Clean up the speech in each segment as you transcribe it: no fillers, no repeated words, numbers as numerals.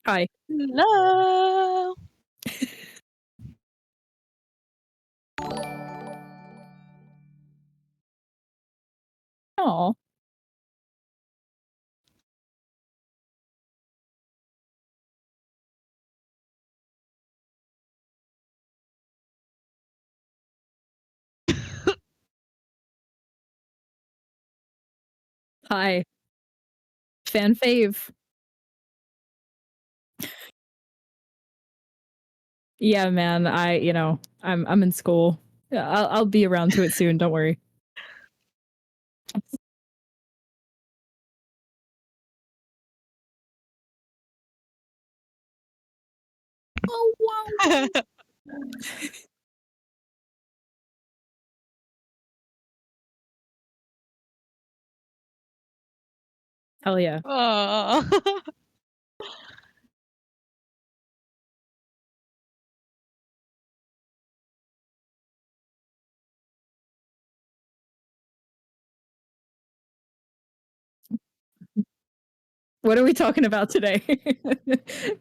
Hi. Hello. Aw. Hi. Fan fave. Yeah, man, I'm in school. Yeah, I'll be around to it soon, don't worry. Oh, wow. Hell yeah. Aw. What are we talking about today?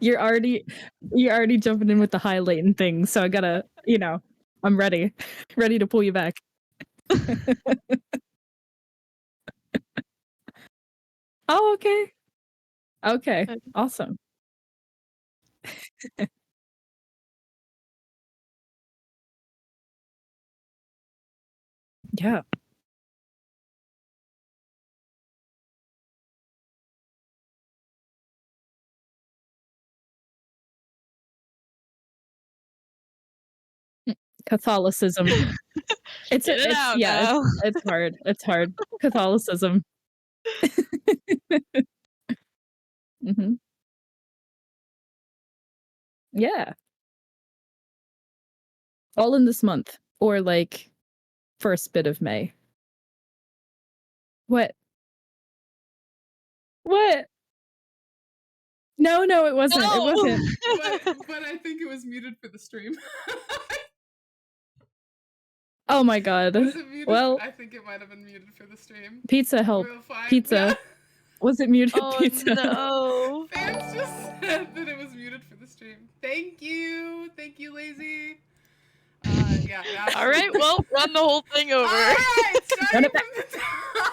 You're already you're already jumping in with the high latent thing, so I gotta, I'm ready. Ready to pull you back. Oh, okay. Okay, awesome. Yeah. Catholicism. Get it out Yeah, now. it's hard, it's hard. Catholicism. Mhm. Yeah. All in this month, or, like, first bit of May. What? What? No, no, it wasn't, it No. wasn't. But I think it was muted for the stream. Oh my god. Was it muted? Well I think it might have been muted for the stream. pizza help. We'll find. Pizza. Was it muted? Oh, Pizza. no. Fans just said that it was muted for the stream. Thank you, Lazy. Yeah. All right, well, run the whole thing over. All right, Run starting it back. from the top.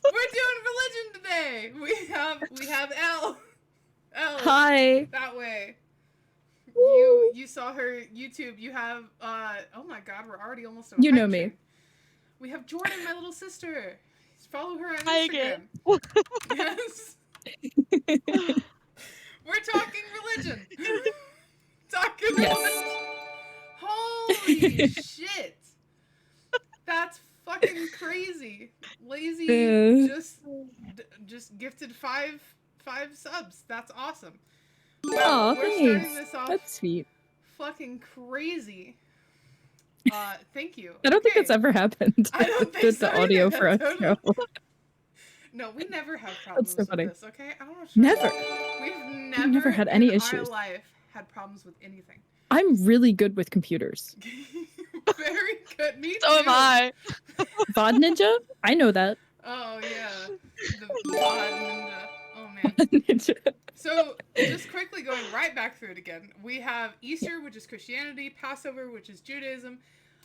We're doing religion today. We have Elle. Hi. That way. Woo. You saw her YouTube. You have oh my god, we're already almost on You know hype me. train. We have Jordan, my little sister. Follow her on Hi Instagram. again. Yes. We're talking religion. Talking Yes. religion. Holy shit. That's fucking crazy. Lazy just gifted five subs. That's awesome. Aw, We're starting thanks. this off That's sweet. fucking crazy. Thank you. I don't think that's ever happened. I don't think Did so the audio either. for us Totally. show. No, we never have problems so with funny. this, okay? I don't know. Never. We've never had any in issues. our life had problems with anything. I'm really good with computers. Very good. Me too. So am I. VOD Ninja? I know that. Oh yeah, the VOD Ninja. Oh man. Ninja. So just quickly going right back through it again. We have Easter, which is Christianity; Passover, which is Judaism;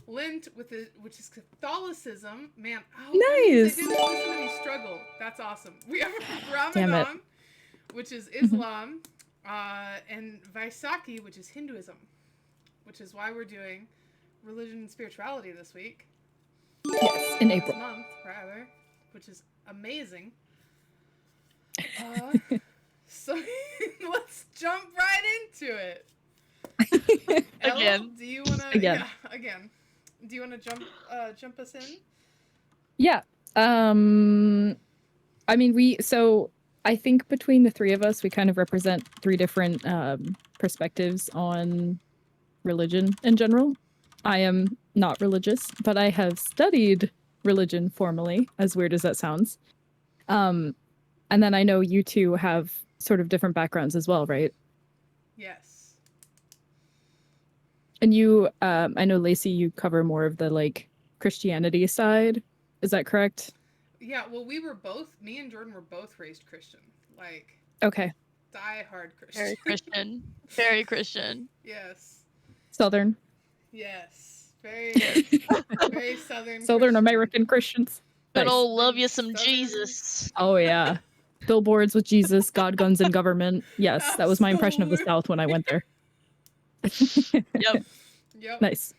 Lent, which is Catholicism. Man, Nice. They didn't listen to me struggle. That's awesome. We have Damn it. Ramadan, which is Islam, and Vaisakhi, which is Hinduism, which is why we're doing religion and spirituality this week. Yes, in April. This month, rather, which is amazing. So let's jump right into it. Again. Elle, do you wanna? Again. Yeah, again. Do you wanna jump us in? Yeah. I mean, I think between the three of us, we kind of represent three different perspectives on religion in general. I am not religious, but I have studied religion formally, as weird as that sounds. And then I know you two have sort of different backgrounds as well, right? Yes. And you, I know Lacey, you cover more of the like Christianity side. Is that correct? Yeah, well, me and Jordan were both raised Christian. Like, Okay. die-hard Christian. Very Christian. Very Christian. Yes. Southern. Yes. Very, Yes. very Southern Southern Christian. American Christians. Good Nice. old love Very you some Southern- Jesus. Oh yeah. Billboards with Jesus, God, guns, and government. Yes, that was my impression of the Absolute- South when I went there. Yep. Yep. Nice.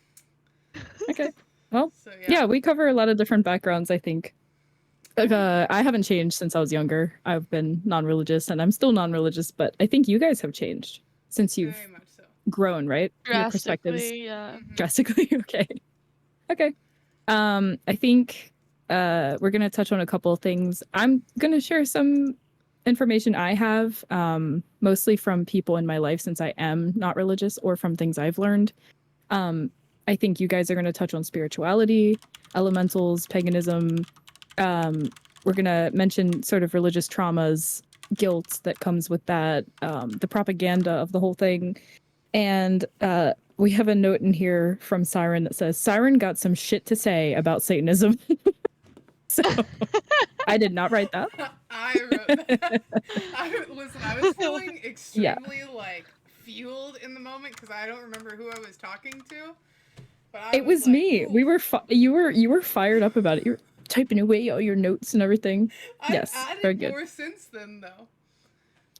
Okay. So, Yeah, we cover a lot of different backgrounds, I think. I haven't changed since I was younger. I've been non-religious and I'm still non-religious, but I think you guys have changed since you've very much so. grown, right? Your perspectives Drastically, yeah. Mhm. drastically. Okay. Okay. I think we're gonna touch on a couple of things. I'm gonna share some information I have, mostly from people in my life since I am not religious, or from things I've learned. I think you guys are gonna touch on spirituality, elementals, paganism. We're gonna mention sort of religious traumas, guilt that comes with that, the propaganda of the whole thing, and we have a note in here from Siren that says Siren got some shit to say about Satanism. So I did not write that. I wrote that. Listen, I was feeling extremely like fueled in the moment because I don't remember who I was talking to. But I It was like, me. "Ooh." We were you were fired up about it. You were typing away all your notes and everything. I've Yes, added very good. more since then, though.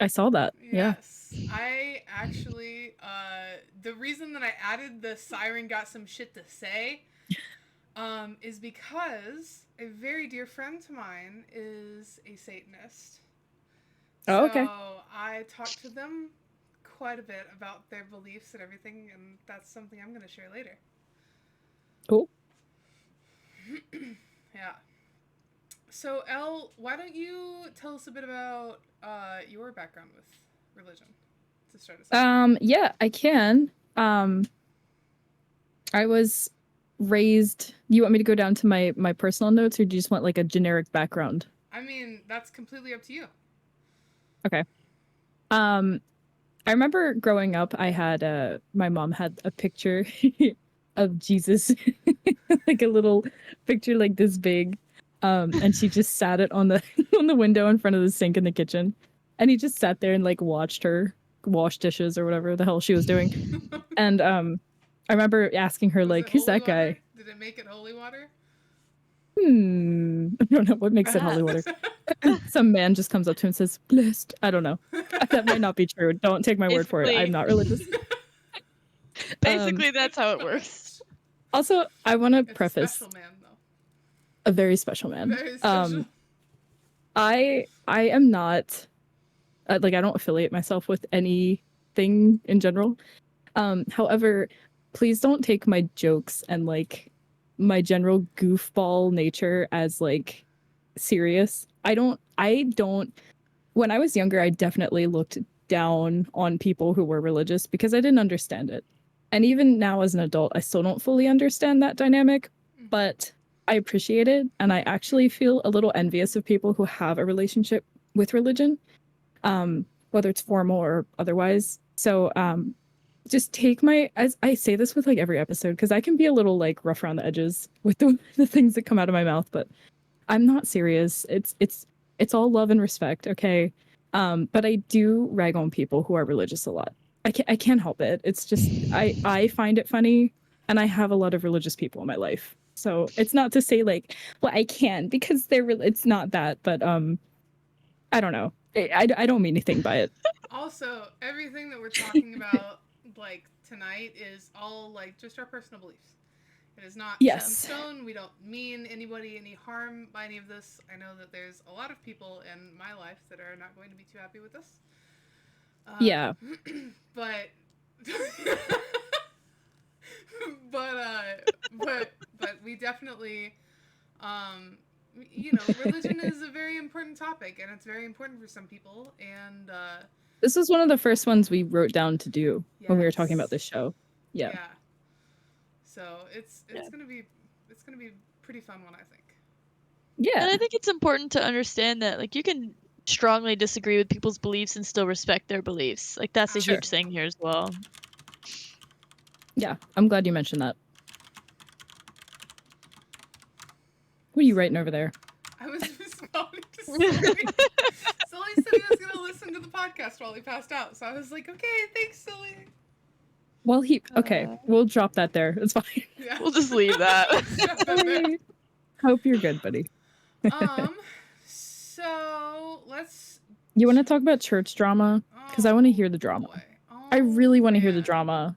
I saw that. Yeah. Yes, I actually. The reason that I added the Siren got some shit to say, is because a very dear friend of mine is a Satanist. Oh, okay. So I talked to them quite a bit about their beliefs and everything, and that's something I'm going to share later. Cool. Yeah. So, Elle, why don't you tell us a bit about your background with religion to start us off? Yeah, I can. I was raised. You want me to go down to my personal notes, or do you just want like a generic background? I mean, that's completely up to you. I remember growing up, I had my mom had a picture of Jesus, like a little picture like this big, and she just sat it on the on the window in front of the sink in the kitchen, and he just sat there and like watched her wash dishes or whatever the hell she was doing, and I remember asking her Was like, it "Who's holy that guy?" water? Did it make it holy water? I don't know what makes it holy water. Some man just comes up to him and says, "Blessed." I don't know. That might not be true. Don't take my word for it. I'm not religious. Basically, that's how it works. Also, I want to It's preface a special man, though. a very special man. Very special. I am not like I don't affiliate myself with anything in general. However, please don't take my jokes and like my general goofball nature as like serious. I don't when I was younger, I definitely looked down on people who were religious because I didn't understand it. And even now as an adult, I still don't fully understand that dynamic, but I appreciate it. And I actually feel a little envious of people who have a relationship with religion, whether it's formal or otherwise. So just take as I say this with like every episode, because I can be a little like rough around the edges with the things that come out of my mouth, but I'm not serious. It's all love and respect, okay? But I do rag on people who are religious a lot. I can't help it. It's just I find it funny, and I have a lot of religious people in my life. So it's not to say like, well, I can because it's not that, but I don't know. I don't mean anything by it. Also, everything that we're talking about, like, tonight is all, like, just our personal beliefs. It is not set in Yes. stone. We don't mean anybody any harm by any of this. I know that there's a lot of people in my life that are not going to be too happy with this. Yeah. But... but we definitely... you know, religion is a very important topic, and it's very important for some people, and This was one of the first ones we wrote down to do when we were talking about yes. this show. Yeah. So it's Yeah. gonna be a pretty fun one, I think. And Yeah. I think it's important to understand that, like, you can strongly disagree with people's beliefs and still respect their beliefs. Like, that's a Sure. huge thing here as well. Yeah. I'm glad you mentioned that. What are you writing over there? I was Sully said he was gonna listen to the podcast while he passed out, so I was like, okay, thanks, Sully. Well, okay, we'll drop that there. It's fine. Yeah. We'll just leave that. Drop that there. Sully, hope you're good, buddy. So let's. You want to talk about church drama? Because I want to hear the drama. boy. I really want to hear the man. drama.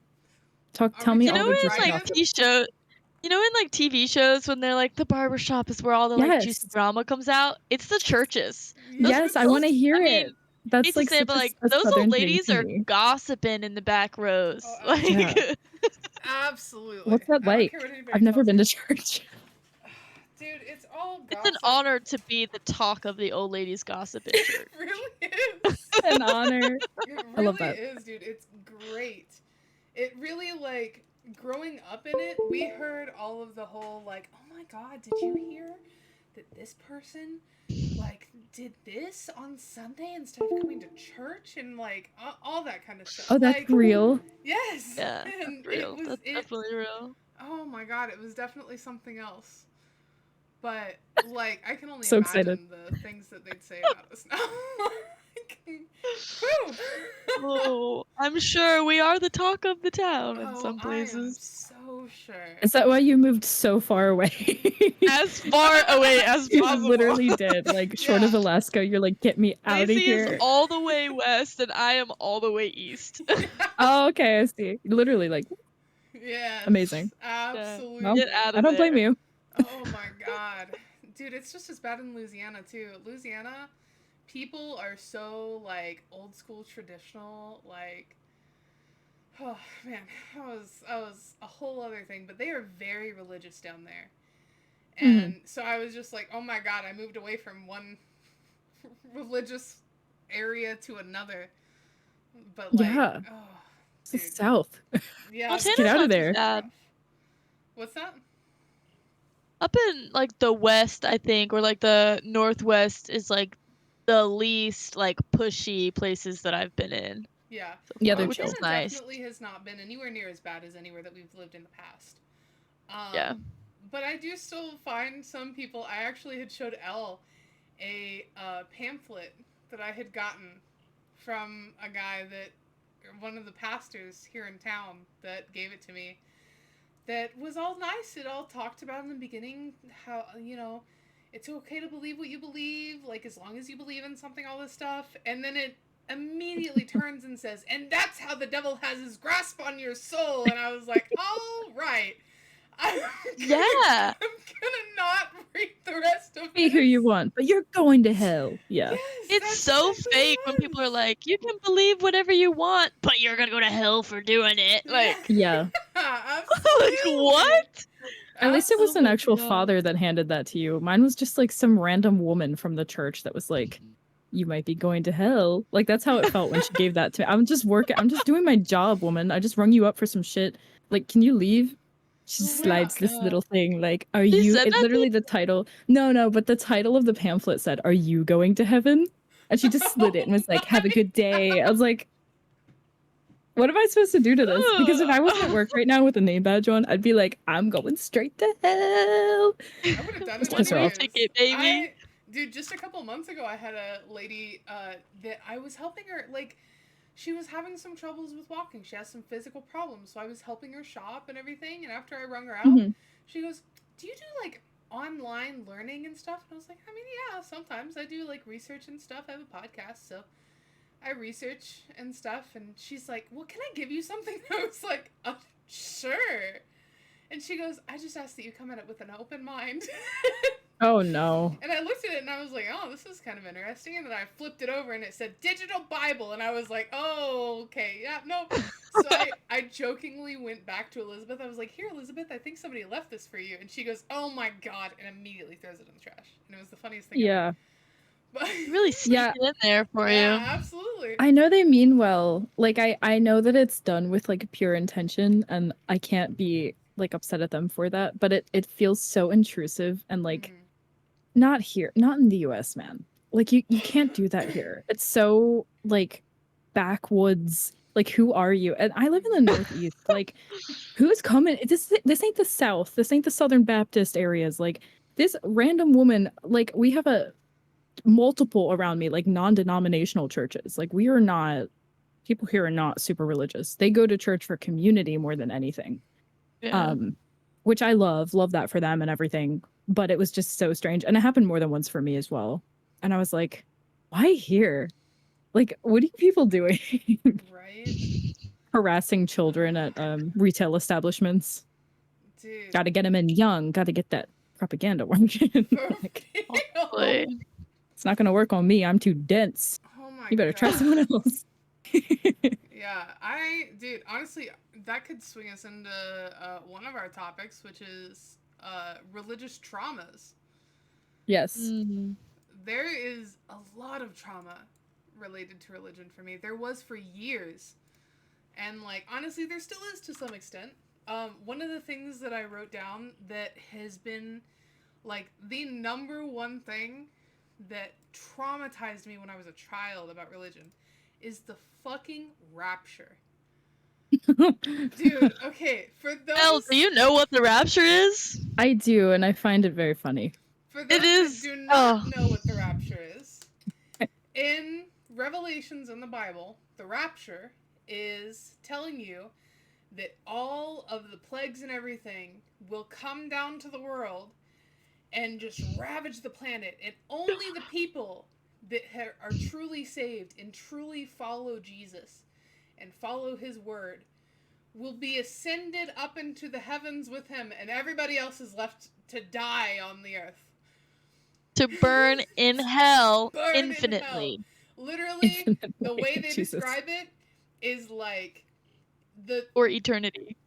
Are Tell we me You all know the in juicy right? like gossip. TV shows when they're like the barbershop is where all the like juicy Yes. drama comes out? It's the churches. Those Yes, I those- want to hear I it. mean, That's Hate to like say, such but like a those southern old thing ladies to are me. gossiping in the back rows. Oh, Like Yeah. Absolutely. What's that I don't like? care what anybody I've never tells been you. to church. Dude, it's all it's gossip. an honor to be the talk of the old ladies gossip in church. It really is. An honor. It really I love that. is, dude. It's great. It really, like, growing up in it, we heard all of the whole, like, oh my god, did you hear that this person, like, did this on Sunday instead of coming to church? And, like, all that kind of stuff. Oh, that's like, real. Yes. Yeah, And that's real. it was, That's definitely real. oh my god, it was definitely something else. But, like, I can only So imagine excited. the things that they'd say about us now. Like, whew. Oh, I'm sure we are the talk of the town in Oh, some I am places. so sure. Is that why you moved so far away? As far away as You possible. literally did. Like, short of Yeah. Alaska, you're like, get me out of Lacey here. is all the way west, and I am all the way east. Oh, okay, I see. Literally, like, Yes. Amazing. Absolutely. well, Get out of I don't blame there. you. Oh my god. Dude, it's just as bad in Louisiana too. Louisiana, people are so like old school traditional, like oh man, that was a whole other thing. But they are very religious down there. And so I was just like, oh my god, I moved away from one religious area to another. But like Yeah. oh It's the dude. South. Yeah. Montana's get out of not too there. bad. What's that? Up in like the west, I think, or like the northwest is like the least like pushy places that I've been in. Yeah. So Yeah, far, they're which chill. is Montana nice. definitely has not been anywhere near as bad as anywhere that we've lived in the past. Yeah. But I do still find some people. I actually had showed Elle a pamphlet that I had gotten from a guy that, one of the pastors here in town, that gave it to me. That was all nice. It all talked about in the beginning how, you know, it's okay to believe what you believe, like as long as you believe in something, all this stuff. And then it immediately turns and says, and that's how the devil has his grasp on your soul. And I was like, all right. Yeah. I'm gonna not read the rest of Be who this. you want, but you're going to hell. Yeah. Yes, It's that's so exactly fake what when it people are was. like, you can believe whatever you want, but you're gonna go to hell for doing it. Like, Yeah. like Absolutely. what? At least it was an Absolutely actual not. father that handed that to you. Mine was just like some random woman from the church that was like, you might be going to hell. Like, that's how it felt when she gave that to me. I'm just doing my job, woman. I just rung you up for some shit. Like, can you leave? She Oh just my slides this God. little thing like, are She you, said it's that to literally the title. No, but the title of the pamphlet said, are you going to heaven? And she just slid it and was like, have a good day. I was like, what am I supposed to do to this? Because if I wasn't at work right now with a name badge on, I'd be like, I'm going straight to hell. I would have done it Just piss her anyways. off. Ticket, baby. Dude, just a couple months ago, I had a lady that I was helping her. Like, she was having some troubles with walking. She has some physical problems, so I was helping her shop and everything. And after I rung her out, Mhm. she goes, "Do you do like online learning and stuff?" And I was like, "I mean, yeah, sometimes I do like research and stuff. I have a podcast, so I research and stuff." And she's like, "Well, can I give you something?" I was like, "Sure." And she goes, "I just ask that you come at it with an open mind." Oh no. And I looked at it and I was like, "Oh, this is kind of interesting." And then I flipped it over and it said Digital Bible. And I was like, "Oh, okay. Yeah, no." So I jokingly went back to Elizabeth. I was like, "Here, Elizabeth, I think somebody left this for you." And she goes, "Oh my God," and immediately throws it in the trash. And it was the funniest thing Yeah. ever. But Really sneak Yeah. it in there for yeah, you. absolutely. I know they mean well. Like, I know that it's done with like pure intention, and I can't be like upset at them for that, but it feels so intrusive and like Mhm. not here, not in the US, man. Like you can't do that here. It's so like backwoods. Like, who are you? And I live in the Northeast. Like, who's coming? This ain't the South. This ain't the Southern Baptist areas. Like, this random woman, like, we have a multiple around me, like non-denominational churches. Like we are not, people here are not super religious. They go to church for community more than anything. Yeah. Which I love that for them and everything. But it was just so strange. And it happened more than once for me as well. And I was like, why here? Like, what are you people doing? Right? Harassing children at retail establishments. Dude. Got to get them in young. Got to get that propaganda working. For Like, real. Like, it's not going to work on me. I'm too dense. Oh my You better try God. someone else. Yeah, dude, honestly, that could swing us into one of our topics, which is religious traumas. Yes. mhm. There is a lot of trauma related to religion for me. There was for years. And, like, honestly, there still is to some extent. One of the things that I wrote down that has been, like, the number one thing that traumatized me when I was a child about religion is the fucking rapture. Dude, okay, for those Mel, do you know what the rapture is? I do, and I find it very funny. for those is- that do not oh. know what the rapture is, in Revelations in the Bible, the rapture is telling you that all of the plagues and everything will come down to the world and just ravage the planet, and only the people that are truly saved and truly follow Jesus and follow his word will be ascended up into the heavens with him, and everybody else is left to die on the earth. To burn in hell Burn in infinitely. Literally, the way they Jesus. describe it is like the Or eternity.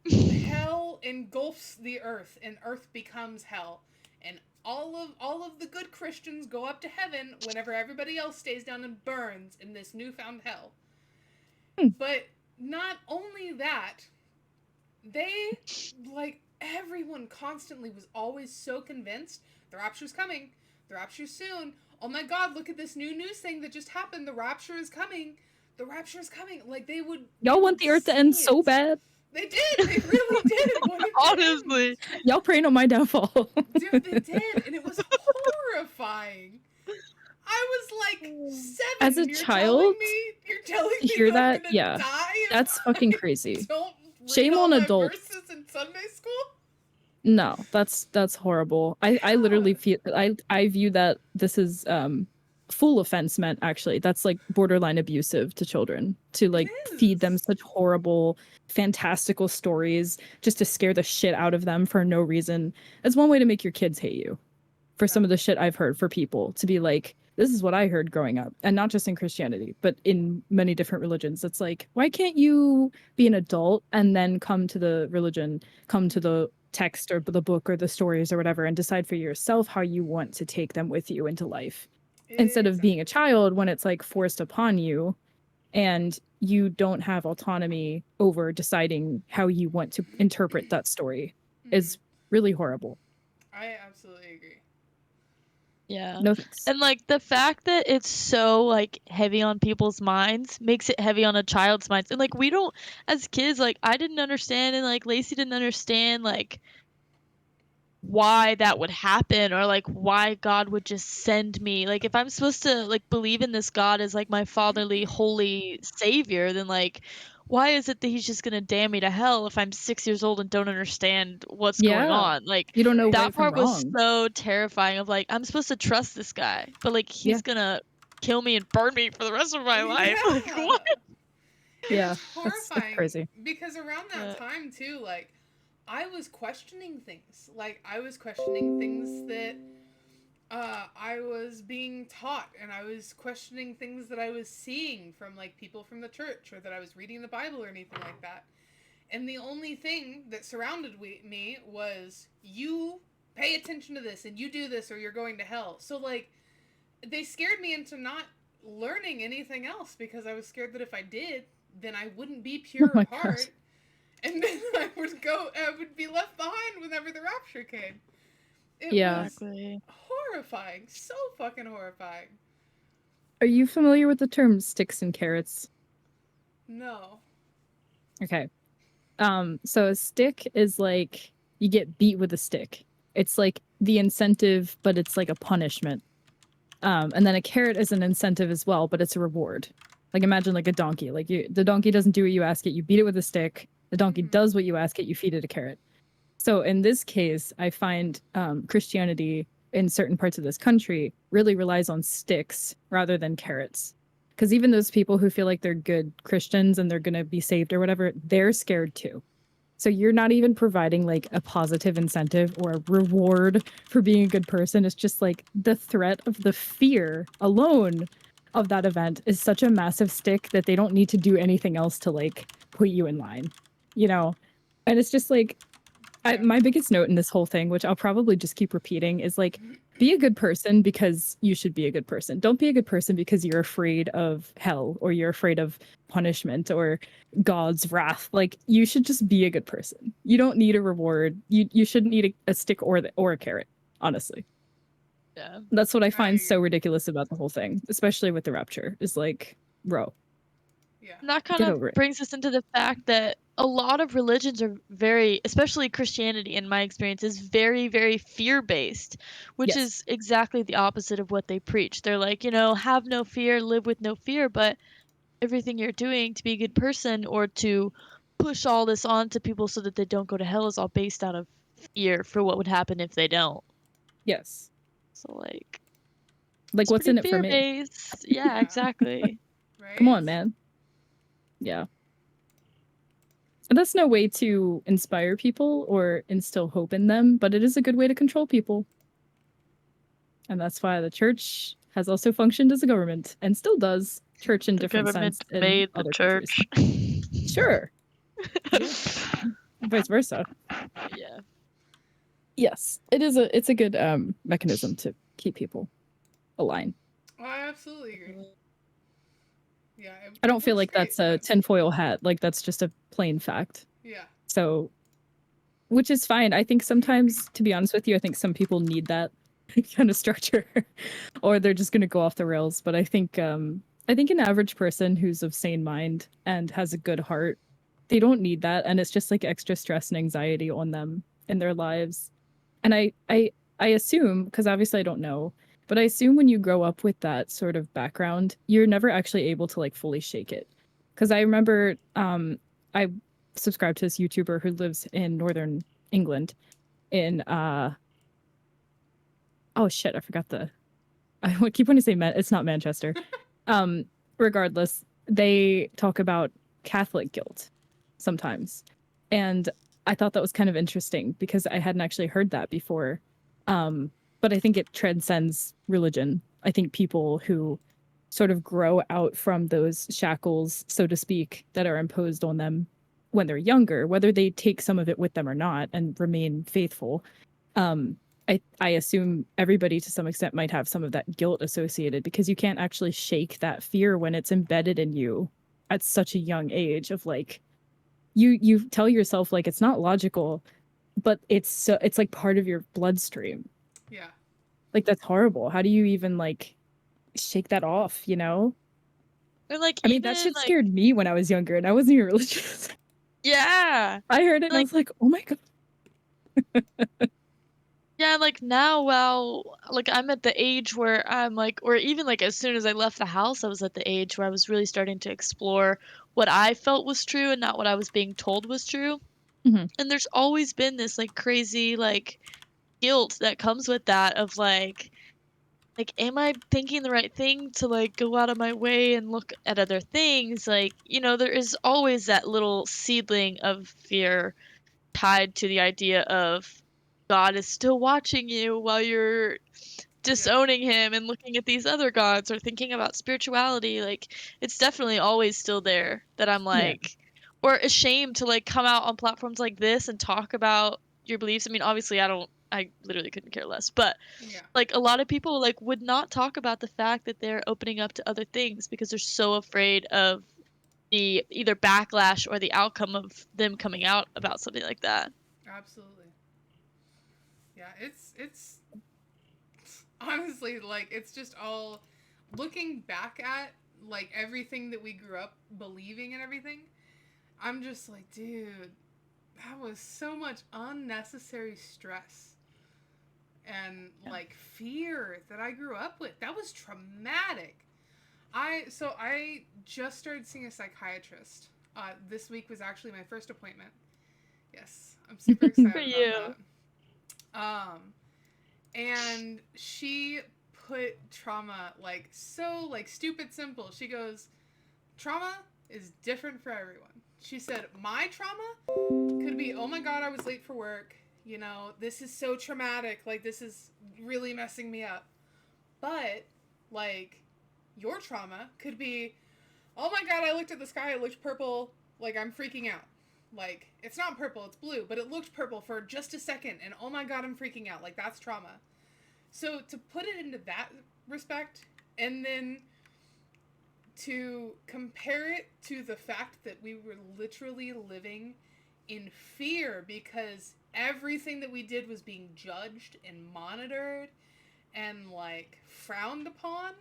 hell engulfs the earth, and earth becomes hell, and all of the good Christians go up to heaven whenever everybody else stays down and burns in this newfound hell. But not only that, they, like, everyone constantly was always so convinced the rapture's coming, the rapture's soon. Oh my God, look at this new news thing that just happened. The rapture is coming. The rapture is coming. Like, they would. Y'all want the earth to end so bad. They did. They really did. want it to end. Honestly. Y'all praying on my downfall. Dude, they did, and it was horrifying. I was like 7. As a you're child, you're telling me hear I'm that? gonna Yeah. die if That's I fucking crazy. don't read Shame all on my adults. verses in Sunday school. No, that's horrible. I literally feel I view that this is full offense meant actually. That's like borderline abusive to children to like feed them is. such horrible, fantastical stories just to scare the shit out of them for no reason. It's one way to make your kids hate you. For some of the shit I've heard for people to be like, this is what I heard growing up, and not just in Christianity, but in many different religions. It's like, why can't you be an adult and then come to the religion, come to the text or the book or the stories or whatever and decide for yourself how you want to take them with you into life instead of being a child when it's like forced upon you and you don't have autonomy over deciding how you want to interpret that story is really horrible. I absolutely agree. Yeah. No thanks. And like the fact that it's so like heavy on people's minds makes it heavy on a child's minds. And like we don't, as kids, like I didn't understand and like Lacey didn't understand like why that would happen or like why God would just send me. Like if I'm supposed to like believe in this God as like my fatherly holy savior, then like why is it that he's just gonna damn me to hell if I'm 6 years old and don't understand what's going Yeah. on? Like You don't know right that from part was wrong. so terrifying of like I'm supposed to trust this guy, but like he's Yeah. gonna kill me and burn me for the rest of my life. Like Yeah. what? It Yeah, was that's horrifying. crazy. Because around that Yeah. time too, like I was questioning things. Like I was questioning things that I was being taught, and I was questioning things that I was seeing from like people from the church, or that I was reading the Bible or anything like that. And the only thing that surrounded me was, you pay attention to this and you do this or you're going to hell. So like they scared me into not learning anything else because I was scared that if I did, then I wouldn't be pure my of heart. gosh. And then I would be left behind whenever the rapture came. It Yeah. was horrifying. So fucking horrifying. Are you familiar with the term sticks and carrots? No. Okay. So a stick is like you get beat with a stick. It's like the incentive, but it's like a punishment. And then a carrot is an incentive as well, but it's a reward. Like imagine like a donkey. Like the donkey doesn't do what you ask it. You beat it with a stick. The donkey Mhm. does what you ask it. You feed it a carrot. So in this case, I find Christianity in certain parts of this country really relies on sticks rather than carrots. Because even those people who feel like they're good Christians and they're going to be saved or whatever, they're scared too. So you're not even providing like a positive incentive or a reward for being a good person. It's just like the threat of the fear alone of that event is such a massive stick that they don't need to do anything else to like put you in line, you know? And it's just like Yeah. my biggest note in this whole thing, which I'll probably just keep repeating, is like, be a good person because you should be a good person. Don't be a good person because you're afraid of hell or you're afraid of punishment or God's wrath. Like, you should just be a good person. You don't need a reward. You shouldn't need a stick or a carrot, honestly. Yeah. That's what I find so agree. ridiculous about the whole thing, especially with the rapture, is like, bro, Yeah. And that kind get of over it. brings us into the fact that a lot of religions are very, especially Christianity, in my experience, is very, very fear based, which Yes. is exactly the opposite of what they preach. They're like, have no fear, live with no fear, but everything you're doing to be a good person or to push all this on to people so that they don't go to hell is all based out of fear for what would happen if they don't. Yes. So, like, Like, it's what's pretty in it for fear me? based. Yeah, Yeah. exactly. Come Right? on, man. Yeah. And that's no way to inspire people or instill hope in them, but it is a good way to control people. And that's why the church has also functioned as a government and still does church in The different sense government in made the other countries. church. Sure. Yeah. Vice versa. Yeah. Yes. It's a good mechanism to keep people aligned. Oh, I absolutely agree. Yeah. I don't feel works like great, that's a but tinfoil hat. Like that's just a plain fact. yeah. So which is fine. I think sometimes, to be honest with you, I think some people need that kind of structure, or they're just going to go off the rails. But I think an average person who's of sane mind and has a good heart, they don't need that, and it's just like extra stress and anxiety on them in their lives. And I assume, because obviously I don't know, but I assume when you grow up with that sort of background, you're never actually able to like fully shake it. Because I remember I subscribe to this YouTuber who lives in northern England in oh shit, I forgot the I keep wanting to say it's not Manchester. Um Regardless, they talk about Catholic guilt sometimes. And I thought that was kind of interesting because I hadn't actually heard that before. But I think it transcends religion. I think people who sort of grow out from those shackles, so to speak, that are imposed on them when they're younger, whether they take some of it with them or not and remain faithful. Um, I assume everybody to some extent might have some of that guilt associated because you can't actually shake that fear when it's embedded in you at such a young age of like you tell yourself like it's not logical, but it's like part of your bloodstream. Yeah. Like that's horrible. How do you even like shake that off, you know? Or like I mean, that even shit like scared me when I was younger and I wasn't even religious. yeah. I heard it and I Like was like, "Oh my god." yeah, like now well like I'm at the age where I'm like or even like as soon as I left the house, I was at the age where I was really starting to explore what I felt was true and not what I was being told was true. Mhm. And there's always been this like crazy like guilt that comes with that of like am I thinking the right thing to like go out of my way and look at other things? Like, there is always that little seedling of fear tied to the idea of God is still watching you while you're Yeah. disowning him and looking at these other gods or thinking about spirituality. Like, it's definitely always still there that I'm Yeah. like, or ashamed to like come out on platforms like this and talk about your beliefs. I mean, obviously, I literally couldn't care less, but Yeah. like a lot of people like would not talk about the fact that they're opening up to other things because they're so afraid of the either backlash or the outcome of them coming out about something like that. Absolutely. Yeah, it's honestly like it's just all looking back at like everything that we grew up believing and everything. I'm just like, dude, that was so much unnecessary stress. and like fear that I grew up with. That was traumatic. I just started seeing a psychiatrist. This week was actually my first appointment. Yes, I'm super excited For about you. that. And she put trauma like so like stupid simple. She goes, trauma is different for everyone. She said, my trauma could be, oh my god, I was late for work. You know, this is so traumatic. Like, this is really messing me up. But, like, your trauma could be, oh my god, I looked at the sky, it looked purple. Like, I'm freaking out. Like, it's not purple, it's blue, but it looked purple for just a second, and oh my god, I'm freaking out. Like, that's trauma. So, to put it into that respect, and then to compare it to the fact that we were literally living in fear because everything that we did was being judged and monitored and like frowned upon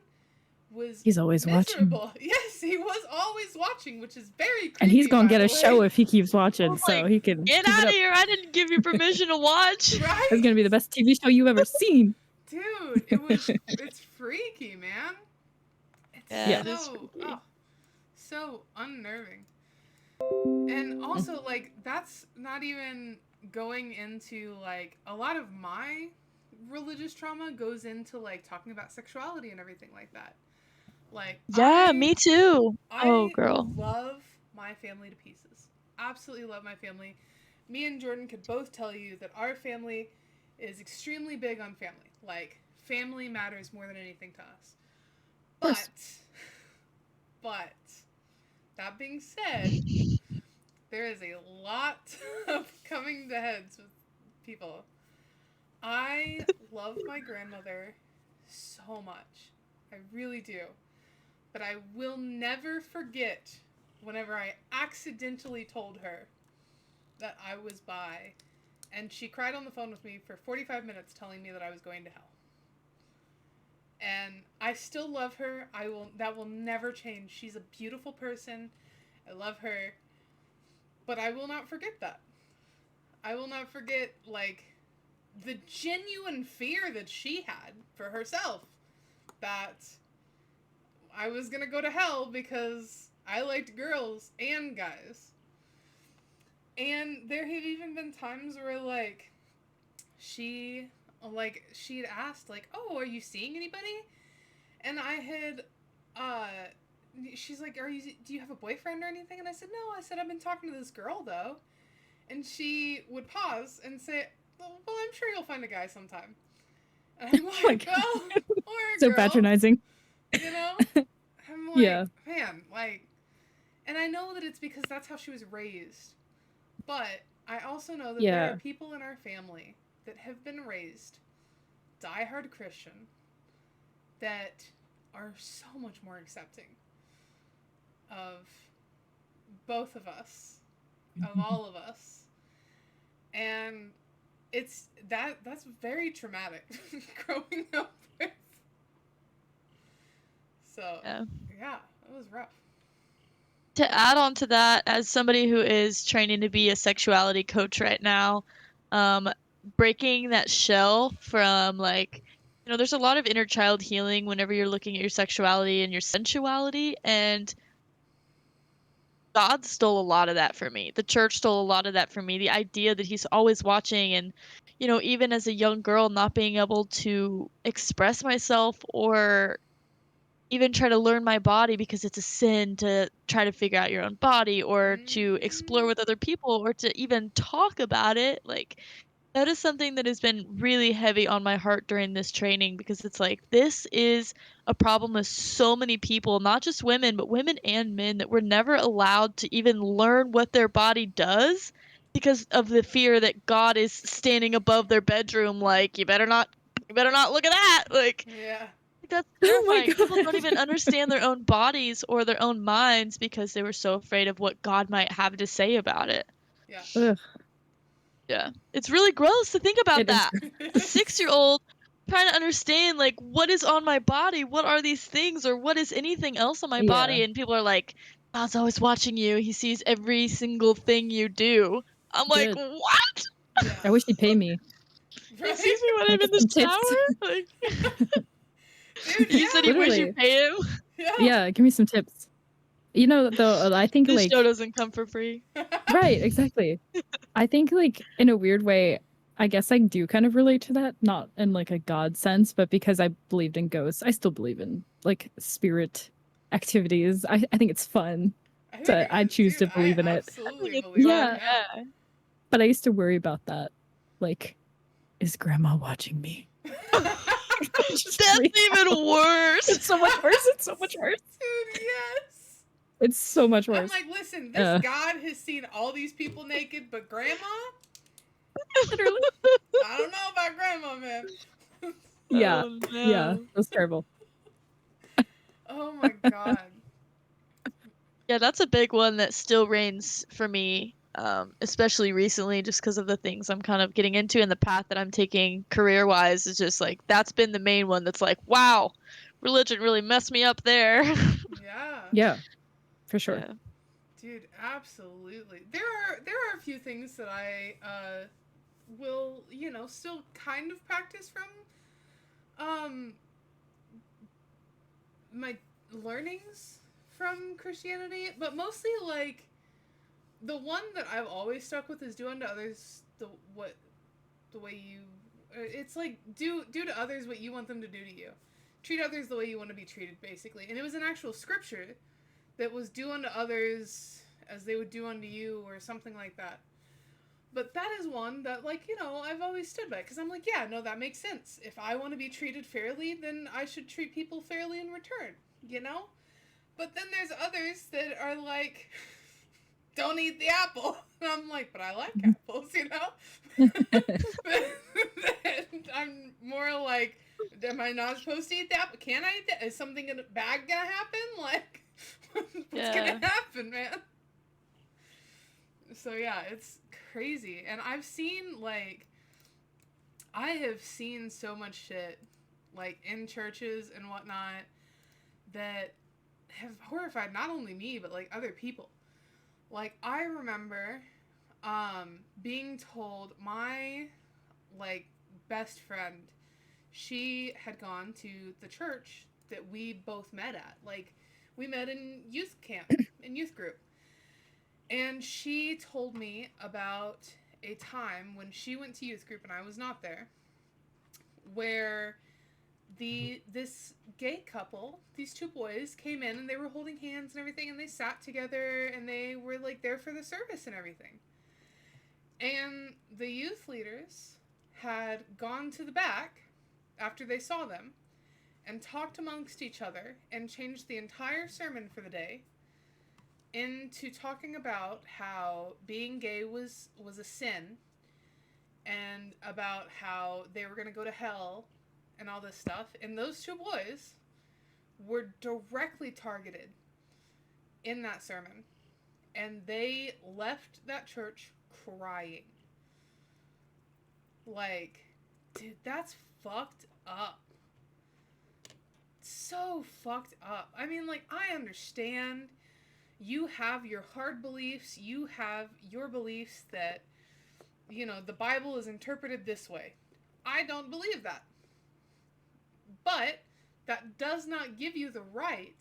was He's always watching. miserable. Yes, he was always watching, which is very creepy. And he's gonna by get the a show way. if he keeps watching, Oh so my- he can Get keep it out of up. here! I didn't give you permission to watch. Right? It's gonna be the best TV show you've ever seen. Dude, it's freaky, man. It's Yeah, it is so freaky. so unnerving. And also like that's not even going into like a lot of my religious trauma goes into like talking about sexuality and everything like that. Like Yeah, I- me too. I Oh, girl. love my family to pieces. Absolutely love my family. Me and Jordan could both tell you that our family is extremely big on family. Like, family matters more than anything to us. course. But, that being said, there is a lot of coming to heads with people. I love my grandmother so much. I really do. But I will never forget whenever I accidentally told her that I was bi, and she cried on the phone with me for 45 minutes telling me that I was going to hell. And I still love her. That will never change. She's a beautiful person. I love her. But I will not forget that. I will not forget like the genuine fear that she had for herself that I was going to go to hell because I liked girls and guys. And there have even been times where like she'd asked like, "Oh, are you seeing anybody?" And I had she's like, do you have a boyfriend or anything?" And I said, "No." I said, "I've been talking to this girl though." And she would pause and say, well, I'm sure you'll find a guy sometime." And I'm Oh my like, God. "Oh, or a So girl." patronizing. You know? I'm like, Yeah. man, like, and I know that it's because that's how she was raised. But I also know that there Yeah. are people in our family that have been raised diehard Christian that are so much more accepting of both of us, of all of us. And that's very traumatic growing up with. So Yeah. yeah, it was rough. To add on to that, as somebody who is training to be a sexuality coach right now, breaking that shell from like, there's a lot of inner child healing whenever you're looking at your sexuality and your sensuality, and God stole a lot of that from me. The church stole a lot of that from me. The idea that he's always watching, and even as a young girl, not being able to express myself or even try to learn my body because it's a sin to try to figure out your own body or to explore with other people or to even talk about it. Like, that is something that has been really heavy on my heart during this training, because it's like, this is a problem with so many people, not just women, but women and men, that were never allowed to even learn what their body does because of the fear that God is standing above their bedroom like, you better not look at that. Like, Yeah. that's Oh my terrifying. People don't God. even understand their own bodies or their own minds because they were so afraid of what God might have to say about it. Yeah. Ugh, Yeah. It's really gross to think about it is. that. A 6-year-old trying to understand, like, what is on my body? What are these things? Or what is anything else on my body? Yeah. And people are like, God's always watching you. He sees every single thing you do. I'm like, Good. what? Yeah. I wish he'd pay me. Excuse me when I'm in the Some tips. shower? Like, Dude, you said you wish you Literally. pay him? Yeah, give me some tips. You know, though, I think This like show doesn't come for free. right, exactly. I think like in a weird way, I guess I do kind of relate to that, not in like a god sense, but because I believed in ghosts, I still believe in like spirit activities. I think it's fun. So I choose to believe in I it. Absolutely think it's believe fun, it. yeah. But I used to worry about that. Like, is grandma watching me? Just That's freak even out. worse. It's so much worse. It's so much worse. Dude, yes. It's so much I'm worse. like, listen, this God has seen all these people naked, but grandma? Literally. I don't know about grandma, man. Yeah. Oh, Yeah. no. That's terrible. Oh my god. Yeah, that's a big one that still reigns for me, especially recently, just because of the things I'm kind of getting into and the path that I'm taking career-wise. Is just like that's been the main one. That's like, wow, religion really messed me up there. Yeah. Yeah. For sure. Yeah. Dude, absolutely. There are a few things that I will, still kind of practice from my learnings from Christianity, but mostly like the one that I've always stuck with is do unto others the way you it's like do to others what you want them to do to you. Treat others the way you want to be treated, basically. And it was an actual scripture that was do unto others as they would do unto you, or something like that. But that is one that, like, I've always stood by, because I'm like, yeah, no, that makes sense. If I want to be treated fairly, then I should treat people fairly in return, But then there's others that are like, don't eat the apple. And I'm like, but I like apples, And I'm more like, am I not supposed to eat the apple? Can I eat that? Is something bad gonna happen? Like, what's gonna happen, man? So yeah, it's crazy. And I have seen so much shit, like, in churches and whatnot, that have horrified not only me, but, like, other people. Like, I remember being told, my, like, best friend, she had gone to the church that we both met at. Like, we met in youth camp, in youth group. And she told me about a time when she went to youth group and I was not there, where this gay couple, these two boys, came in and they were holding hands and everything, and they sat together and they were, like, there for the service and everything. And the youth leaders had gone to the back after they saw them and talked amongst each other and changed the entire sermon for the day into talking about how being gay was a sin, and about how they were going to go to hell and all this stuff. And those two boys were directly targeted in that sermon. And they left that church crying. Like, dude, that's fucked up. So fucked up. I mean, like, I understand you have your hard beliefs, you have your beliefs that, the Bible is interpreted this way. I don't believe that. But that does not give you the right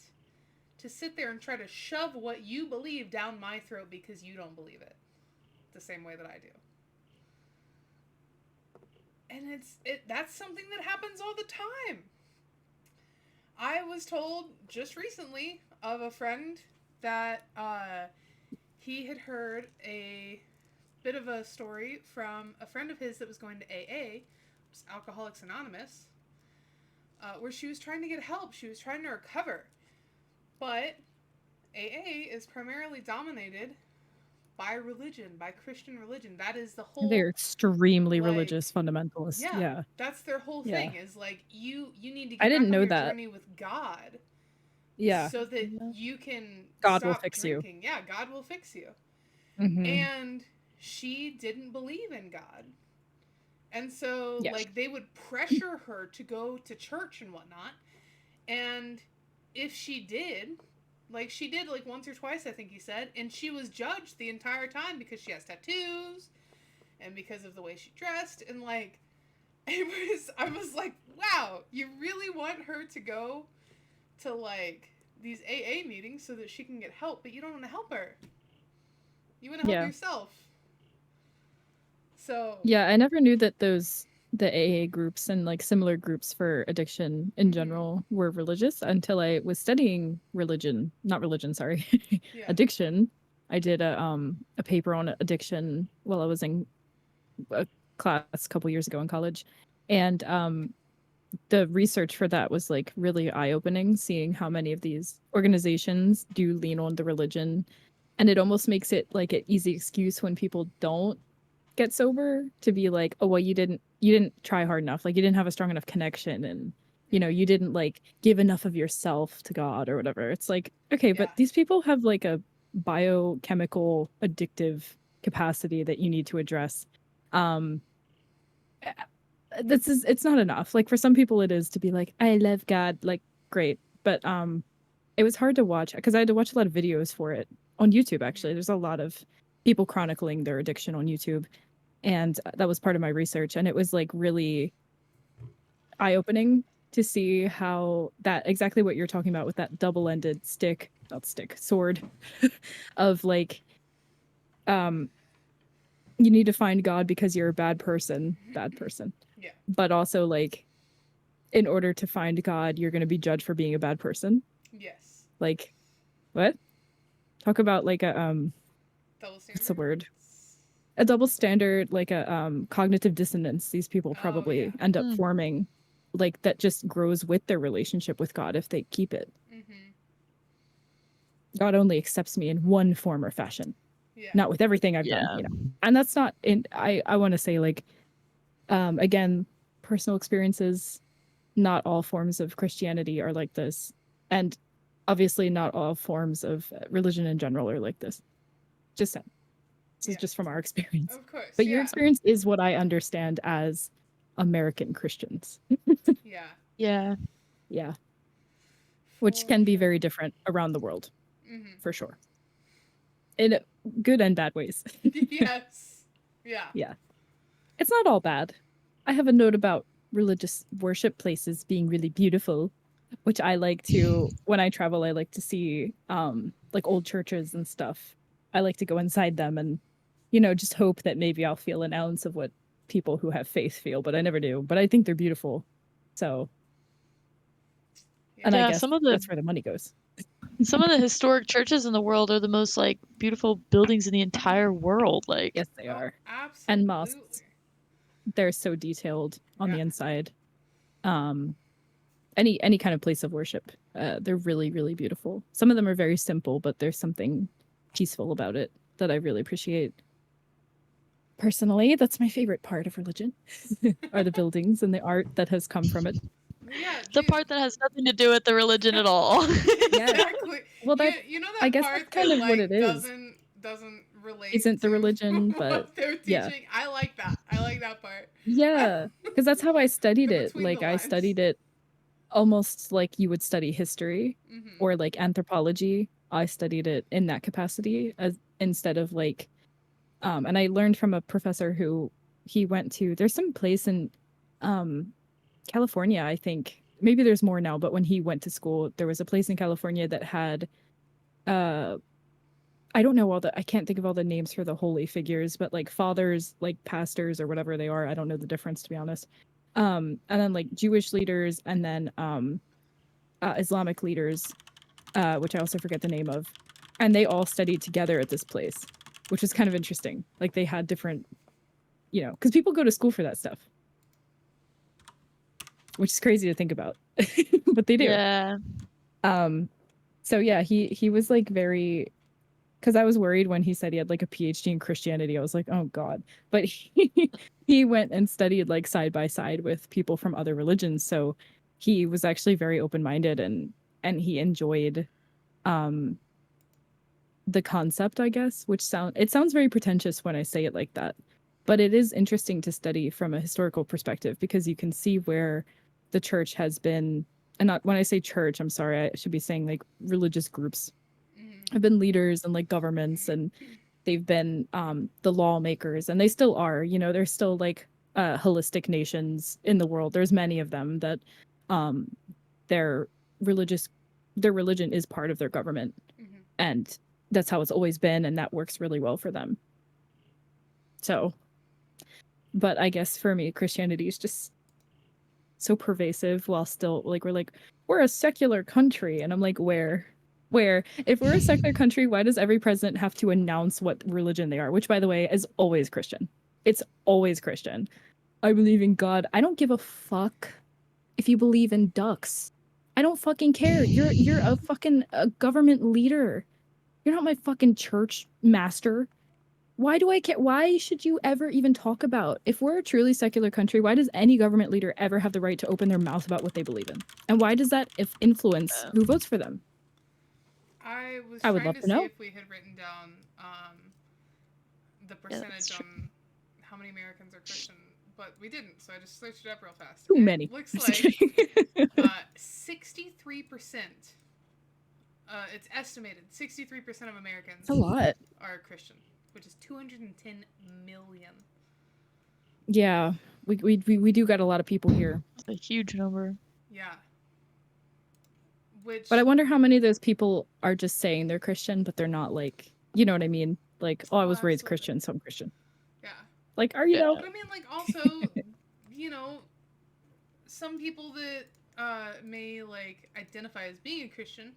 to sit there and try to shove what you believe down my throat because you don't believe it the same way that I do. And that's something that happens all the time. I was told just recently of a friend that he had heard a bit of a story from a friend of his that was going to AA, Alcoholics Anonymous, where she was trying to get help. She was trying to recover. But AA is primarily dominated by religion, by Christian religion. That is the whole... They're extremely like, religious fundamentalists. Yeah. That's their whole Yeah. thing, is like, you need to I get didn't back know on your that. journey with God. Yeah. So that you can God will stop fix you. drinking. Yeah, God will fix you. Mhm. And she didn't believe in God. And so, Yes. like, they would pressure her to go to church and whatnot. And if she did, like, once or twice, I think he said, and she was judged the entire time because she has tattoos and because of the way she dressed. And, like, I was like, wow, you really want her to go to like these AA meetings so that she can get help, but you don't want to help her. You want to help Yeah. yourself. So Yeah, I never knew that the AA groups and like similar groups for addiction in Mhm. general were religious until I was studying not religion, sorry, yeah. addiction. I did a paper on addiction while I was in a class a couple years ago in college. And the research for that was like really eye-opening, seeing how many of these organizations do lean on the religion, and it almost makes it like an easy excuse when people don't get sober to be like, oh well, you didn't try hard enough, like you didn't have a strong enough connection, and you didn't like give enough of yourself to God or whatever. It's like, okay, but Yeah. these people have like a biochemical addictive capacity that you need to address. um it's not enough. Like for some people it is to be like, I love God, like great. But it was hard to watch because I had to watch a lot of videos for it on YouTube actually. There's a lot of people chronicling their addiction on YouTube. And that was part of my research. And it was like really eye-opening to see how that exactly what you're talking about with that double-ended sword of like um you need to find God because you're a bad person. Yeah. But also like in order to find God, you're going to be judged for being a bad person. Yes. Like, what? Talk about like a Double standard. what's the word? A double standard, like a cognitive dissonance. These people probably yeah. end up Mm. forming, like that just grows with their relationship with God if they keep it. Mhm. God only accepts me in one form or fashion, Yeah. not with everything I've done. Yeah. And that's not in. I want to say like, again, personal experiences. Not all forms of Christianity are like this, and obviously not all forms of religion in general are like this. Just saying. This is Yeah. just from our experience. Of course. But yeah. your experience is what I understand as American Christians. Yeah. Yeah. Yeah. Which For can be sure. very different around the world, Mhm. for sure. In good and bad ways. yes. Yeah. Yeah. It's not all bad. I have a note about religious worship places being really beautiful, which I like to when I travel, I like to see like old churches and stuff. I like to go inside them and just hope that maybe I'll feel an ounce of what people who have faith feel, but I never do. But I think they're beautiful. So, Yeah. and I Yeah, guess that's where the money goes. some of the historic churches in the world are the most like beautiful buildings in the entire world. Like, Yes, they Oh, are. absolutely. And mosques. They're so detailed on Yeah. the inside. Um any kind of place of worship. They're really, really beautiful. Some of them are very simple, but there's something peaceful about it that I really appreciate. Personally, that's my favorite part of religion, are the buildings and the art that has come from it. Yeah. the dude. part that has nothing to do with the religion at all. exactly. Well, you, that you know I that guess part that's kind that of what like it is. doesn't relate Isn't the to religion, but what they're yeah. teaching. I like that. I like that part. Yeah, because that's how I studied The it. between Like the I lines. studied it almost like you would study history Mhm. or like anthropology. I studied it in that capacity as instead of like and I learned from a professor who he went to there's some place in um California, I think. Maybe there's more now, but when he went to school, there was a place in California that had uh I don't know I can't think of all the names for the holy figures, but like fathers, like pastors or whatever they are. I don't know the difference to be honest. And then like Jewish leaders and then Islamic leaders, which I also forget the name of. And they all studied together at this place, which is kind of interesting. Like they had different, because people go to school for that stuff, which is crazy to think about, but they do. Yeah. So yeah, he was like very, because I was worried when he said he had like a PhD in Christianity. I was like, oh God. But he went and studied like side by side with people from other religions. So he was actually very open-minded and he enjoyed um the concept, I guess, which sounds very pretentious when I say it like that. But it is interesting to study from a historical perspective because you can see where the church has been, and not when I say church, I'm sorry, I should be saying like religious groups Mhm. have been leaders and like governments, and they've been the lawmakers, and they still are, they're still like holistic nations in the world. There's many of them that their religion is part of their government, and that's how it's always been, and that works really well for them. So, but I guess for me, Christianity is just so pervasive, while still like we're a secular country, and I'm like, where if we're a secular country, why does every president have to announce what religion they are? Which, by the way, is always Christian. It's always Christian. I believe in God. I don't give a fuck if you believe in ducks. I don't fucking care. You're a fucking government leader. You're not my fucking church master. Why do I care? Why should you ever even talk about, if we're a truly secular country, why does any government leader ever have the right to open their mouth about what they believe in? And why does that influence who votes for them? I was I would trying love to to see know. if we had written down the percentage on how many Americans are Christian, but we didn't, so I just searched it up real fast. Too It many. looks Just like kidding. 63%. It's estimated 63% of Americans It's a lot. are Christian, which is 210 million. Yeah, we do got a lot of people here. That's a huge number. Yeah. Which, But I wonder how many of those people are just saying they're Christian, but they're not, like, you know what I mean? Like, oh, I was raised absolutely. Christian, so I'm Christian. Yeah. Like, are you Yeah. though? But I mean, like, also, you know, some people that may, like, identify as being a Christian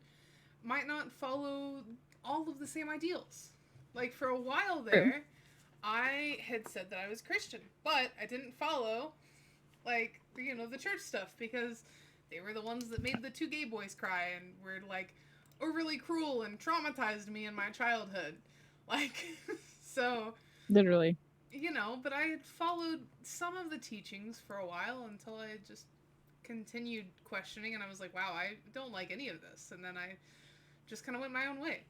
might not follow all of the same ideals. Like, for a while there, I had said that I was Christian, but I didn't follow, like, you know, the church stuff, because they were the ones that made the two gay boys cry and were, like, overly cruel and traumatized me in my childhood. Like, so... Literally. You know, but I had followed some of the teachings for a while until I just continued questioning, and I was like, wow, I don't like any of this. And then I just kind of went my own way.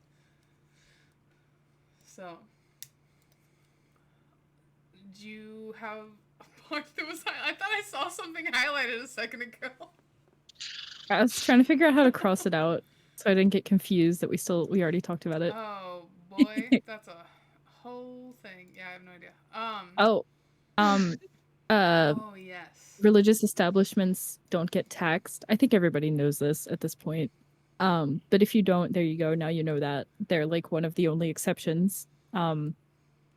So, do you have a part that was... I thought I saw something highlighted a second ago. I was trying to figure out how to cross it out so I didn't get confused that we already talked about it. Oh, boy. That's a whole thing. Yeah, I have no idea. Oh, yes. Religious establishments don't get taxed. I think everybody knows this at this point. But if you don't, there you go. Now you know that they're like one of the only exceptions.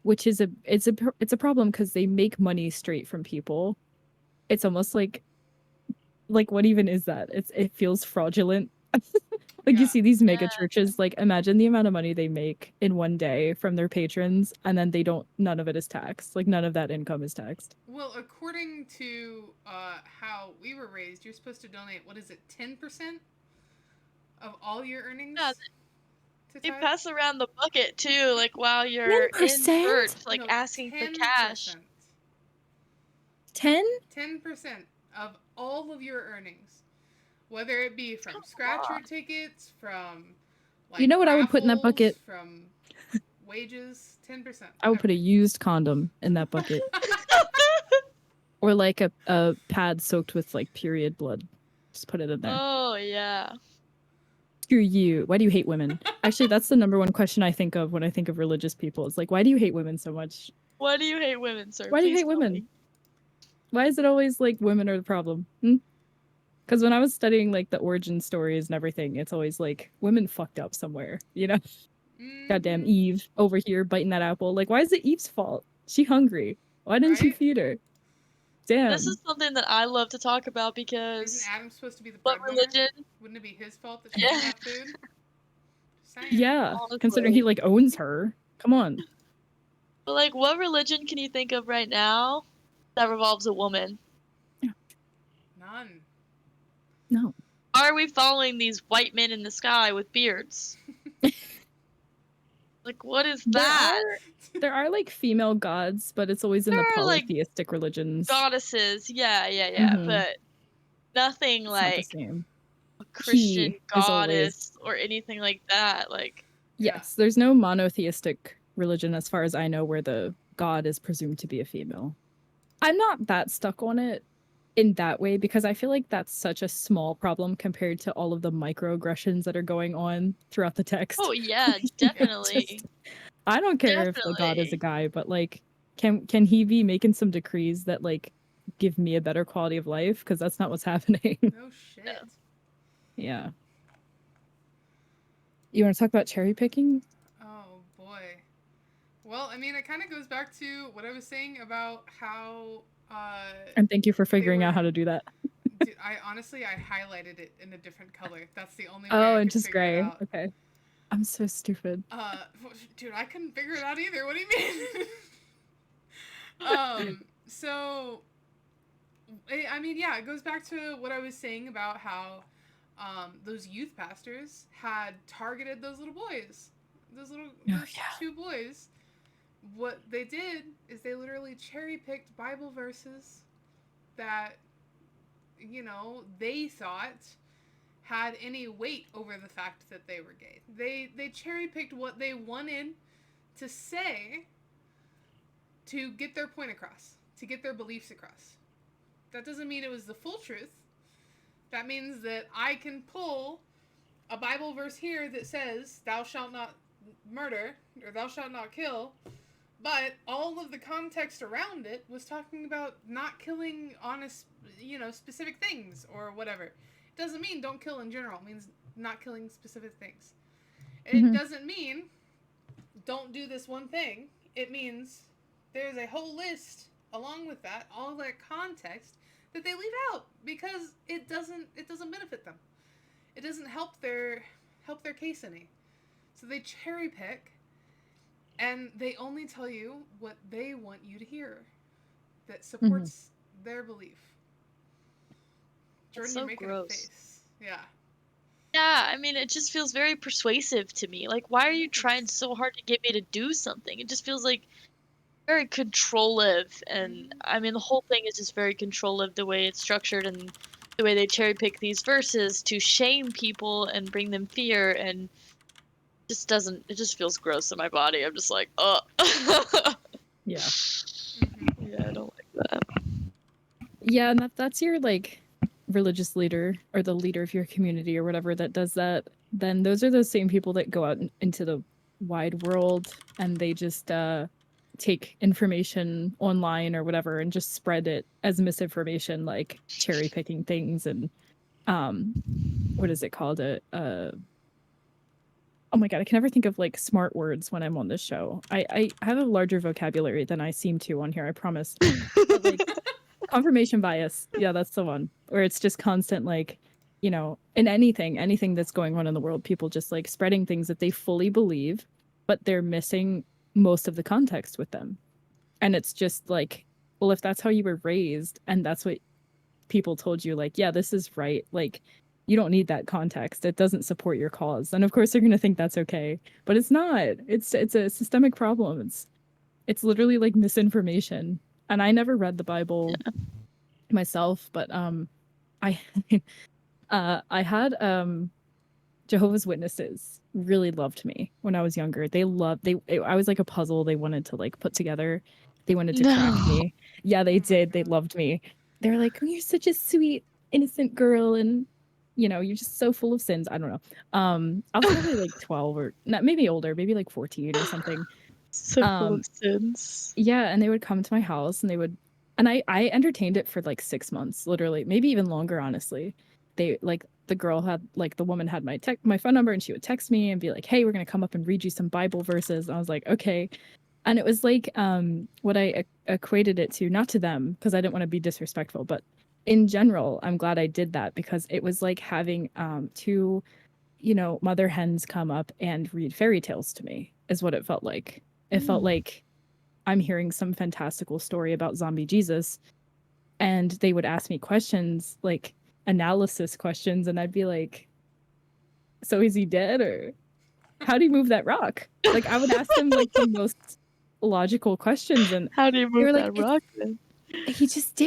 Which is it's a problem because they make money straight from people. It's almost like what even is that? It feels fraudulent. Like, Yeah. you see these mega Yeah. churches, like, imagine the amount of money they make in one day from their patrons, and then none of it is taxed. Like, none of that income is taxed. Well, according to how we were raised, you're supposed to donate, what is it, 10% of all your earnings? Yeah, to They tithe? pass around the bucket too, like while you're in 10%? church, like No, asking for 10%. cash. 10? 10% of all of your earnings. Whether it be from That's a scratcher lot. tickets, from like You know what I would put in that raffles, bucket? from wages, 10%. I would put a used condom in that bucket. Or like a pad soaked with like period blood. Just put it in there. Oh yeah. Screw you. Why do you hate women? Actually, that's the number one question I think of when I think of religious people. It's like, why do you hate women so much? Why do you hate women, sir? Why do you Please hate tell women? me. Why is it always like women are the problem? Because when I was studying like the origin stories and everything, it's always like women fucked up somewhere, you know? Goddamn Mhm. Eve over here biting that apple. Like, why is it Eve's fault? She hungry. Why didn't you Right? feed her? Damn. This is something that I love to talk about Isn't because Adam supposed to be the what breadwinner? religion? Wouldn't it be his fault that she doesn't Yeah. have food? Just saying. Yeah, Honestly. considering he like owns her. Come on. But like, what religion can you think of right now that revolves a woman? None. No. Why are we following these white men in the sky with beards? Like, what is that? There are like female gods, but it's always in the There are, like, polytheistic religions. Goddesses, yeah, Mhm. but nothing It's not the like same. a Christian He is always- goddess or anything like that. Like, Yeah. Yes, there's no monotheistic religion as far as I know where the god is presumed to be a female. I'm not that stuck on it in that way because I feel like that's such a small problem compared to all of the microaggressions that are going on throughout the text. oh yeah, You know, definitely. just- I don't care if the god is Definitely. a guy, but like can he be making some decrees that like give me a better quality of life? Because that's not what's happening. No shit. Yeah. You want to talk about cherry picking? Oh boy. Well, I mean, it kind of goes back to what I was saying about how. And thank you for figuring out were- how to do that. Dude, I honestly highlighted it in a different color. That's the only way Oh, I and could just figure it gray. out. Okay. I'm so stupid. Dude, I couldn't figure it out either. What do you mean? So, I mean, yeah, it goes back to what I was saying about how those youth pastors had targeted those little boys, those yeah. 2 boys. What they did is they literally cherry picked Bible verses that, you know, they thought had any weight over the fact that they were gay. They cherry picked what they wanted to say to get their point across, to get their beliefs across. That doesn't mean it was the full truth. That means that I can pull a Bible verse here that says, "Thou shalt not murder," or "Thou shalt not kill," but all of the context around it was talking about not killing honest, you know, specific things or whatever. It doesn't mean don't kill in general. It means not killing specific things. It doesn't mean don't do this one thing. It means there's a whole list along with that, all that context that they leave out because it doesn't benefit them. It doesn't help their case any. So they cherry pick and they only tell you what they want you to hear that supports their belief. Jordan, so you're making gross. a face. Yeah. Yeah, I mean, it just feels very persuasive to me. Like, why are you trying so hard to get me to do something? It just feels like very controllive, and I mean, the whole thing is just very controllive, the way it's structured and the way they cherry pick these verses to shame people and bring them fear, and it just feels gross in my body. I'm just like, oh. Yeah. Yeah, I don't like that. Yeah, and that's your like religious leader or the leader of your community or whatever that does that. Then those are those same people that go out into the wide world and they just take information online or whatever and just spread it as misinformation, like cherry picking things and what is it called? Oh my god, I can never think of like smart words when I'm on this show. I have a larger vocabulary than I seem to on here, I promise. But, like, confirmation bias. Yeah, that's the one. Where it's just constant, like, you know, in anything that's going on in the world, people just like spreading things that they fully believe, but they're missing most of the context with them. And it's just like, well, if that's how you were raised and that's what people told you, like, yeah, this is right, like, you don't need that context. It doesn't support your cause. And of course they're gonna think that's okay. But it's not. It's a systemic problem. It's literally like misinformation. And I never read the Bible myself, but I I had Jehovah's Witnesses really loved me when I was younger. I was like a puzzle they wanted to like put together. They wanted to crack me. Yeah, they did. They loved me. They were like, oh, you're such a sweet, innocent girl, and you know, you're just so full of sins. I don't know. I was probably like 12 or not, maybe older, maybe like 14 or something. So full of sins. Yeah, and they would come to my house and I entertained it for like 6 months, literally, maybe even longer, honestly. They like the woman had my phone number and she would text me and be like, hey, we're gonna come up and read you some Bible verses. And I was like, okay. And it was like what I equated it to, not to them because I didn't want to be disrespectful, but in general, I'm glad I did that because it was like having two, you know, mother hens come up and read fairy tales to me is what it felt like. It felt like I'm hearing some fantastical story about zombie Jesus, and they would ask me questions, like analysis questions, and I'd be like, so is he dead, or how do you move that rock? Like, I would ask them like the most logical questions, and How do you they were move like, that rock then? he just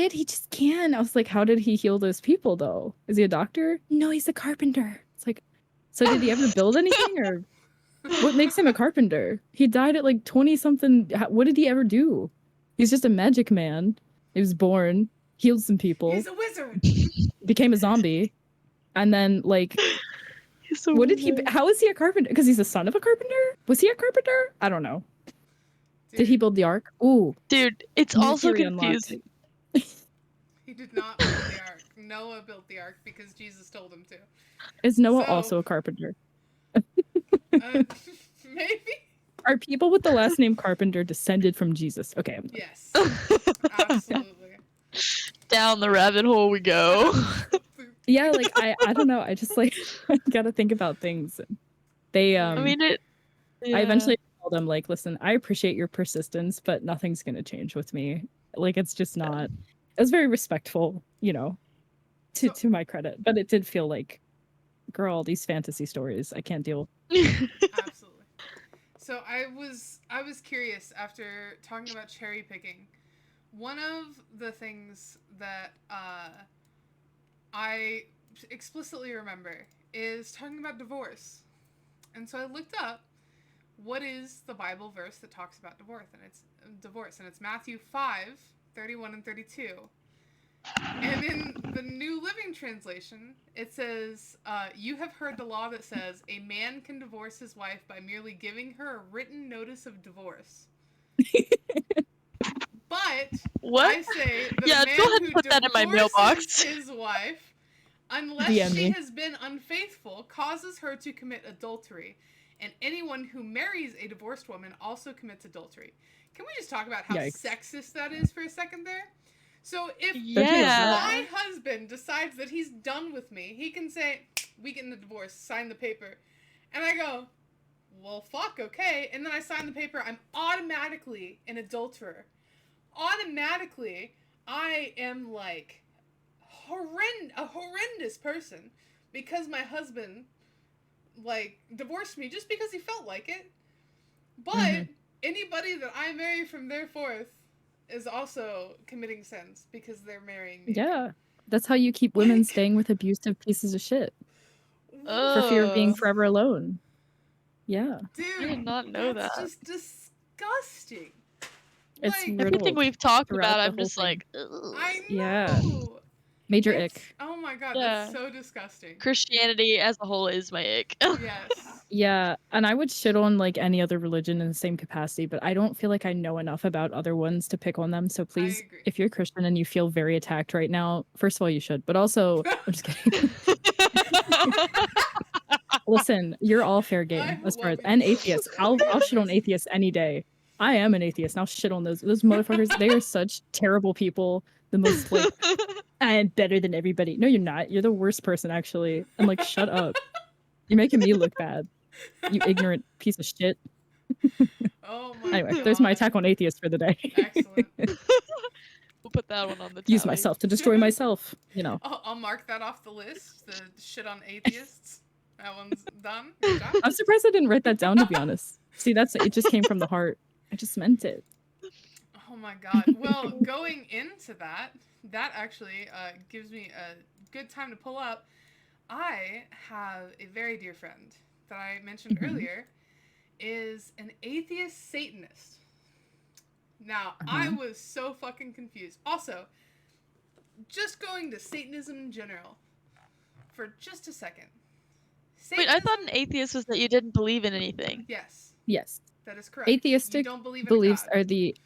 can. I was like, how did he heal those people though? Is he a doctor? No, he's a carpenter. It's like, so did he ever build anything, or what makes him a carpenter? He died at like 20 something. What did he ever do? He's just a magic man. He was born, healed some people, He's a wizard. became a zombie, and then like, what did he? How is he a carpenter? Because he's the son of a carpenter. Was he a carpenter? I don't know. Did he Dude, build the ark? Ooh, Dude, it's new also theory unlocked. confusing. He did not build the ark. Noah built the ark because Jesus told him to. Is Noah So- also a carpenter? Maybe? Are people with the last name Carpenter descended from Jesus? Okay. Yes. Absolutely. Down the rabbit hole we go. Yeah, like I don't know. I just like gotta think about things. They I mean it. Yeah. I eventually told them like, listen, I appreciate your persistence, but nothing's gonna change with me. Like it's just not. It was very respectful, you know, to my credit, but it did feel like, girl, these fantasy stories, I can't deal. Absolutely. So I was curious after talking about cherry picking. One of the things that I explicitly remember is talking about divorce. And so I looked up what is the Bible verse that talks about divorce, and it's Matthew 5:31 and 32. And in the New Living Translation, it says, you have heard the law that says a man can divorce his wife by merely giving her a written notice of divorce. But What? I say that Yeah, a man go ahead and who put that in my divorces mailbox. his wife, unless DM she me. has been unfaithful, causes her to commit adultery. And anyone who marries a divorced woman also commits adultery. Can we just talk about how Yikes. sexist that is for a second there? So if Yeah. my husband decides that he's done with me, he can say, we get in the divorce, sign the paper. And I go, well, fuck, okay. And then I sign the paper, I'm automatically an adulterer. Automatically, I am like a horrendous person because my husband like divorced me just because he felt like it. But anybody that I marry from thereforth is also committing sins because they're marrying me. Yeah. That's how you keep women Like- staying with abusive pieces of shit for fear of being Ugh. forever alone. Yeah. Dude, I did not know that's that. just disgusting. It's Like, ridiculous. Everything we've talked throughout about, the I'm whole just thing. like, ugh. I know. Yeah. Major It's- ick. Oh my god, Yeah. that's so disgusting. Christianity as a whole is my ick. Yes. Yeah, and I would shit on like any other religion in the same capacity, but I don't feel like I know enough about other ones to pick on them. So please, agree. if you're Christian and you feel very attacked right now, first of all, you should. But also, I'm just kidding. Listen, you're all fair I game as far as love you. and atheists. I'll shit on atheists any day. I am an atheist, and I'll shit on those motherfuckers. They are such terrible people. The most like I'm better than everybody. No, you're not. You're the worst person, actually. I'm like, shut up. You're making me look bad. You ignorant piece of shit. Oh my Anyway, god. there's my attack on atheists for the day. Excellent. We'll put that one on the Use tally. myself to destroy myself. You know. I'll mark that off the list. The shit on atheists. That one's done. Good job. I'm surprised I didn't write that down, to be honest. See, it just came from the heart. I just meant it. Oh my god. Well, going into that actually gives me a good time to pull up. I have a very dear friend that I mentioned earlier is an atheist Satanist. Now, I was so fucking confused. Also, just going to Satanism in general for just a second. Wait, I thought Satanism- an atheist was that you didn't believe in anything. Yes, Yes. that is correct. Atheistic you don't believe in beliefs a god. are the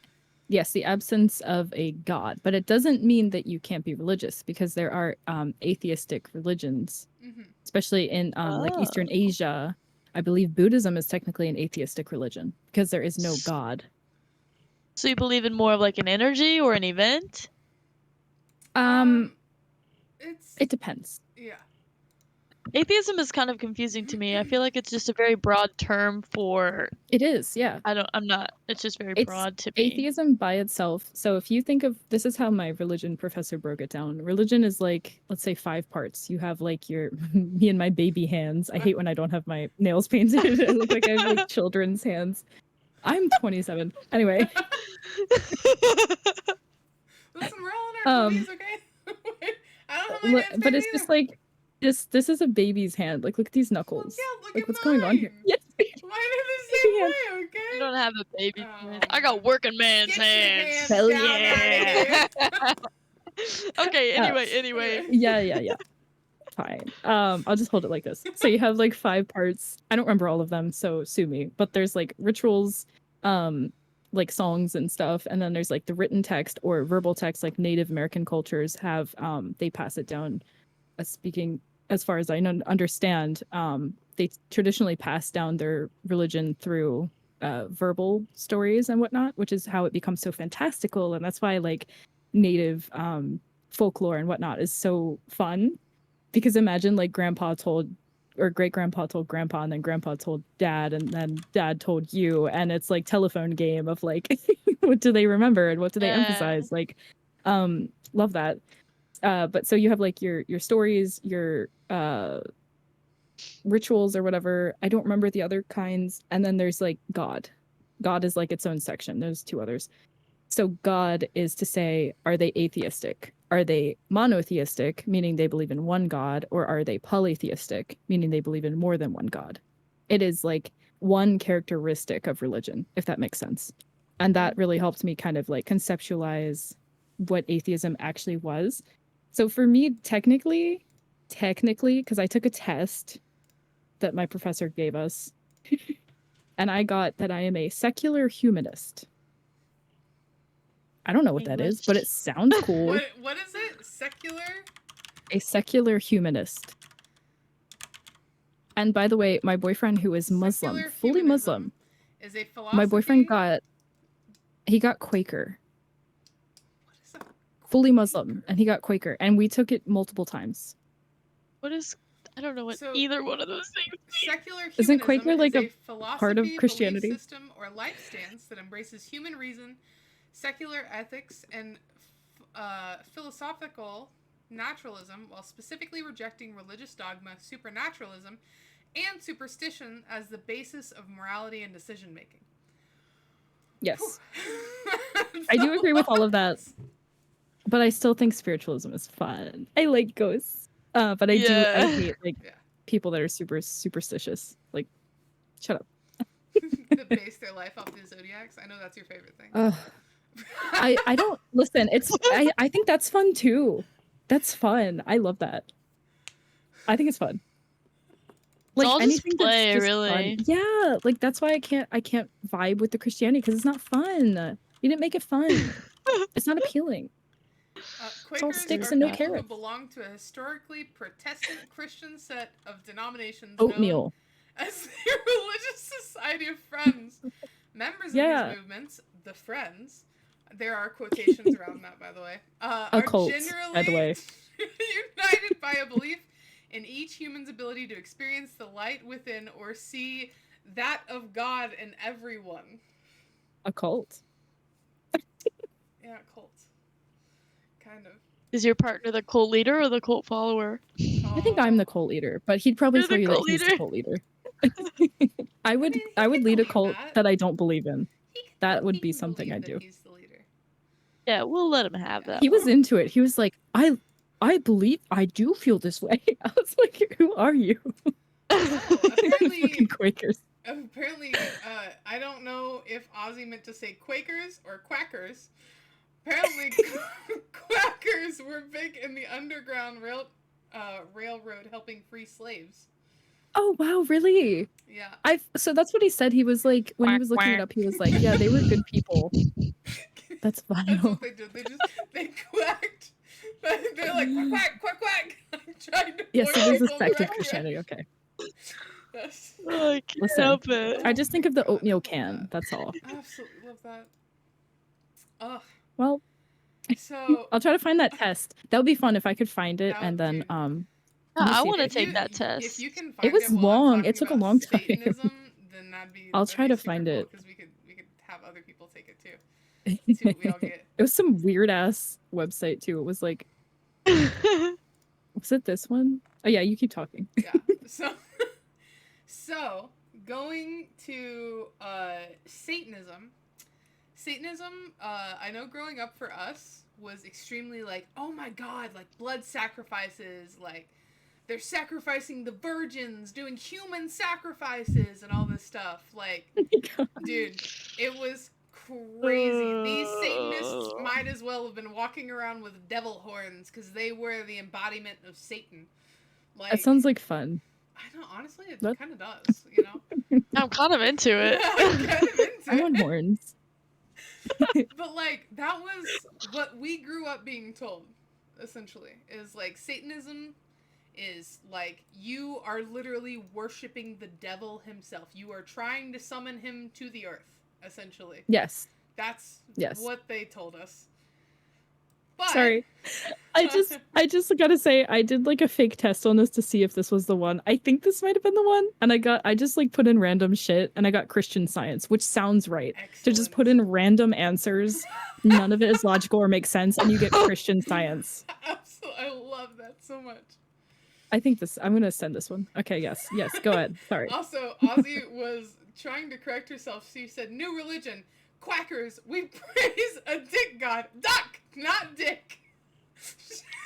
absence of a god, but it doesn't mean that you can't be religious because there are atheistic religions, Mhm. especially in like Eastern Asia. I believe Buddhism is technically an atheistic religion because there is no god. So you believe in more of like an energy or an event? It's It depends. yeah. Atheism is kind of confusing to me. I feel like it's just a very broad term for It is, yeah. I'm not. It's just very It's broad to me. Atheism by itself. So if you think of this is how my religion professor broke it down. Religion is like, let's say 5 parts. You have like your me and my baby hands. I hate when I don't have my nails painted. I look like I have like children's hands. I'm 27. Anyway, Listen, we're all in our 20s, okay? I don't have my hands but big it's just either. like this is a baby's hand. Like look at these Well, knuckles. yeah, look Like at what's going on here? mine. Yes. Mine are the same Yeah. way, I okay? don't have a baby. Oh, hand. I got working man's Get your hands. hands Hell down yeah. out of here. Okay. Anyway. Yeah. Fine. I'll just hold it like this. So you have like 5 parts. I don't remember all of them, so sue me. But there's like rituals, like songs and stuff, and then there's like the written text or verbal text, like Native American cultures have they pass it down as speaking, as far as I understand, they traditionally pass down their religion through verbal stories and whatnot, which is how it becomes so fantastical, and that's why like Native folklore and whatnot is so fun, because imagine like grandpa told or great grandpa told grandpa, and then grandpa told dad, and then dad told you, and it's like telephone game of like what do they remember and what do they emphasize, like love that. But so you have like your stories, your rituals or whatever. I don't remember the other kinds. And then there's like God. God is like its own section. There's two others. So God is to say, are they atheistic? Are they monotheistic, meaning they believe in one God, or are they polytheistic, meaning they believe in more than one God? It is like one characteristic of religion, if that makes sense. And that really helped me kind of like conceptualize what atheism actually was. So for me, technically, because I took a test that my professor gave us, and I got that I am a secular humanist. I don't know what that is, but it sounds cool. What is it? Secular? A secular humanist. And by the way, my boyfriend, who is Muslim, Secular fully humanism Muslim, is a philosophy. my boyfriend got Quaker. What is that? Fully Muslim, and he got Quaker, and we took it multiple times. What is? I don't know what So, either one of those things mean. Secular humanism Isn't Quaker like is a philosophy, part of belief Christianity? system, or life stance that embraces human reason, secular ethics, and philosophical naturalism, while specifically rejecting religious dogma, supernaturalism, and superstition as the basis of morality and decision making. Yes. I do agree with all of that. But I still think spiritualism is fun. I like ghosts. But I hate like people that are super superstitious. Like, shut up. That base their life off the zodiacs. I know that's your favorite thing. I don't listen. I think that's fun too. That's fun. I love that. I think it's fun. Like all just anything play, that's just really. fun. Yeah, like that's why I can't vibe with the Christianity, because it's not fun. You didn't make it fun. It's not appealing. Quakers sticks are and no people who carrots. belong to a historically Protestant Christian set of denominations Oatmeal. known as the Religious Society of Friends. Members of these movements, the Friends, there are quotations around that, by the way, are cult, generally by the way. united by a belief in each human's ability to experience the light within or see that of God in everyone. A cult. Yeah, cult. Kind of. Is your partner the cult leader or the cult follower? I think I'm the cult leader, but he'd probably You're tell the you that cult he's the leader? cult leader. I would mean, he I would can lead a believe cult that. that I don't believe in. He That would he be can something believe I'd that do. He's the leader. Yeah, we'll let him have that. He was one. into it. He was like, I believe I do feel this way. I was like, who are you? Apparently, Fucking Quakers. I don't know if Ozzy meant to say Quakers or Quackers. Apparently, Quackers were big in the Underground Railroad, helping free slaves. Oh wow, really? Yeah. So that's what he said. He was like, when he was looking it up, he was like, yeah, they were good people. That's vile. That's what they did. They quacked. They're like quack quack quack quack. Trying to Yeah, so point there's a people sect of right Christianity. Okay. Yes. Oh, I can't Listen, help it. I just think of the God, I oatmeal love can. that. That's all. I absolutely love that. Ugh. Well, So I'll try to find that test. That would be fun if I could find it, and then dude. let me I see if want to I take can- that test. If you can find It was while I'm long. talking It took a about long time. Satanism, then I'll that'd try be to super find cool, it. because we could have other people take it too. See what we all get. It was some weird ass website too. It was like, was it this one? Oh yeah, you keep talking. Yeah. So going to Satanism. Satanism, I know growing up for us was extremely like, oh my god, like blood sacrifices, like they're sacrificing the virgins, doing human sacrifices and all this stuff. Like, dude, it was crazy. These Satanists might as well have been walking around with devil horns, because they were the embodiment of Satan. Like, That sounds like fun. I know, honestly, it What? kind of does, you know? I'm kind of into it. I'm kind of into I want it. horns. But like that was what we grew up being told, essentially, is like Satanism is like you are literally worshiping the devil himself. You are trying to summon him to the earth, essentially. Yes. That's Yes. what they told us. But Sorry. I just gotta say, I did like a fake test on this to see if this was the one. I think this might have been the one. And I just like put in random shit and I got Christian Science, which sounds right. To just put in random answers, none of it is logical or makes sense, and you get Christian Science. Absolutely, I love that so much. I think I'm gonna send this one. Okay, yes, go ahead. Sorry. Also, Ozzy was trying to correct herself. She said, "New religion, quackers. We praise a dick god, duck, not dick."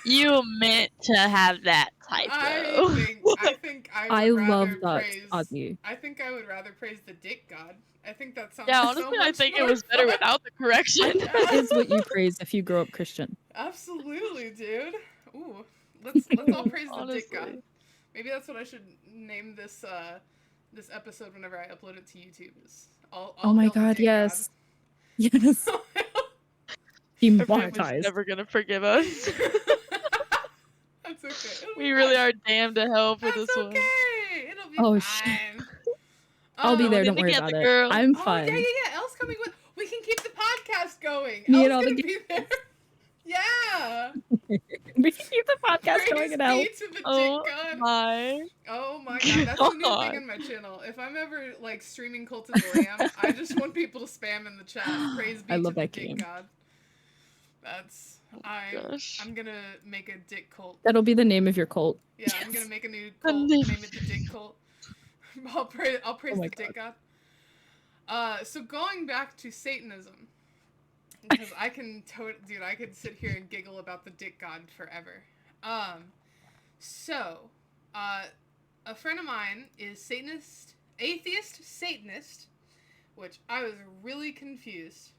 You meant to have that typo. I think I would love rather that, praise. Ozzy. I think I would rather praise the dick god. I think that sounds. Yeah, so honestly, much I think it more was better fun. without the correction. That is what you praise if you grow up Christian. Absolutely, dude. Ooh, let's all praise the dick god. Honestly. Maybe that's what I should name this this episode whenever I upload it to YouTube. Is all Oh my hail the god, dick yes. Yes. god. Our family's Demonetized. never gonna forgive us. That's okay. It'll We be really fine. are damned to hell for That's this okay. one. It'll be Oh, fine. I'll be Um, there. we Don't need to worry get about the it. girl. I'm Oh fine. yeah. Elle's coming with. We can keep the podcast going. Me and Elle's all the gonna be there. Yeah. We can keep the podcast Praise going now. be to the Oh dick god. my. Oh my god, that's the new God. thing on my channel. If I'm ever like streaming Cult of the Lamb, I just want people to spam in the chat. Praise be I to love the that dick game. god. That's Gosh. I'm gonna make a dick cult. That'll be the name of your cult. Yeah, I'm gonna make a new The cult. name- Name it the dick cult. I'll praise Oh my the dick god. So going back to Satanism, because I can dude, I could sit here and giggle about the dick god forever. So, a friend of mine is atheist Satanist, which I was really confused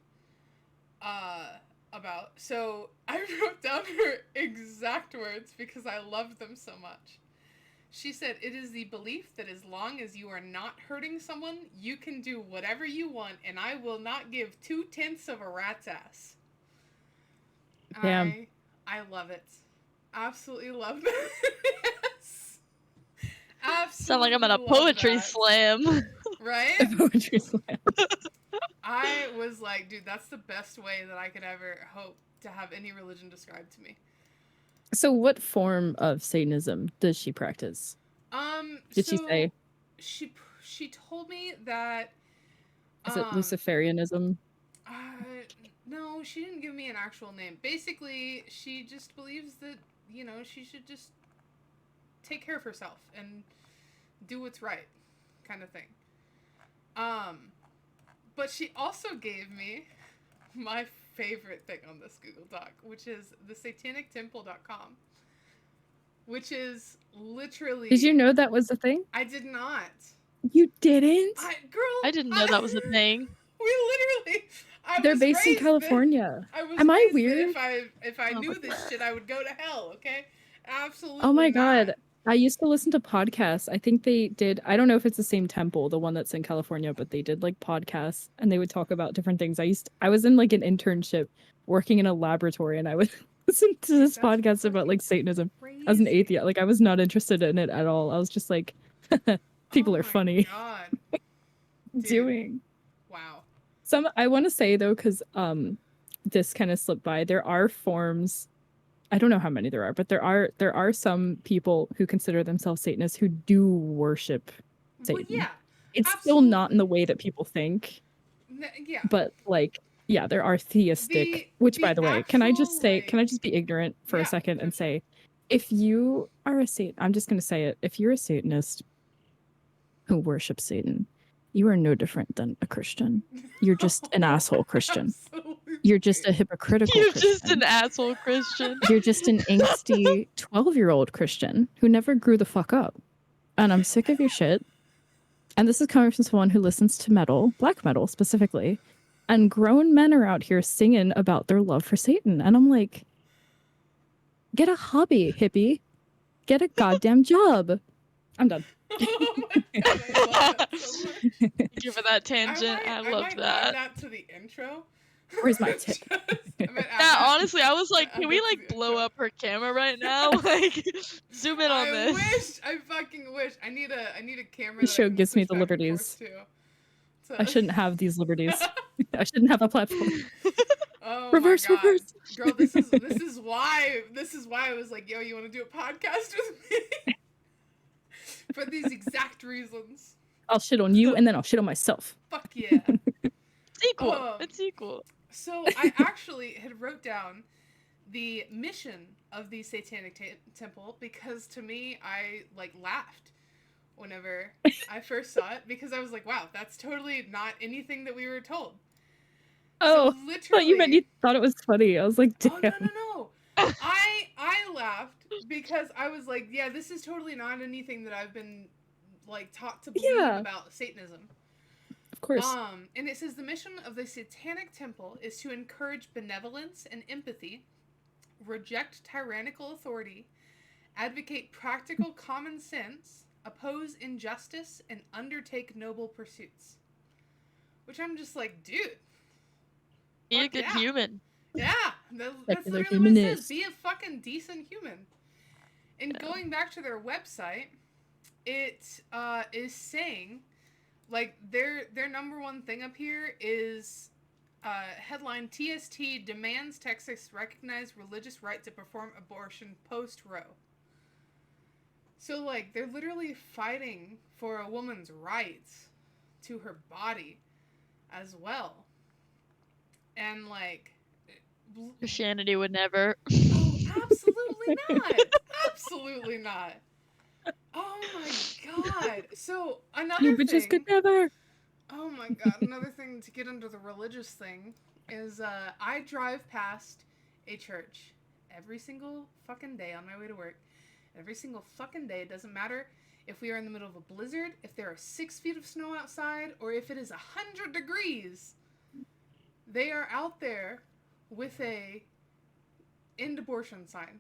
about. So I wrote down her exact words because I loved them so much. She said, "It is the belief that as long as you are not hurting someone, you can do whatever you want, and I will not give 2/10 of a rat's ass." And Damn. I love it. Absolutely love it. Yes. Absolutely. Sound like I'm at a love poetry that. slam. Right? Poetry slam. I was like, dude, that's the best way that I could ever hope to have any religion described to me. So, what form of Satanism does she practice? Did she so say? She told me that. Is it Luciferianism? No, she didn't give me an actual name. Basically, she just believes that, you know, she should just take care of herself and do what's right, kind of thing. But she also gave me my favorite thing on this Google Doc, which is thesatanictemple.com, which is literally... Did you know that was a thing? I did not. You didn't? I didn't know that was a thing. We literally... They're based in California. Am I weird? If I Oh knew my this shit, I would go to hell, okay? Absolutely Oh my not. god. I used to listen to podcasts. I think they did. I don't know if it's the same temple, the one that's in California, but they did like podcasts and they would talk about different things. I was in like an internship working in a laboratory and I would listen to this That's podcast about like Satanism. Crazy. As an atheist, like I was not interested in it at all. I was just like, people Oh are my funny. God. Dude. Doing. Wow. I want to say though, because this kind of slipped by. There are forms. I don't know how many there are, but there are some people who consider themselves Satanists who do worship Satan. Well, yeah. It's still not in the way that people think, Yeah. but like, yeah, there are theistic. Which, by the way, can I just say, can I just be ignorant for Yeah, a second and for sure. say, if you are a I'm just gonna say it. If you're a Satanist who worships Satan, you are no different than a Christian. You're just an asshole Christian. Absolutely. You're just a hypocritical You're Christian. just an asshole Christian. You're just an angsty 12-year-old Christian who never grew the fuck up. And I'm sick of your shit. And this is coming from someone who listens to metal, black metal specifically. And grown men are out here singing about their love for Satan. And I'm like, get a hobby, hippie. Get a goddamn job. I'm done. Oh my God, I love that so much. Thank you for that tangent. I, might love add that. that to the intro Where's my tip? Yeah, honestly, I was like, add can we that to like the blow intro. up her camera right now? Like, zoom in on I this. wish. I fucking wish. I need a camera. This that I show can gives me switch the back and forth liberties. to. I shouldn't have these liberties. I shouldn't have a platform. Oh Reverse, my god, reverse. girl, this is why I was like, yo, you want to do a podcast with me? For these exact reasons. I'll shit on you and then I'll shit on myself. Fuck yeah. It's equal. Um, It's equal. So I actually had wrote down the mission of the Satanic Temple because to me I like laughed whenever I first saw it because I was like, wow, that's totally not anything that we were told. Oh, So I literally, thought you meant you thought it was funny. I was like, damn. oh no. I laughed because I was like, yeah, this is totally not anything that I've been like taught to believe Yeah. about Satanism. Of course. And it says the mission of the Satanic Temple is to encourage benevolence and empathy, reject tyrannical authority, advocate practical common sense, oppose injustice, and undertake noble pursuits. Which I'm just like, dude. Be a fuck good yeah. human. Yeah, that's Secular literally what it says. humanist. Be a fucking decent human. And Yeah. going back to their website, it is saying, like, their number one thing up here is headline: TST demands Texas recognize religious right to perform abortion post Roe. So, like, they're literally fighting for a woman's rights to her body as well. And, like, Christianity would never. oh, absolutely not. Absolutely not. Oh my god. So, another You bitches thing. could never. Oh my god, another thing to get into the religious thing is I drive past a church every single fucking day on my way to work. Every single fucking day. It doesn't matter if we are in the middle of a blizzard, if there are 6 feet of snow outside, or if it is 100 degrees. They are out there with a end abortion sign.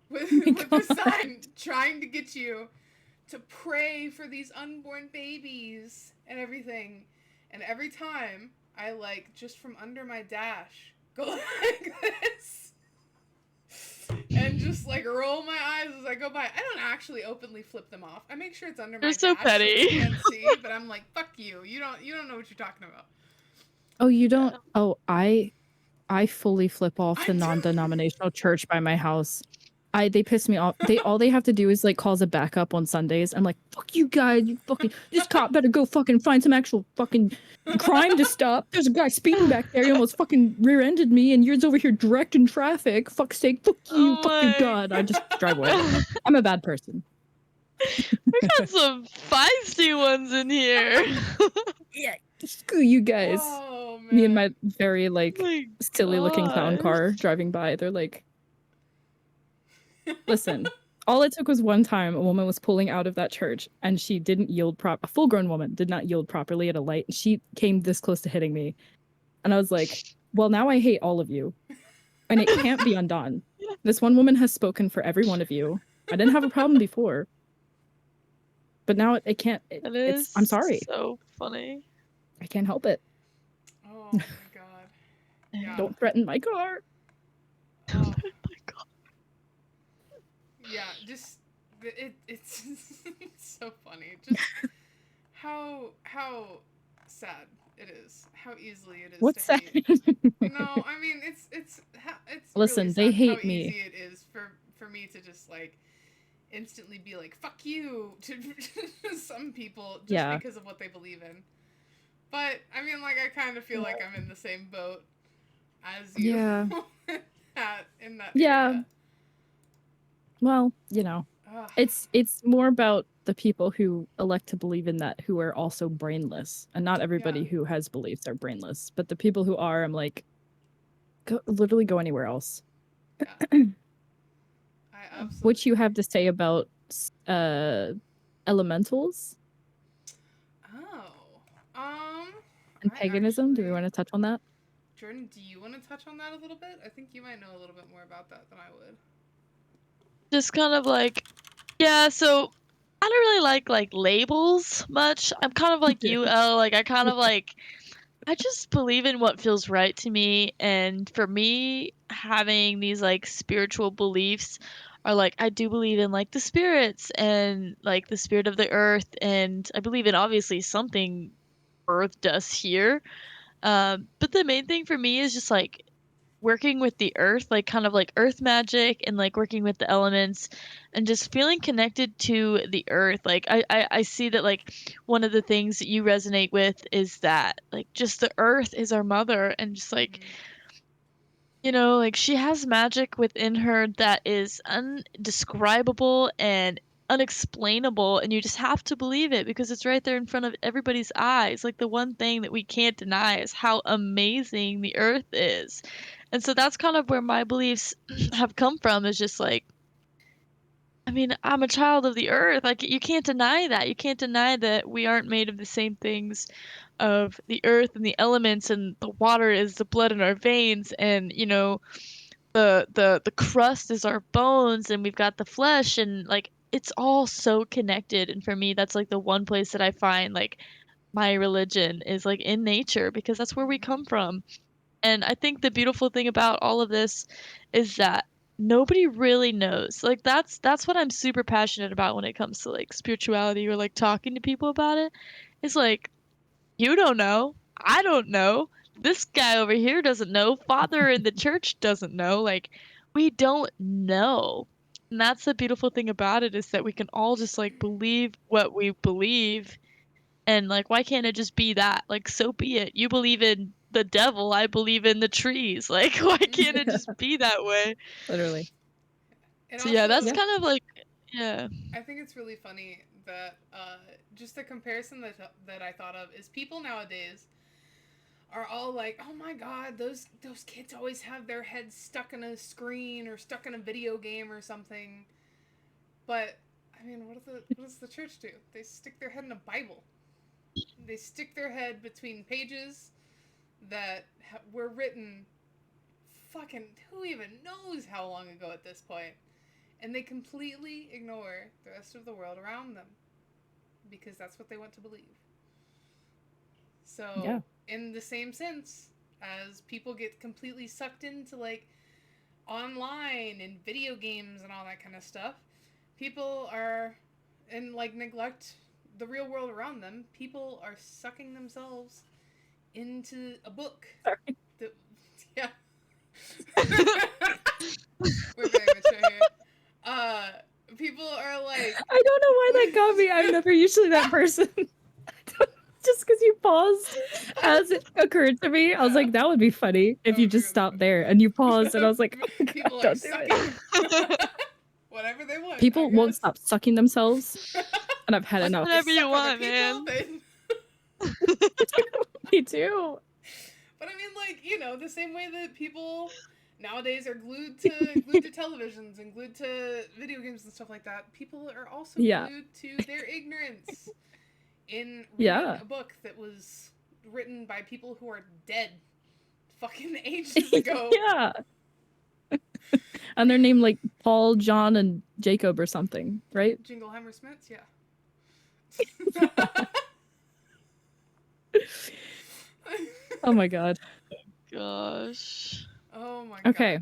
With a sign trying to get you to pray for these unborn babies and everything. And every time I like just from under my dash go like this and just like roll my eyes as I go by. I don't actually openly flip them off. I make sure it's under my You're so dash so they petty. can't see, but I'm like, fuck you. You don't know what you're talking about. Oh, you don't. Oh, I fully flip off I the do. non-denominational church by my house. They piss me off. All they have to do is like calls a backup on Sundays. I'm like, fuck you guys, you fucking this cop better go fucking find some actual fucking crime to stop. There's a guy speeding back there. He almost fucking rear-ended me, and you're over here directing traffic. Fuck's sake, fuck you, Oh fuck your my god. I just drive away. I'm a bad person. We got some feisty ones in here. Yeah, screw you guys. Oh man. Me and my very like My silly-looking clown gosh. car driving by. They're like, listen, all it took was one time a woman was pulling out of that church and she didn't yield a full-grown woman did not yield properly at a light. She came this close to hitting me. And I was like, well, now I hate all of you. And it can't be undone. This one woman has spoken for every one of you. I didn't have a problem before. But now it can't. I'm sorry. So funny. I can't help it. Oh my god. Yeah. Don't threaten my car. Oh. Oh my god. Yeah, just it's it's so funny. Just how sad it is. How easily it is. What's to that? hate. No, I mean it's Listen, really they sad hate how me. easy it is for me to just like instantly be like fuck you to some people just Yeah. because of what they believe in. But I mean, like I kind of feel like I'm in the same boat as you. Yeah. in that. Yeah. area. Well, you know, Ugh. it's more about the people who elect to believe in that who are also brainless, and not everybody Yeah. who has beliefs are brainless. But the people who are, I'm like, literally go anywhere else. Yeah. I absolutely. What you have to say about elementals Oh. and I paganism? Do we actually- want to touch on that? Jordan, do you want to touch on that a little bit? I think you might know a little bit more about that than I would. Just kind of like, yeah, so I don't really like labels much. I'm kind of like Yeah. you, Elle. Like I kind of like I just believe in what feels right to me, and for me, having these, like, spiritual beliefs are, like, I do believe in, like, the spirits and, like, the spirit of the earth, and I believe in, obviously, something earth does here, but the main thing for me is just, like, working with the earth, like, kind of like earth magic and, like, working with the elements and just feeling connected to the earth. Like, I see that, like, one of the things that you resonate with is that, like, just the earth is our mother and just, like, Mhm. like, she has magic within her that is undescribable and unexplainable, and you just have to believe it because it's right there in front of everybody's eyes. Like, the one thing that we can't deny is how amazing the earth is. And so that's kind of where my beliefs have come from, is just like, I mean, I'm a child of the earth. Like, you can't deny that. You can't deny that we aren't made of the same things of the earth and the elements, and the water is the blood in our veins, and the crust is our bones, and we've got the flesh, and like it's all so connected. And for me, that's like the one place that I find like my religion is like in nature, because that's where we come from. And I think the beautiful thing about all of this is that nobody really knows. Like, that's what I'm super passionate about when it comes to like spirituality or like talking to people about it. It's like, you don't know. I don't know. This guy over here doesn't know. Father in the church doesn't know. Like, we don't know. And that's the beautiful thing about it, is that we can all just like believe what we believe. And like, why can't it just be that? Like, so be it. You believe in the devil, I believe in the trees. Like, why can't it just be that way? Literally. And So yeah, that's also, Yeah. kind of like, yeah. I think it's really funny that just a comparison that I thought of is people nowadays are all like, "Oh my God, those kids always have their heads stuck in a screen or stuck in a video game or something." But I mean, what does the church do? They stick their head in a Bible. They stick their head between pages that were written fucking who even knows how long ago at this point, and they completely ignore the rest of the world around them because that's what they want to believe. So, Yeah. in the same sense as people get completely sucked into like online and video games and all that kind of stuff, people are and like neglect the real world around them. People are sucking themselves into a book. Sorry. That, yeah. We're very mature here. Uh, People are like, I don't know why that got me. I'm never usually that person. Just because you paused as it occurred to me, I was like, that would be funny if Oh, you just stopped there and you paused, and I was like, oh my God, people are don't do sucking it. whatever they want. People I won't guess. stop sucking themselves, and I've had Suck enough. They whatever you suck other want, man. people. Me too. But I mean, like, the same way that people nowadays are glued to televisions and glued to video games and stuff like that. People are also Yeah. glued to their ignorance in reading Yeah. a book that was written by people who are dead fucking ages ago. Yeah. And they're named like Paul, John, and Jacob or something, right? Jingleheimer Smiths, yeah. Oh my God. Gosh. Oh my Okay.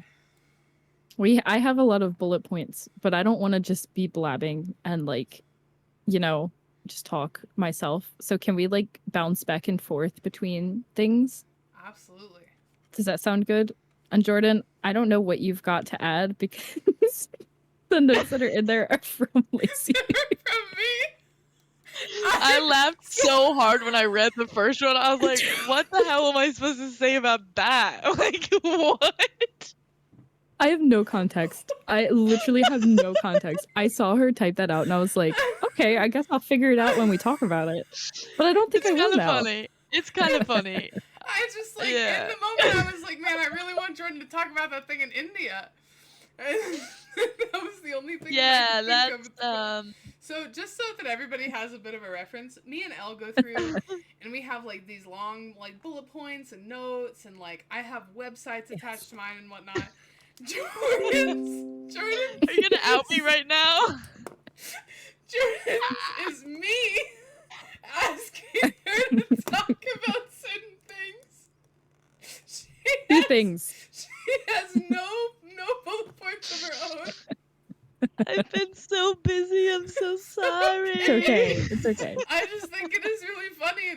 God. I have a lot of bullet points, but I don't want to just be blabbing and like, just talk myself. So can we like bounce back and forth between things? Absolutely. Does that sound good? And Jordan, I don't know what you've got to add because the notes that are in there are from Lacey. From me? I laughed so hard when I read the first one. I was like, what the hell am I supposed to say about that? Like, what? I have no context. I literally have no context. I saw her type that out and I was like, okay, I guess I'll figure it out when we talk about it. But I don't think It's I will kind of now. funny. It's kind of funny. I just like Yeah. in the moment I was like, man, I really want Jordan to talk about that thing in India. That was the only thing Yeah, that I could think of. that's So just so that everybody has a bit of a reference, me and Elle go through and we have like these long like bullet points and notes, and like I have websites attached to mine and whatnot. Jordan's Are you gonna out me right now? Jordan's is me asking her to talk about certain things. things. She has no bullet points of her own. I've been so busy. I'm so sorry. It's okay. It's okay. I just think it is really funny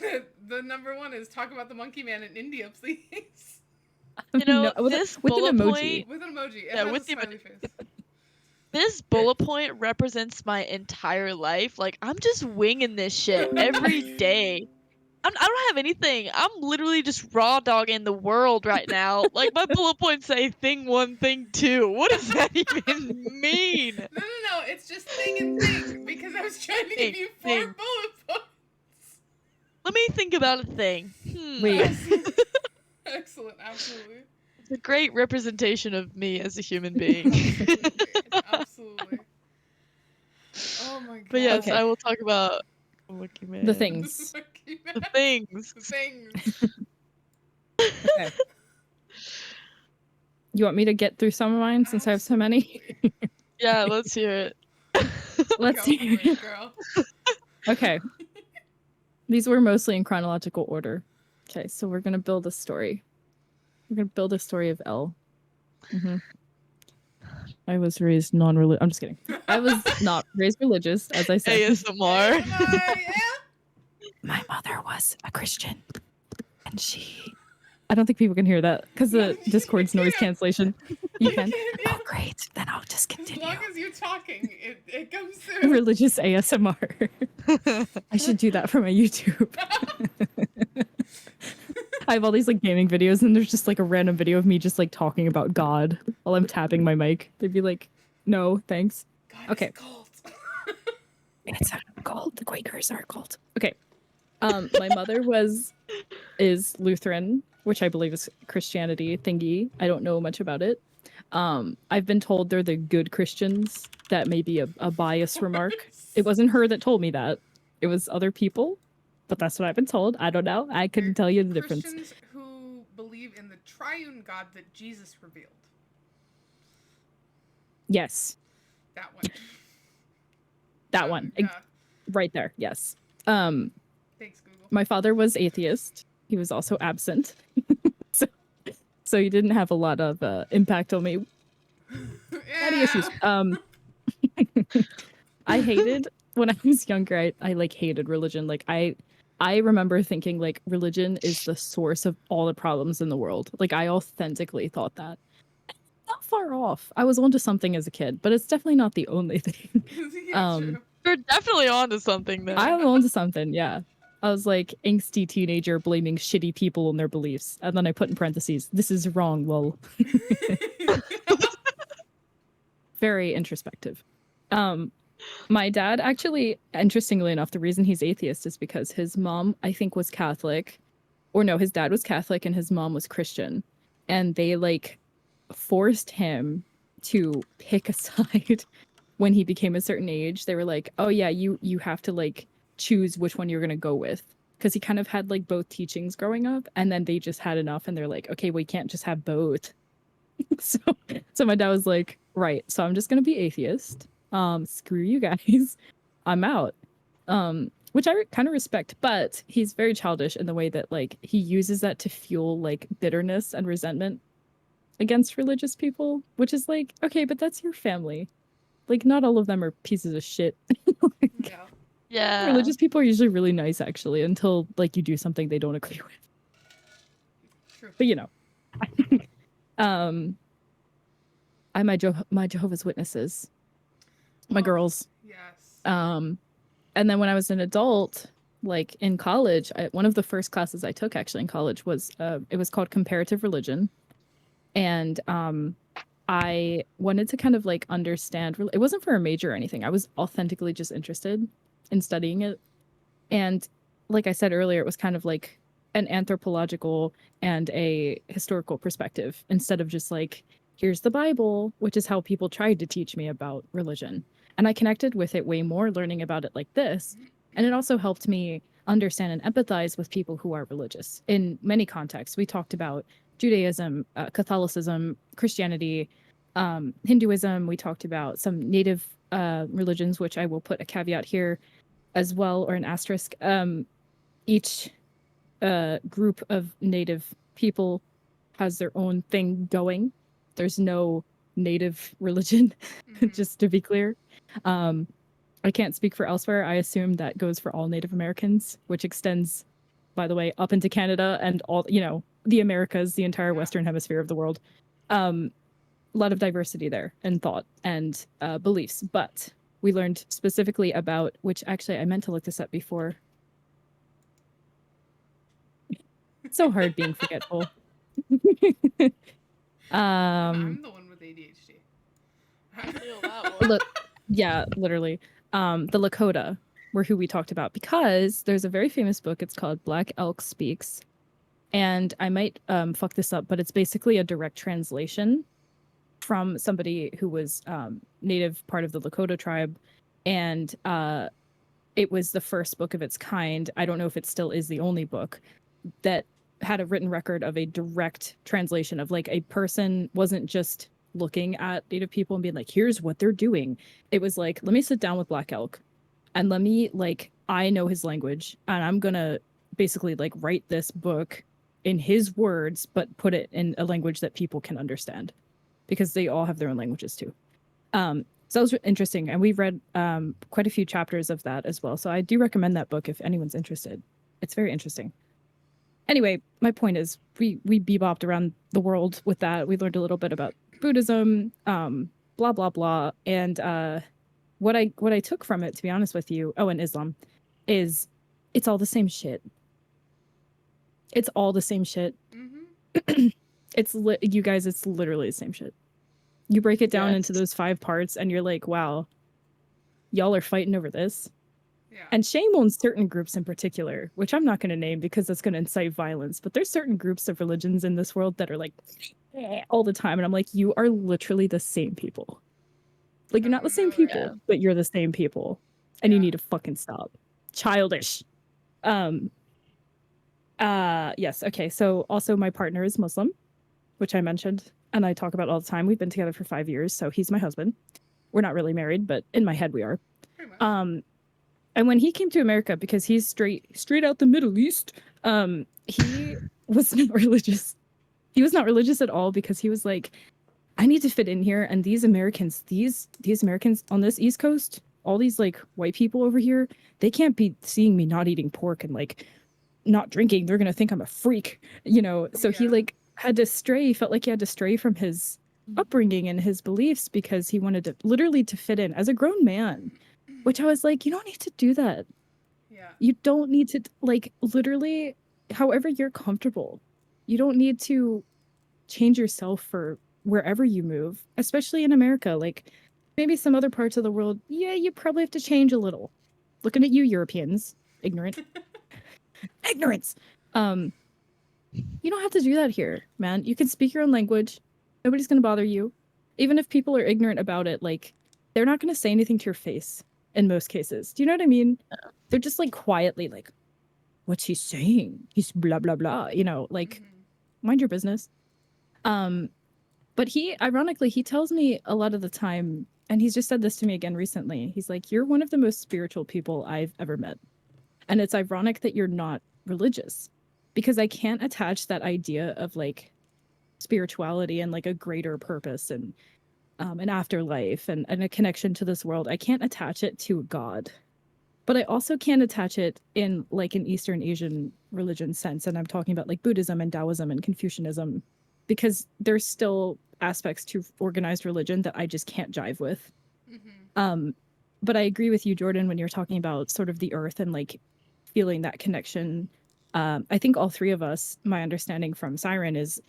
that the number one is talk about the monkey man in India, please. You know, with this with an bullet emoji. point, With an emoji. It Yeah, has with a the smiley face. this bullet point represents my entire life. Like, I'm just winging this shit every day. I don't have anything. I'm literally just raw dogging the world right now. Like, my bullet points say thing 1, thing 2. What does that even mean? No. It's just thing and thing because I was trying to give you 4 Thing. bullet points. Let me think about a thing. Wait. Excellent. Absolutely. It's a great representation of me as a human being. Absolutely. Oh my god. But yes, Okay. I will talk about Monkey Man. The things. The things. The things. Okay. You want me to get through some of mine since I have so many? Yeah, let's hear it. Let's Go hear for it, it. girl. Okay. These were mostly in chronological order. Okay, so we're gonna build a story. We're gonna build a story of Elle. I was raised non-religious. I'm just kidding. I was not raised religious, as I said. ASMR. My mother was a Christian, and I don't think people can hear that because the Discord's noise cancellation. You can. Oh, great. Then I'll just As continue. long as you're talking, it comes through. Religious ASMR. I should do that for my YouTube. I have all these like gaming videos, and there's just like a random video of me just like talking about God while I'm tapping my mic. They'd be like, "No, thanks." God, Okay. it's cold. It's a cult. The Quakers are a cult. Okay. My mother is Lutheran, which I believe is Christianity thingy. I don't know much about it. I've been told they're the good Christians. That may be a biased remark. It wasn't her that told me that. It was other people, but that's what I've been told. I don't know. I couldn't tell you the difference. Christians who believe in the triune God that Jesus revealed. Yes, That one. that one. Yeah. Right there. Yes. Thanks, Google. My father was atheist. He was also absent. so he didn't have a lot of impact on me. Any issues? I hated when I was younger. I like hated religion. Like I remember thinking like religion is the source of all the problems in the world. Like I authentically thought that. Not far off. I was onto something as a kid, but it's definitely not the only thing. Yeah, true. You're definitely onto something there. I'm onto something. Yeah. I was like angsty teenager blaming shitty people and their beliefs, and then I put in parentheses, "This is wrong, lol." Very introspective. My dad actually, interestingly enough, the reason he's atheist is because his mom, I think, was Catholic, or no, his dad was Catholic and his mom was Christian, and they like forced him to pick a side when he became a certain age. They were like, "Oh yeah, you have to like choose which one you're gonna go with," because he kind of had like both teachings growing up, and then they just had enough, and they're like, "Okay, we can't just have both." so my dad was like, "Right, so I'm just gonna be atheist. Screw you guys, I'm out." Which I kind of respect, but he's very childish in the way that like he uses that to fuel like bitterness and resentment against religious people, which is like, okay, but that's your family. Like not all of them are pieces of shit. Yeah. Yeah. Religious people are usually really nice actually until like you do something they don't agree with. True. But you know. My Jehovah's Witnesses. My girls. Yes. And then when I was an adult, like in college, one of the first classes I took actually in college was it was called comparative religion. And I wanted to kind of like understand, it wasn't for a major or anything. I was authentically just interested in studying it. And like I said earlier, it was kind of like an anthropological and a historical perspective instead of just like, here's the Bible, which is how people tried to teach me about religion. And I connected with it way more learning about it like this. And it also helped me understand and empathize with people who are religious in many contexts. We talked about Judaism, Catholicism, Christianity, Hinduism. We talked about some native religions, which I will put a caveat here as well, or an asterisk. Each group of native people has their own thing going. There's no native religion, Mhm. just to be clear. I can't speak for elsewhere. I assume that goes for all Native Americans, which extends, by the way, up into Canada and all, the Americas, the entire Yeah. Western hemisphere of the world. A lot of diversity there in thought and beliefs. But we learned specifically about, which actually I meant to look this up before. So hard being forgetful. I'm the one with ADHD. Feel that one. Look, yeah, literally. The Lakota were who we talked about because there's a very famous book. It's called Black Elk Speaks, and I might fuck this up, but it's basically a direct translation from somebody who was native part of the Lakota tribe, and it was the first book of its kind. I don't know if it still is the only book that had a written record of a direct translation of like a person wasn't just looking at native people and being like, here's what they're doing. It was like, let me sit down with Black Elk and let me like, I know his language and I'm gonna basically like write this book in his words, but put it in a language that people can understand because they all have their own languages too. So that was interesting. And we've read quite a few chapters of that as well. So I do recommend that book if anyone's interested. It's very interesting. Anyway, my point is we bebopped around the world with that. We learned a little bit about Buddhism, blah blah blah, and what I took from it, to be honest with you, and Islam, is it's all the same shit. It's all the same shit. Mhm. You guys, it's literally the same shit. You break it down into Yes. those 5 parts, and you're like, wow, y'all are fighting over this. Yeah. And shame on certain groups in particular, which I'm not going to name because that's going to incite violence. But there's certain groups of religions in this world that are like all the time. And I'm like, you are literally the same people. Like, you're not the same Definitely. people, Yeah. but you're the same people. And you Yeah. need to fucking stop. Childish. Yes. Okay. So also my partner is Muslim, which I mentioned and I talk about all the time. We've been together for 5 years. So he's my husband. We're not really married, but in my head we are. Pretty much. And when he came to America, because he's straight out the Middle East, he was not religious. He was not religious at all because he was like, I need to fit in here. And these Americans, these Americans on this East Coast, all these like white people over here, they can't be seeing me not eating pork and like not drinking. They're gonna think I'm a freak, So he Yeah. like had to stray. He felt like he had to stray from his upbringing and his beliefs because he wanted to literally to fit in as a grown man. Which I was like, you don't need to do that. Yeah. You don't need to like literally however you're comfortable. You don't need to change yourself for wherever you move, especially in America. Like maybe some other parts of the world, yeah, you probably have to change a little. Looking at you Europeans, ignorant. Ignorance. You don't have to do that here, man. You can speak your own language. Nobody's going to bother you. Even if people are ignorant about it, like they're not going to say anything to your face in most cases. Do you know what I mean? They're just like quietly like, what's he saying? He's blah blah blah, like Mhm. mind your business. But he ironically he tells me a lot of the time, and he's just said this to me again recently. He's like, you're one of the most spiritual people I've ever met. And it's ironic that you're not religious because I can't attach that idea of like spirituality and like a greater purpose and an afterlife and a connection to this world. I can't attach it to God, but I also can't attach it in like an Eastern Asian religion sense. And I'm talking about like Buddhism and Taoism and Confucianism because there's still aspects to organized religion that I just can't jive with. Mhm. But I agree with you, Jordan, when you're talking about sort of the earth and like feeling that connection. I think all 3 of us, my understanding from Siren is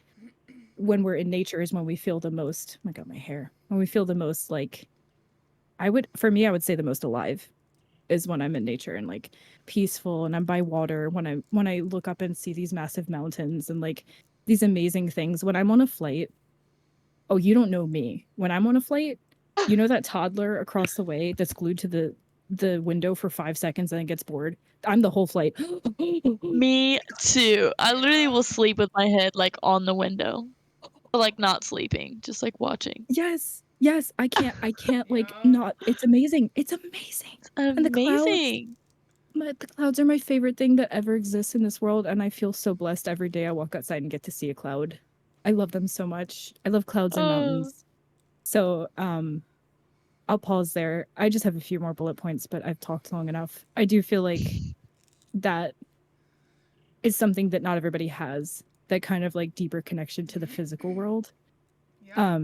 when we're in nature is when we feel the most, oh my God, my hair, when we feel the most like, for me, I would say the most alive is when I'm in nature and like peaceful and I'm by water, when I look up and see these massive mountains and like these amazing things. When I'm on a flight, oh, you don't know me. When I'm on a flight, you know that toddler across the way that's glued to the window for 5 seconds and then gets bored? I'm the whole flight. Me too. I literally will sleep with my head like on the window. But like not sleeping, just like watching. Yes. Yes, I can't like Yeah. not. It's amazing. It's amazing. And the clouds, Amazing. the clouds are my favorite thing that ever exists in this world and I feel so blessed every day I walk outside and get to see a cloud. I love them so much. I love clouds and Oh. mountains. So, I'll pause there. I just have a few more bullet points, but I've talked long enough. I do feel like that is something that not everybody has, that kind of like deeper connection to the physical world. Yeah.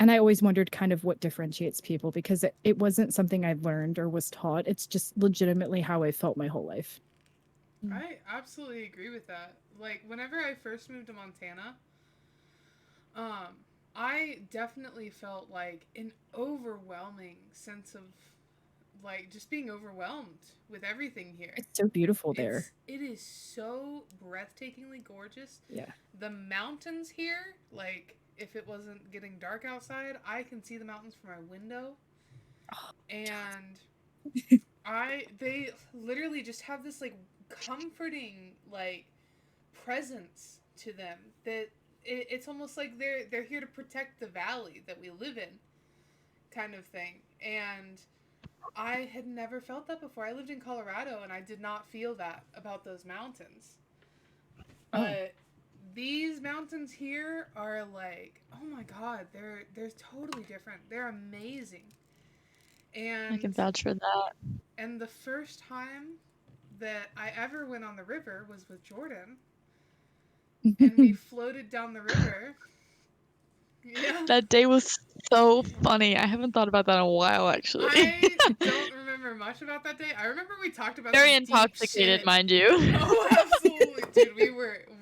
And I always wondered kind of what differentiates people, because it wasn't something I learned or was taught. It's just legitimately how I felt my whole life. I absolutely agree with that. Like, whenever I first moved to Montana, I definitely felt like an overwhelming sense of like just being overwhelmed with everything here. It's so beautiful there. It is so breathtakingly gorgeous. Yeah. The mountains here, like if it wasn't getting dark outside, I can see the mountains from my window. And they literally just have this like comforting like presence to them that it's almost like they're here to protect the valley that we live in, kind of thing. And I had never felt that before. I lived in Colorado and I did not feel that about those mountains. But these mountains here are like, oh my god, they're totally different. They're amazing. And I can vouch for that. And the first time that I ever went on the river was with Jordan. And we floated down the river. Yeah. That day was so funny. I haven't thought about that in a while, actually. I don't remember much about that day. I remember we talked about Very some deep intoxicated, shit. mind you. Oh, absolutely, dude.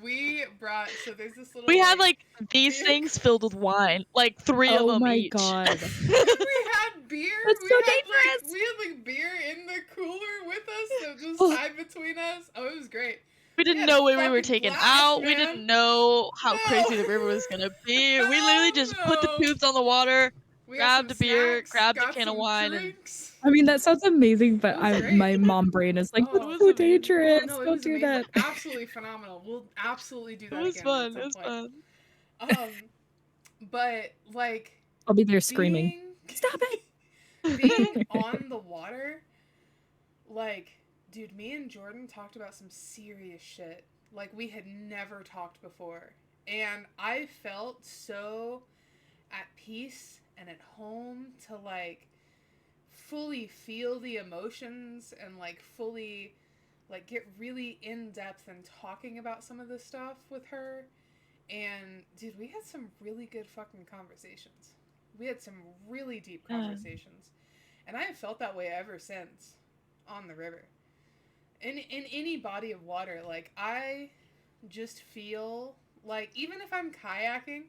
We brought, so there's this little. We had like these things filled with wine, like 3 of Oh them my each. god. We had beer. That's so dangerous. We had like beer in the cooler with us that was tied between us. Oh, it was great. We didn't had know a when we were fucking taken blast, out. We man. didn't know how No. crazy the river was gonna be. We literally just put the No. tubes on the water, We got grabbed a some beer, snacks, grabbed a got can of some wine, drinks. I mean, that sounds amazing, but It was great. my mom brain is like, Oh, that's it so was amazing. dangerous. Oh, no, it Don't was do amazing. that. Absolutely phenomenal. We'll absolutely do It that was again fun. at some It was point. fun. But like I'll be there screaming. Stop it! Being on the water, like, dude, me and Jordan talked about some serious shit. Like we had never talked before. And I felt so at peace and at home to like fully feel the emotions and like fully like get really in depth and talking about some of this stuff with her. And dude, we had some really good fucking conversations. We had some really deep conversations. And I have felt that way ever since on the river. In any body of water, like I just feel like even if I'm kayaking,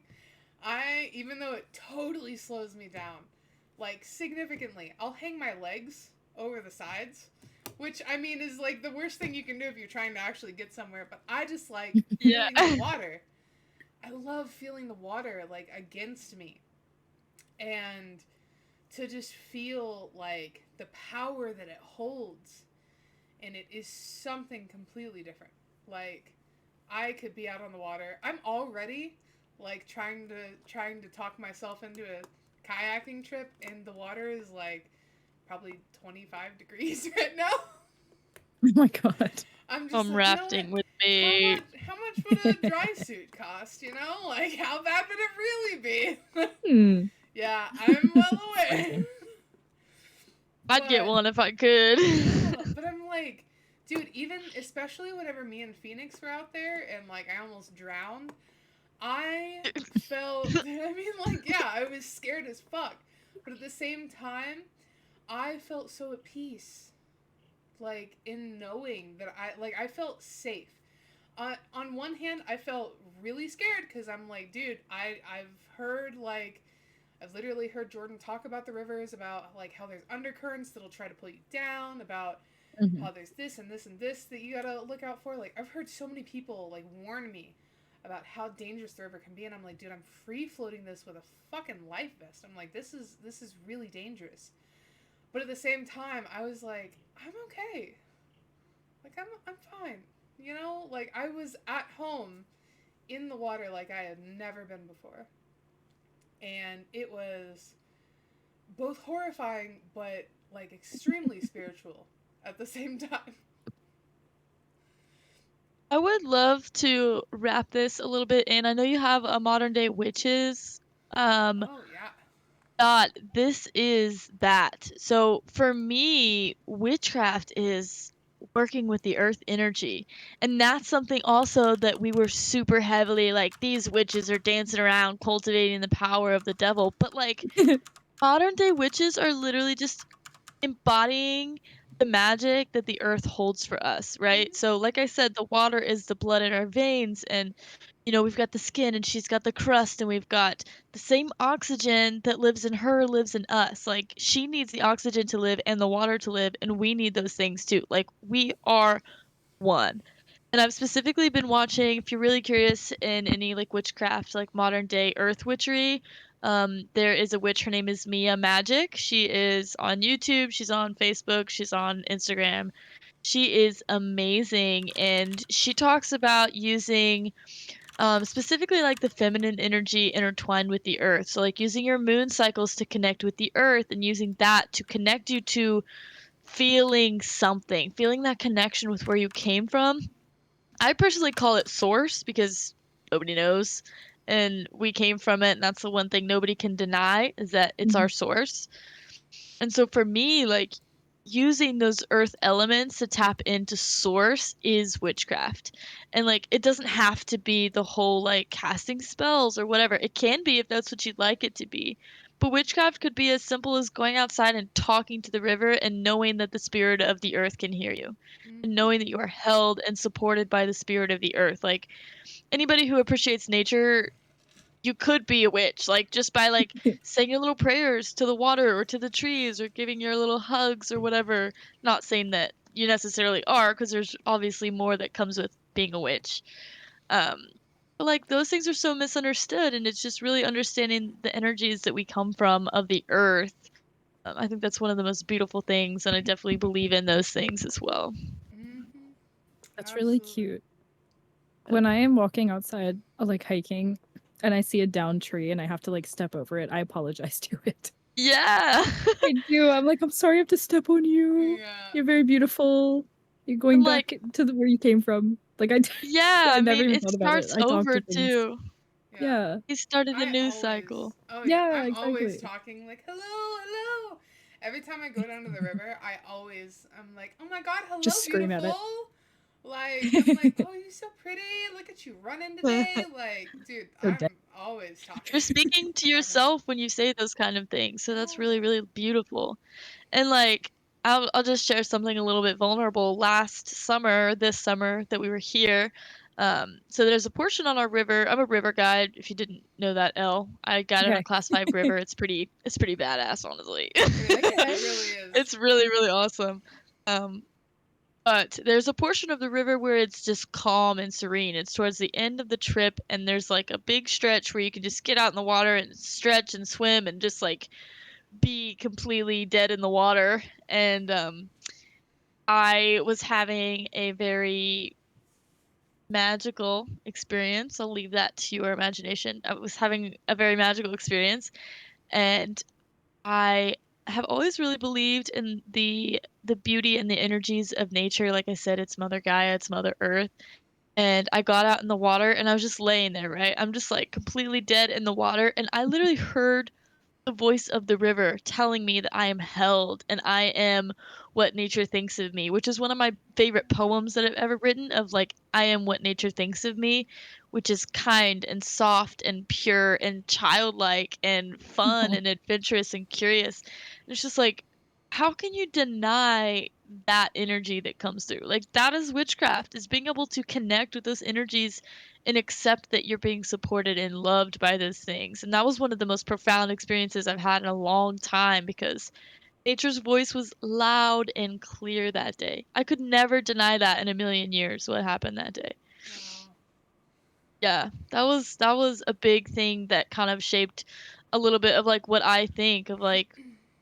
even though it totally slows me down, like significantly, I'll hang my legs over the sides, which I mean is like the worst thing you can do if you're trying to actually get somewhere, but I just like Yeah. feeling the water. I love feeling the water like against me. And to just feel like the power that it holds, and it is something completely different. Like I could be out on the water. I'm already like trying to talk myself into a kayaking trip, and the water is like probably 25 degrees right now. Oh my god. I'm just Come like, rafting with me. How much would a dry suit cost, you know? Like how bad would it really be? Hmm. Yeah, I'm well aware. I'd get one if I could. But I'm like, dude, even especially whenever me and Phoenix were out there and like I almost drowned, I felt, I mean, like, yeah, I was scared as fuck. But at the same time, I felt so at peace. Like, in knowing that I felt safe. On one hand, I felt really scared because I'm like, dude, I've heard, like, I've literally heard Jordan talk about the rivers, about, like, how there's undercurrents that'll try to pull you down, about how there's this and this and this that you gotta look out for. Like, I've heard so many people, like, warn me about how dangerous the river can be, and I'm like, dude, I'm free floating this with a fucking life vest. I'm like, this is really dangerous. But at the same time, I was like, I'm okay. Like I'm fine. You know, like I was at home in the water like I had never been before. And it was both horrifying but like extremely spiritual at the same time. I would love to wrap this a little bit in. I know you have a modern day witches. Um, Oh yeah. this is that. So for me, witchcraft is working with the earth energy. And that's something also that we were super heavily like these witches are dancing around cultivating the power of the devil. But like modern day witches are literally just embodying the magic that the earth holds for us, right? Mhm. So, like I said, the water is the blood in our veins, and we've got the skin, and she's got the crust, and we've got the same oxygen that lives in her lives in us. Like, she needs the oxygen to live and the water to live, and we need those things too. Like, we are one. And I've specifically been watching, if you're really curious in any like witchcraft, like modern day earth witchery, there is a witch, her name is Mia Magic. She is on YouTube, she's on Facebook, she's on Instagram. She is amazing and she talks about using specifically like the feminine energy intertwined with the earth. So like using your moon cycles to connect with the earth and using that to connect you to feeling something, feeling that connection with where you came from. I personally call it source because nobody knows and we came from it, and that's the one thing nobody can deny is that it's our Mhm. source. And so for me, like using those earth elements to tap into source is witchcraft. And like it doesn't have to be the whole like casting spells or whatever. It can be if that's what you'd like it to be. But witchcraft could be as simple as going outside and talking to the river and knowing that the spirit of the earth can hear you. And Mhm. knowing that you are held and supported by the spirit of the earth. Like anybody who appreciates nature, you could be a witch, like just by like saying your little prayers to the water or to the trees or giving your little hugs or whatever. Not saying that you necessarily are, because there's obviously more that comes with being a witch. Um, but like those things are so misunderstood, and it's just really understanding the energies that we come from of the earth. I think that's one of the most beautiful things, and I definitely believe in those things as well. Mhm. That's really Absolutely. cute. When I am walking outside, like hiking, and I see a downed tree and I have to like step over it, I apologize to it. Yeah. I do. I'm like, I'm sorry I have to step on you. Yeah. You're very beautiful. You're And going back like, to where you came from. Like yeah, I I never mean, even it thought about it. starts I talk to over things. too. Yeah. Yeah. He started a I news always, cycle. oh yeah, Yeah, I'm always exactly. talking like, hello, hello. Every time I go down to the river, I'm like, oh my god, hello, Just scream at beautiful. it. Like, I'm like, oh, you're so pretty. Look at you running today. Like, dude, So I'm dead. always talking. You're speaking to Talking. yourself when you say those kind of things, so that's really, Yeah. really beautiful. And like, I'll just share something a little bit vulnerable. Last summer, this summer that we were here, so there's a portion on our river. I'm a river guide. If you didn't know that, I guide on a Okay. class 5 river. It's pretty badass, honestly. Okay. It really is. It's really, really awesome. Um, But there's a portion of the river where it's just calm and serene. It's towards the end of the trip, and there's like a big stretch where you can just get out in the water and stretch and swim and just like be completely dead in the water. And I was having a very magical experience. I'll leave that to your imagination. I was having a very magical experience, and I have always really believed in the beauty and the energies of nature. Like I said, it's Mother Gaia, it's Mother Earth. And I got out in the water and I was just laying there, right? I'm just like completely dead in the water, and I literally heard the voice of the river telling me that I am held and I am what nature thinks of me, which is one of my favorite poems that I've ever written of like I am what nature thinks of me, which is kind and soft and pure and childlike and fun Oh, and adventurous and curious. And it's just like how can you deny that energy that comes through? Like that is witchcraft, is being able to connect with those energies and accept that you're being supported and loved by those things. And that was one of the most profound experiences I've had in a long time because nature's voice was loud and clear that day. I could never deny that in a million years what happened that day. Wow. Yeah, that was a big thing that kind of shaped a little bit of like what I think of like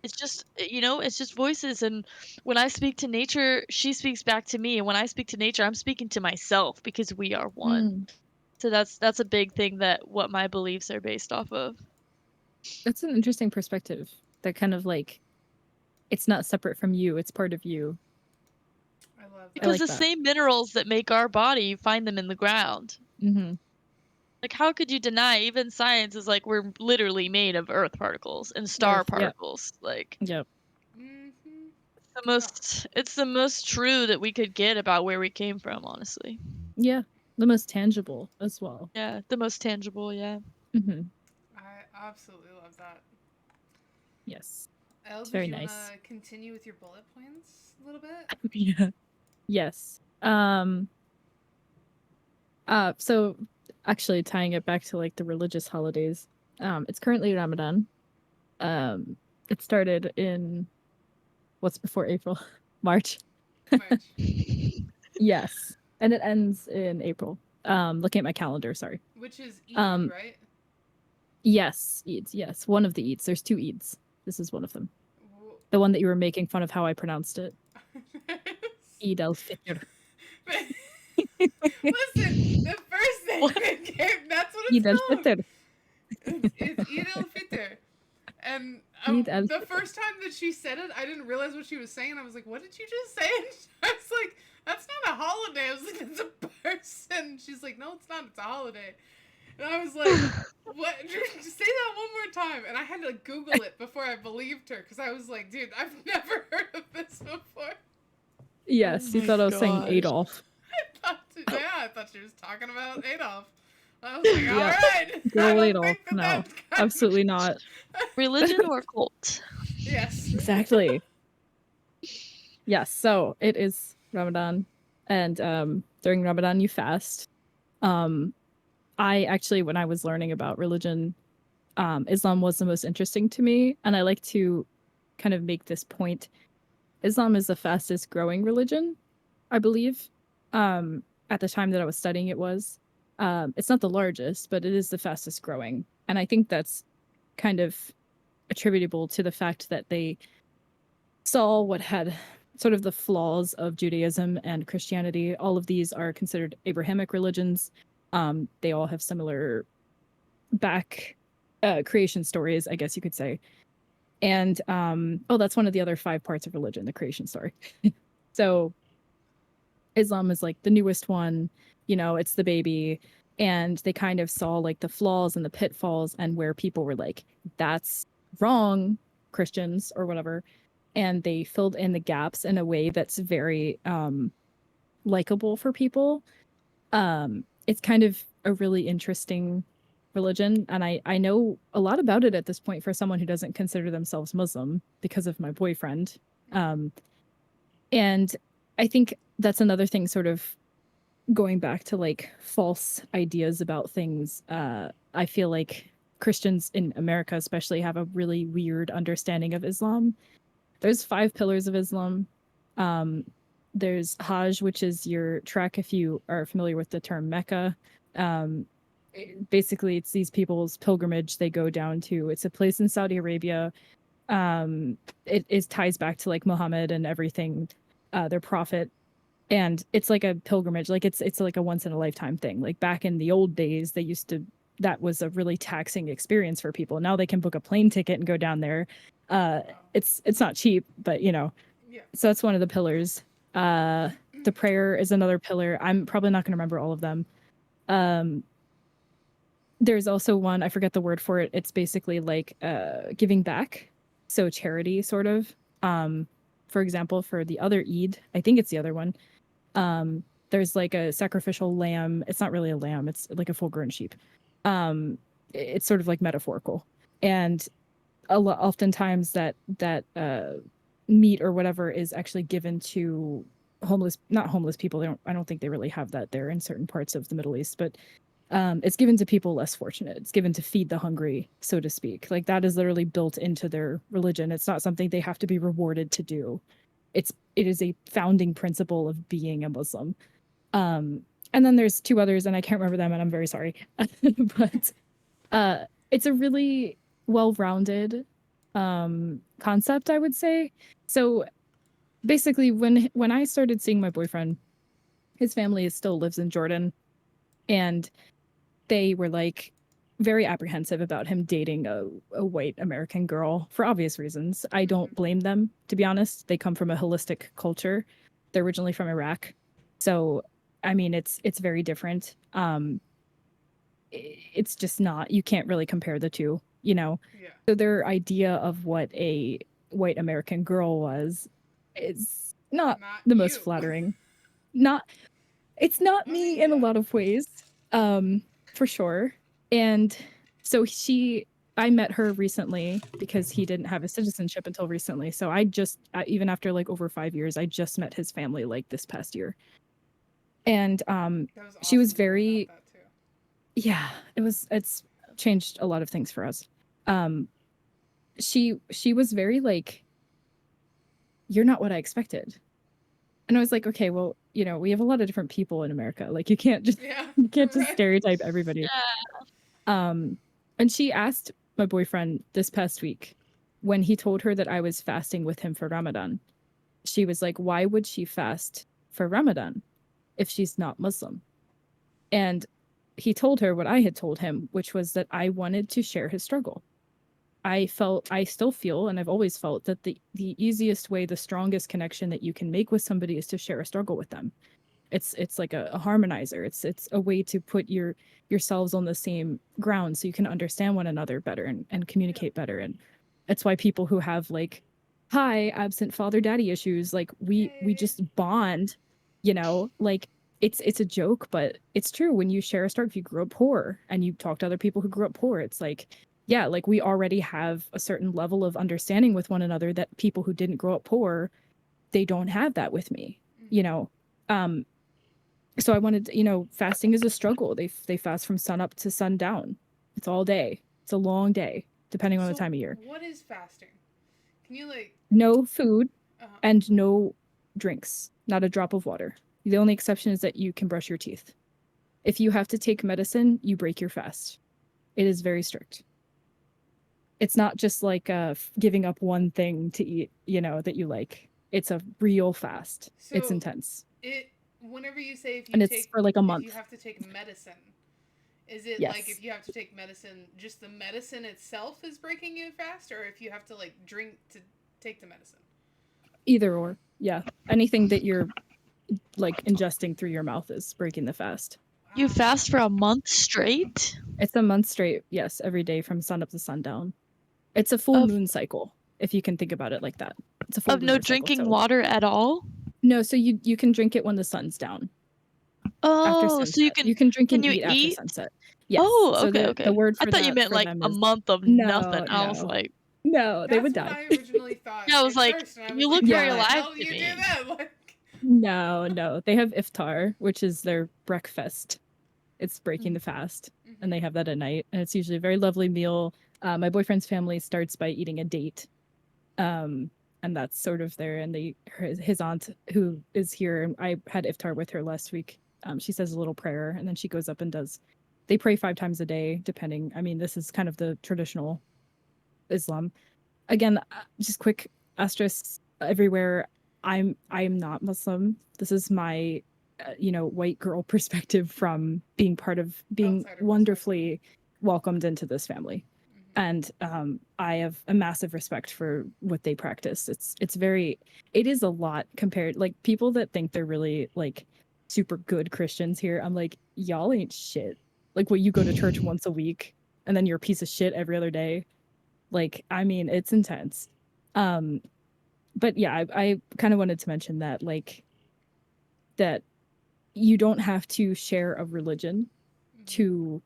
it's just it's just voices, and when I speak to nature, she speaks back to me, and when I speak to nature, I'm speaking to myself because we are one. mm. So that's a big thing that what my beliefs are based off of. That's an interesting perspective. That kind of like it's not separate from you, it's part of you. I love Because like the that. same minerals that make our body, you find them in the ground. Mm-hmm. Like, how could you deny? Even science is like we're literally made of Earth particles and star Earth, yeah. particles. Like, Yep. Mm-hmm. it's the most true that we could get about where we came from. Honestly, Yeah. The most tangible as well. yeah, the most tangible. Yeah. Mm-hmm. I absolutely love that. Yes. Elle, It's did very you nice. want to continue with your bullet points a little bit? Yeah. Yes. So actually tying it back to like the religious holidays, it's currently Ramadan. It started in what's before April? March. March. Yes. And it ends in April. Looking at my calendar, sorry. Which is Eid, Um, right? Yes, Eids, yes. One of the Eids. There's two Eids. This is one of them. W- The one that you were making fun of how I pronounced it. Eid al-Fitr. Listen, the first thing What? that came, that's what it's Eid called. al-Fitr. It's Eid al-Fitr. And Eid the al-Fitr. first time that she said it, I didn't realize what she was saying. I was like, what did you just say? And I was like, that's not a holiday. I was like, it's a person. She's like, no, it's not. It's a holiday. And I was like, what? Just say that one more time. And I had to Google it before I believed her because I was like, dude, I've never heard of this before. Yes, Oh you thought I was saying my gosh. Adolf. I thought she was talking about Adolf. I was like, all Yeah. right. Good I old don't Adolf. think that No, that's kind of- absolutely not. Religion or cult? Yes. Exactly. Yes, so it is Ramadan, and during Ramadan you fast. I actually, when I was learning about religion, Islam was the most interesting to me, and I like to kind of make this point. Islam is the fastest growing religion, I believe. At the time that I was studying, it was. It's not the largest, but it is the fastest growing, and I think that's kind of attributable to the fact that they saw what had sort of the flaws of Judaism and Christianity. All of these are considered Abrahamic religions. They all have similar back creation stories, I guess you could say. And that's one of the other 5 parts of religion, the creation story. So Islam is like the newest one, it's the baby, and they kind of saw like the flaws and the pitfalls and where people were like, that's wrong, Christians or whatever, and they filled in the gaps in a way that's very likable for people. It's kind of a really interesting religion, and I know a lot about it at this point for someone who doesn't consider themselves Muslim because of my boyfriend. And I think that's another thing, sort of going back to like false ideas about things. I feel like Christians in America especially have a really weird understanding of Islam. There's 5 pillars of Islam. There's Hajj, which is your trek, if you are familiar with the term Mecca. Basically, it's these people's pilgrimage. They go down to, it's a place in Saudi Arabia. It ties back to like Muhammad and everything, their prophet. And it's like a pilgrimage. Like it's like a once in a lifetime thing. Like back in the old days, that was a really taxing experience for people. Now they can book a plane ticket and go down there. It's not cheap, but Yeah. so that's one of the pillars. The prayer is another pillar. I'm probably not going to remember all of them. There's also one, I forget the word for it. It's basically like giving back. So charity, sort of. For example, for the other Eid, I think it's the other one. There's like a sacrificial lamb. It's not really a lamb. It's like a full-grown sheep. It's sort of like metaphorical. And oftentimes that meat or whatever is actually given to not homeless people. I don't think they really have that there in certain parts of the Middle East, but it's given to people less fortunate. It's given to feed the hungry, so to speak. Like that is literally built into their religion. It's not something they have to be rewarded to do. It is a founding principle of being a Muslim. And then there's 2 others, and I can't remember them, and I'm very sorry. But it's a really well-rounded concept, I would say. So basically, when I started seeing my boyfriend, his family still lives in Jordan, and they were like very apprehensive about him dating a white American girl for obvious reasons. I don't blame them, to be honest. They come from a holistic culture. They're originally from Iraq. So, I mean, it's very different. It's just not, you can't really compare the two, you know? Yeah. So their idea of what a white American girl was is not Not the most you. flattering. Not, it's not I me mean, in a yeah. lot of ways, for sure. And so I met her recently because he didn't have his citizenship until recently. So I just, even after like over 5 years, I just met his family like this past year. And That was she was awesome to hear very, about that too. yeah, it's changed a lot of things for us. She was very like, you're not what I expected. And I was like, okay, well, you know, we have a lot of different people in America. Like you can't just Yeah. you can't just right. stereotype everybody. Yeah. And she asked my boyfriend this past week when he told her that I was fasting with him for Ramadan. She was like, why would she fast for Ramadan if she's not Muslim? And he told her what I had told him, which was that I wanted to share his struggle. I still feel, and I've always felt that the easiest way, the strongest connection that you can make with somebody is to share a struggle with them. It's like a harmonizer. It's a way to put yourselves on the same ground so you can understand one another better and communicate better. And it's why people who have like high absent father daddy issues, like we just bond, you know, like it's a joke, but it's true. When you share a story, if you grew up poor and you talk to other people who grew up poor, it's like, yeah, like we already have a certain level of understanding with one another that people who didn't grow up poor, they don't have that with me, you know. um so I wanted, you know, fasting is a struggle. They fast from sun up to sundown. It's all day. It's a long day, depending on the So time of year. what is fasting? Can you like? No food Uh-huh. and no drinks, not a drop of water. The only exception is that you can brush your teeth. If you have to take medicine, you break your fast. It is very strict. It's not just like giving up one thing to eat, you know, that you like. It's a real fast. It's So intense. whenever you say if you And it's take for like a if month. you have to take medicine, is it like Yes. if you have to take medicine, just the medicine itself is breaking you fast, or if you have to like drink to take the medicine? Either or. Yeah. Anything that you're like ingesting through your mouth is breaking the fast. You Wow. fast for a month straight? It's a month straight, yes, every day from sun up to sundown. It's a full Of moon cycle, if you can think about it like that. It's a full of no lunar cycle. drinking So water at all? no, so you can drink it when the sun's down. After Oh, so sunset. You can drink can and you eat after eat? sunset. Yes. Oh, So okay, the okay. word I for thought you that meant for like them a is month of nothing. no, I was no. like, No, they That's would what die. I originally thought yeah, I was at like, first, and I was you like, look how very Yeah. the alive hell do to you do me. that? Like, No. They have iftar, which is their breakfast. It's breaking the fast, and they have that at night, and it's usually a very lovely meal. My boyfriend's family starts by eating a date, and that's sort of there. And his aunt, who is here, and I had iftar with her last week. She says a little prayer, and then she goes up and does. They pray 5 times a day, depending. I mean, this is kind of the traditional Islam. Again, just quick asterisks everywhere. I'm not Muslim. This is my you know, white girl perspective from being part of being outsider wonderfully welcomed into this family. perspective. And I have a massive respect for what they practice. It is a lot compared, like people that think they're really like super good Christians here. I'm like, y'all ain't shit. Like, what, you go to church once a week and then you're a piece of shit every other day. Like, I mean, it's intense. Um, but yeah, I kind of wanted to mention that, like, that you don't have to share a religion to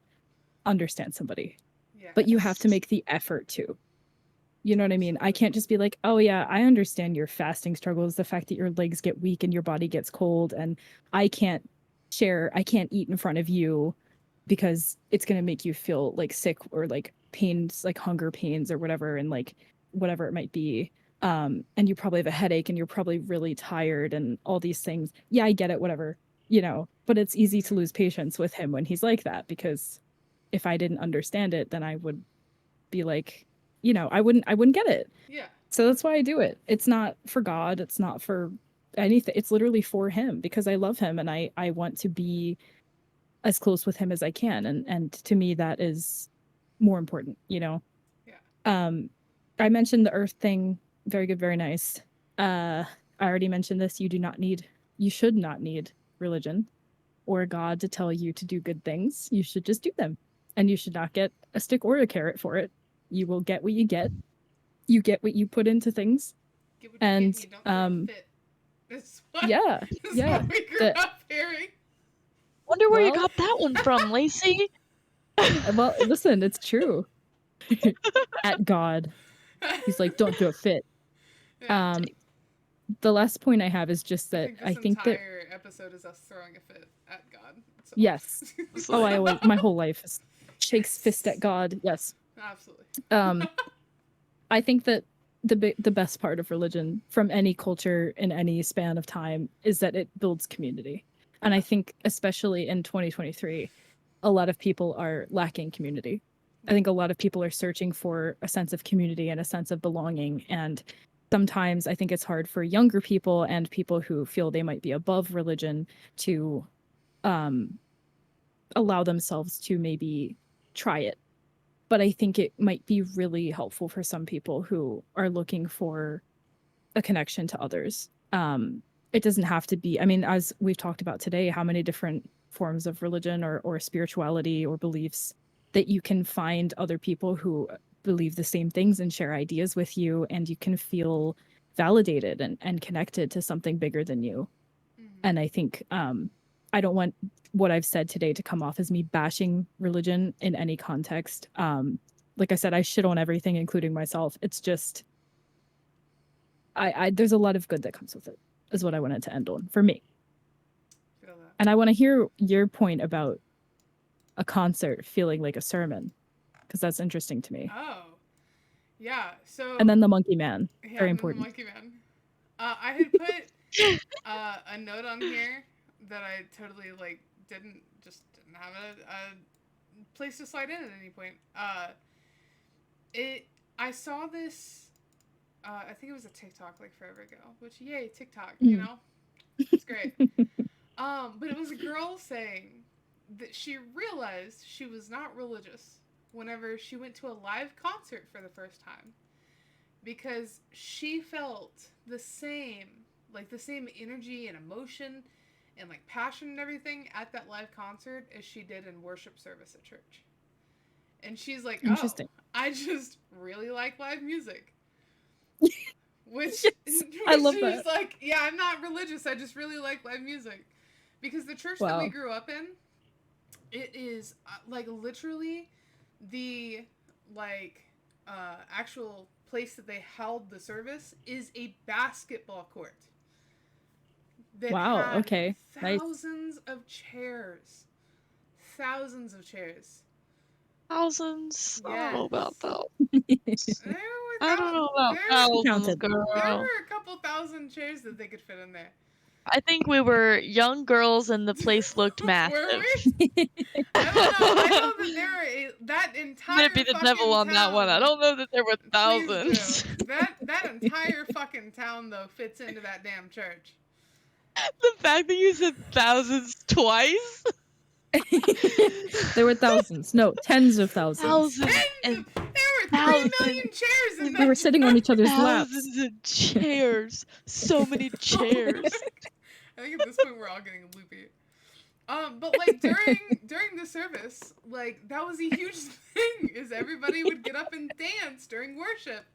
understand somebody, Yeah. but you have to make the effort to. You know what I mean? I can't just be like, oh yeah, I understand your fasting struggles, the fact that your legs get weak and your body gets cold, and I can't eat in front of you because it's going to make you feel like sick or like pains, like hunger pains or whatever, and like whatever it might be. And you probably have a headache and you're probably really tired and all these things. Yeah, I get it, whatever, you know, but it's easy to lose patience with him when he's like that, because if I didn't understand it, then I would be like, you know, I wouldn't get it. Yeah. So that's why I do it. It's not for God, it's not for anything. It's literally for him, because I love him and I want to be as close with him as I can, and to me that is more important, you know. Yeah. I mentioned the earth thing. Very good, very nice. I already mentioned this. You do not need you should not need religion or a god to tell you to do good things. You should just do them. And you should not get a stick or a carrot for it. You will get what you get. You get what you put into things. Get what you And get, you don't throw a fit. That's what, yeah, that's yeah. what we grew the- up hearing. Wonder where you Well- got that one from, Lacey. Well, listen, it's true. At God. He's like, don't throw a fit. Yeah, The last point I have is just that I think this entire episode is us throwing a fit at God. So. Yes. Oh, I always, my whole life is shakes fist at God. Yes. Absolutely. I think that the best part of religion from any culture in any span of time is that it builds community. And I think especially in 2023, a lot of people are lacking community. I think a lot of people are searching for a sense of community and a sense of belonging. And sometimes I think it's hard for younger people and people who feel they might be above religion to allow themselves to maybe try it. But I think it might be really helpful for some people who are looking for a connection to others. It doesn't have to be, I mean, as we've talked about today, how many different forms of religion or spirituality or beliefs that you can find other people who believe the same things and share ideas with you, and you can feel validated and connected to something bigger than you. And I think I don't want what I've said today to come off as me bashing religion in any context. Like I said, I shit on everything, including myself. It's just, I there's a lot of good that comes with it, is what I wanted to end on for me. Feel that. And I want to hear your point about a concert feeling like a sermon, because that's interesting to me. Oh. Yeah, so... And then the Monkey Man, yeah, very and then important. The Monkey Man. I had put a note on here that I totally, like, didn't have a place to slide in at any point. I saw this, I think it was a TikTok, like, forever ago, which, yay, TikTok, you know? It's great. But it was a girl saying that she realized she was not religious whenever she went to a live concert for the first time, because she felt the same energy and emotion and like passion and everything at that live concert as she did in worship service at church. And she's like, oh, Interesting. I just really like live music. Which, Yes, I love she's that. like, yeah, I'm not religious, I just really like live music. Because the church that we Wow. grew up in, it is like literally the actual place that they held the service is a basketball court. That Wow, had okay, nice. Thousands of chairs. Thousands of chairs. Thousands. I don't know about that. There were I don't know about there- thousands, Counted. There girl. were a couple thousand chairs that they could fit in there. I think we were young girls and the place looked Were massive. we? I don't know. I know that there are that entire I'm gonna be the devil fucking on that one. I town- don't know that there were Please thousands. do. That entire fucking town though fits into that damn church. The fact that you said thousands twice. There were thousands, no, tens of thousands. Thousands Tens and of, there were 3 thousands. million chairs in that. We were sitting on each other's laps. thousands of chairs. So many chairs. I think at this point we're all getting loopy. But like during the service, like that was a huge thing. Is everybody would get up and dance during worship.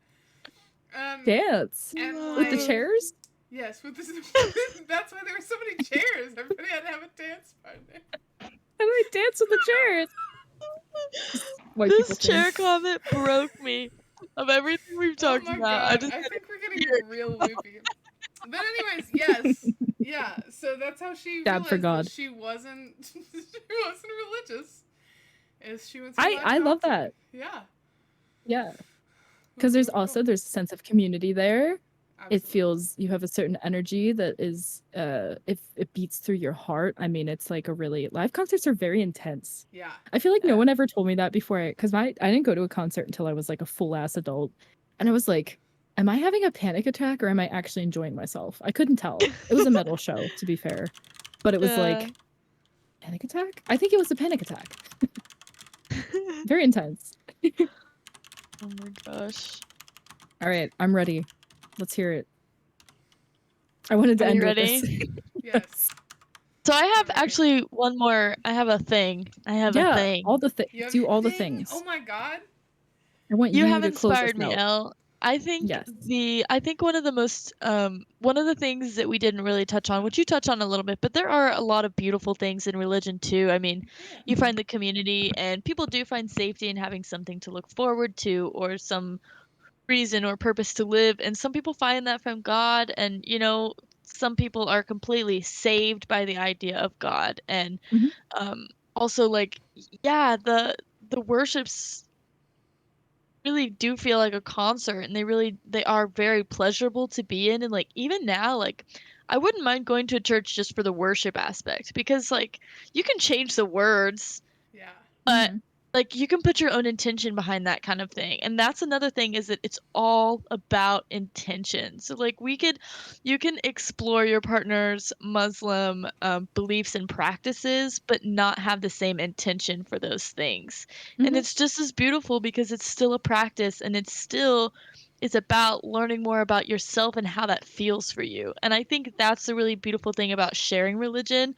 Dance And with the like- chairs. Yes, with this. That's why there were so many chairs. Everybody had to have a dance partner. How do I dance with the chairs? White This people chair thing. comment broke me. Of everything we've talked Oh my about, god! I just I had think we're getting hear it. real loopy. But anyways, yes, yeah. So that's how she Dab for realized God. that she wasn't religious. Is she went to a live I love concert. that. Yeah. Yeah, because there's Cool. also there's a sense of community there. It Absolutely. feels you have a certain energy that is if it beats through your heart. I mean, it's like a really live concerts are very intense. Yeah. I feel like Yeah. no one ever told me that before, because I didn't go to a concert until I was like a full ass adult, and I was like, am I having a panic attack or am I actually enjoying myself? I couldn't tell. It was a metal show, to be fair, but it was Yeah. like panic attack. I think it was a panic attack. Very intense. Oh my gosh. All right, I'm ready. Let's hear it. I wanted to Are end you with ready? this. Yes. So I have Alright. actually one more. I have a thing. I have a Yeah, thing. all the You have do a all the thing? things. Oh my god. I want You you have to close us inspired me, out. Elle. I think Yes. one of the most one of the things that we didn't really touch on, which you touch on a little bit, but there are a lot of beautiful things in religion too. I mean, Yeah. you Mhm. find the community and people do find safety in having something to look forward to or some reason or purpose to live, and some people find that from God, and some people are completely saved by the idea of God. And Mhm. also, like, yeah, the worships really do feel like a concert, and they are very pleasurable to be in. And like, even now, like, I wouldn't mind going to a church just for the worship aspect, because like you can change the words, Yeah. but Mhm. like you can put your own intention behind that kind of thing. And that's another thing, is that it's all about intention. So like, you can explore your partner's Muslim beliefs and practices, but not have the same intention for those things. And Mhm. it's just as beautiful, because it's still a practice, and it's about learning more about yourself and how that feels for you. And I think that's the really beautiful thing about sharing religion.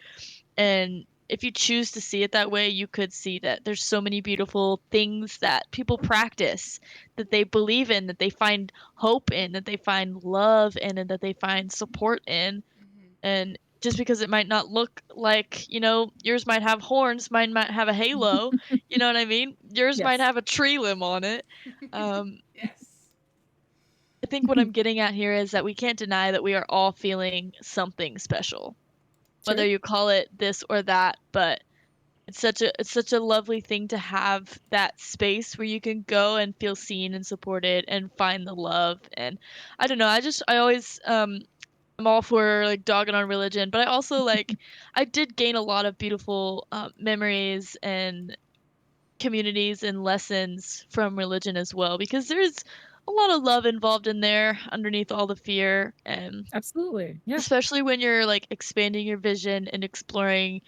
And if you choose to see it that way, you could see that there's so many beautiful things that people practice, that they believe in, that they find hope in, that they find love in, and that they find support in. Mhm. And just because it might not look like, yours might have horns, mine might have a halo, you know what I mean? Yours might Yes. have a tree limb on it. Um, Yes. I think what I'm getting at here is that we can't deny that we are all feeling something special, whether Sure. you call it this or that. But it's such a lovely thing to have that space where you can go and feel seen and supported and find the love. And I don't know, I always I'm all for like dogging on religion, but I also like I did gain a lot of beautiful memories and communities and lessons from religion as well, because there's a lot of love involved in there underneath all the fear. And Absolutely. Yeah. especially when you're like expanding your vision and exploring,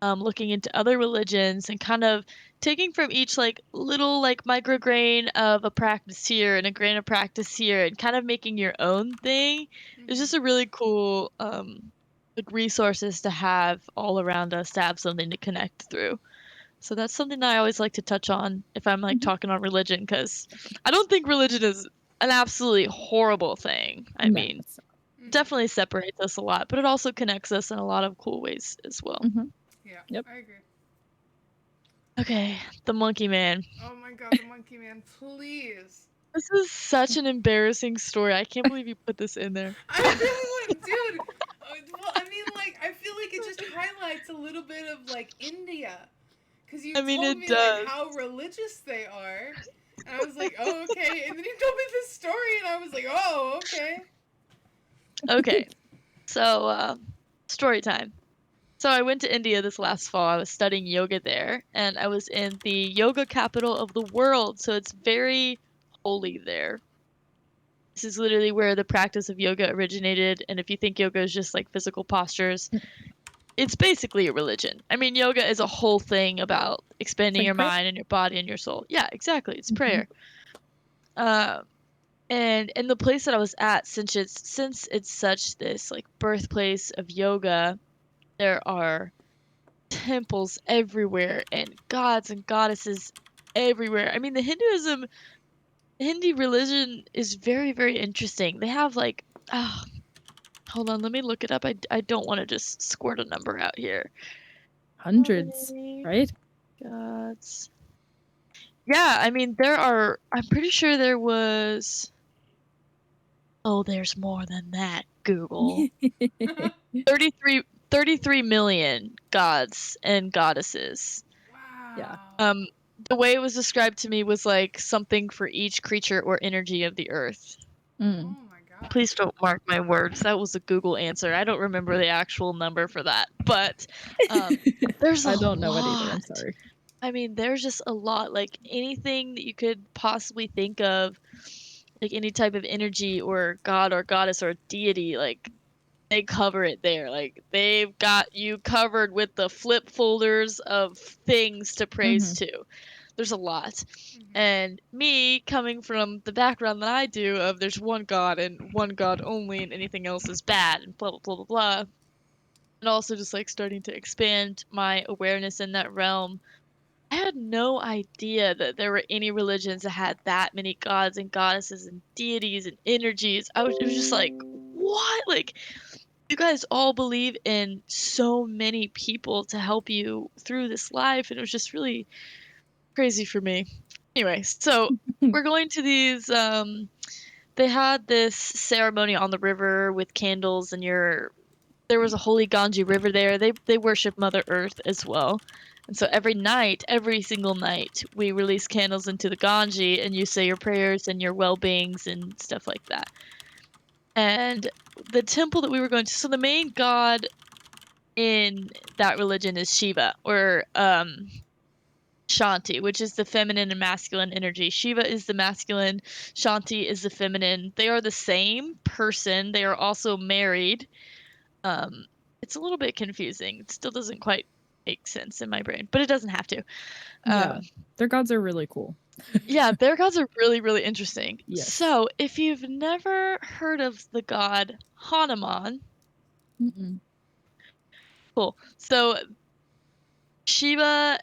looking into other religions, and kind of taking from each like little like micrograin of a practice here and a grain of practice here, and kind of making your own thing. It's Mhm. just a really cool like resources to have all around us, to have something to connect through. So that's something that I always like to touch on if I'm like Mhm. talking on religion, because I don't think religion is an absolutely horrible thing. I No, mean, it's it Mhm. definitely separates us a lot, but it also connects us in a lot of cool ways as well. Mhm. Yeah. Yep. I agree. Okay, the monkey man. Oh my god, the monkey man, please. This is such an embarrassing story. I can't believe you put this in there. I really want, dude. Well, I mean, like, I feel like it just highlights a little bit of like India, because you I mean, told it me like does. how religious they are, and I was like, oh okay. And then you told me this story, and I was like, oh okay. Okay, so story time. So I went to India this last fall. I was studying yoga there, and I was in the yoga capital of the world. So it's very holy there. This is literally where the practice of yoga originated. And if you think yoga is just like physical postures, it's basically a religion. I mean, yoga is a whole thing about It's expanding like your prayer. mind and your body and your soul. Yeah, exactly. It's Mhm. prayer. Um, and in the place that I was at, since it's such this like birthplace of yoga, there are temples everywhere and gods and goddesses everywhere. I mean, the Hindi religion is very, very interesting. They have like, oh, hold on, let me look it up. I don't want to just squirt a number out here. How Hundreds, many right? gods? Yeah, I mean, I'm pretty sure there was, oh, there's more than that, Google. 33, 33 million gods and goddesses. Yeah. Wow. The way it was described to me was like something for each creature or energy of the earth. Mm. Oh my god. Please don't mark my words. That was a Google answer. I don't remember the actual number for that, but there's a I don't know it either. I'm lot. sorry. I mean, there's just a lot. Like anything that you could possibly think of, like any type of energy or god or goddess or deity, like they cover it there. Like they've got you covered with the flip folders of things to praise Mhm. to. There's a lot. Mhm. And me coming from the background that I do of there's one God and one God only and anything else is bad and blah blah blah blah blah. and also just like starting to expand my awareness in that realm. I had no idea that there were any religions that had that many gods and goddesses and deities and energies. It was just like, what? Like, you guys all believe in so many people to help you through this life, and it was just really crazy for me. Anyway, so we're going to these they had this ceremony on the river with candles, and there was a holy Ganges river there. They worship Mother Earth as well. And so every night, every single night, we release candles into the Ganges, and you say your prayers and your well-beings and stuff like that. And the temple that we were going to, so the main god in that religion is Shiva, or Shanti, which is the feminine and masculine energy. Shiva is the masculine, Shanti is the feminine. They are the same person. They are also married. Um, it's a little bit confusing. It still doesn't quite make sense in my brain, but it doesn't have to. Yeah, their gods are really cool. Yeah, their gods are really, really interesting. Yes. So, if you've never heard of the god Hanuman, Mm-mm. cool. So, Shiva,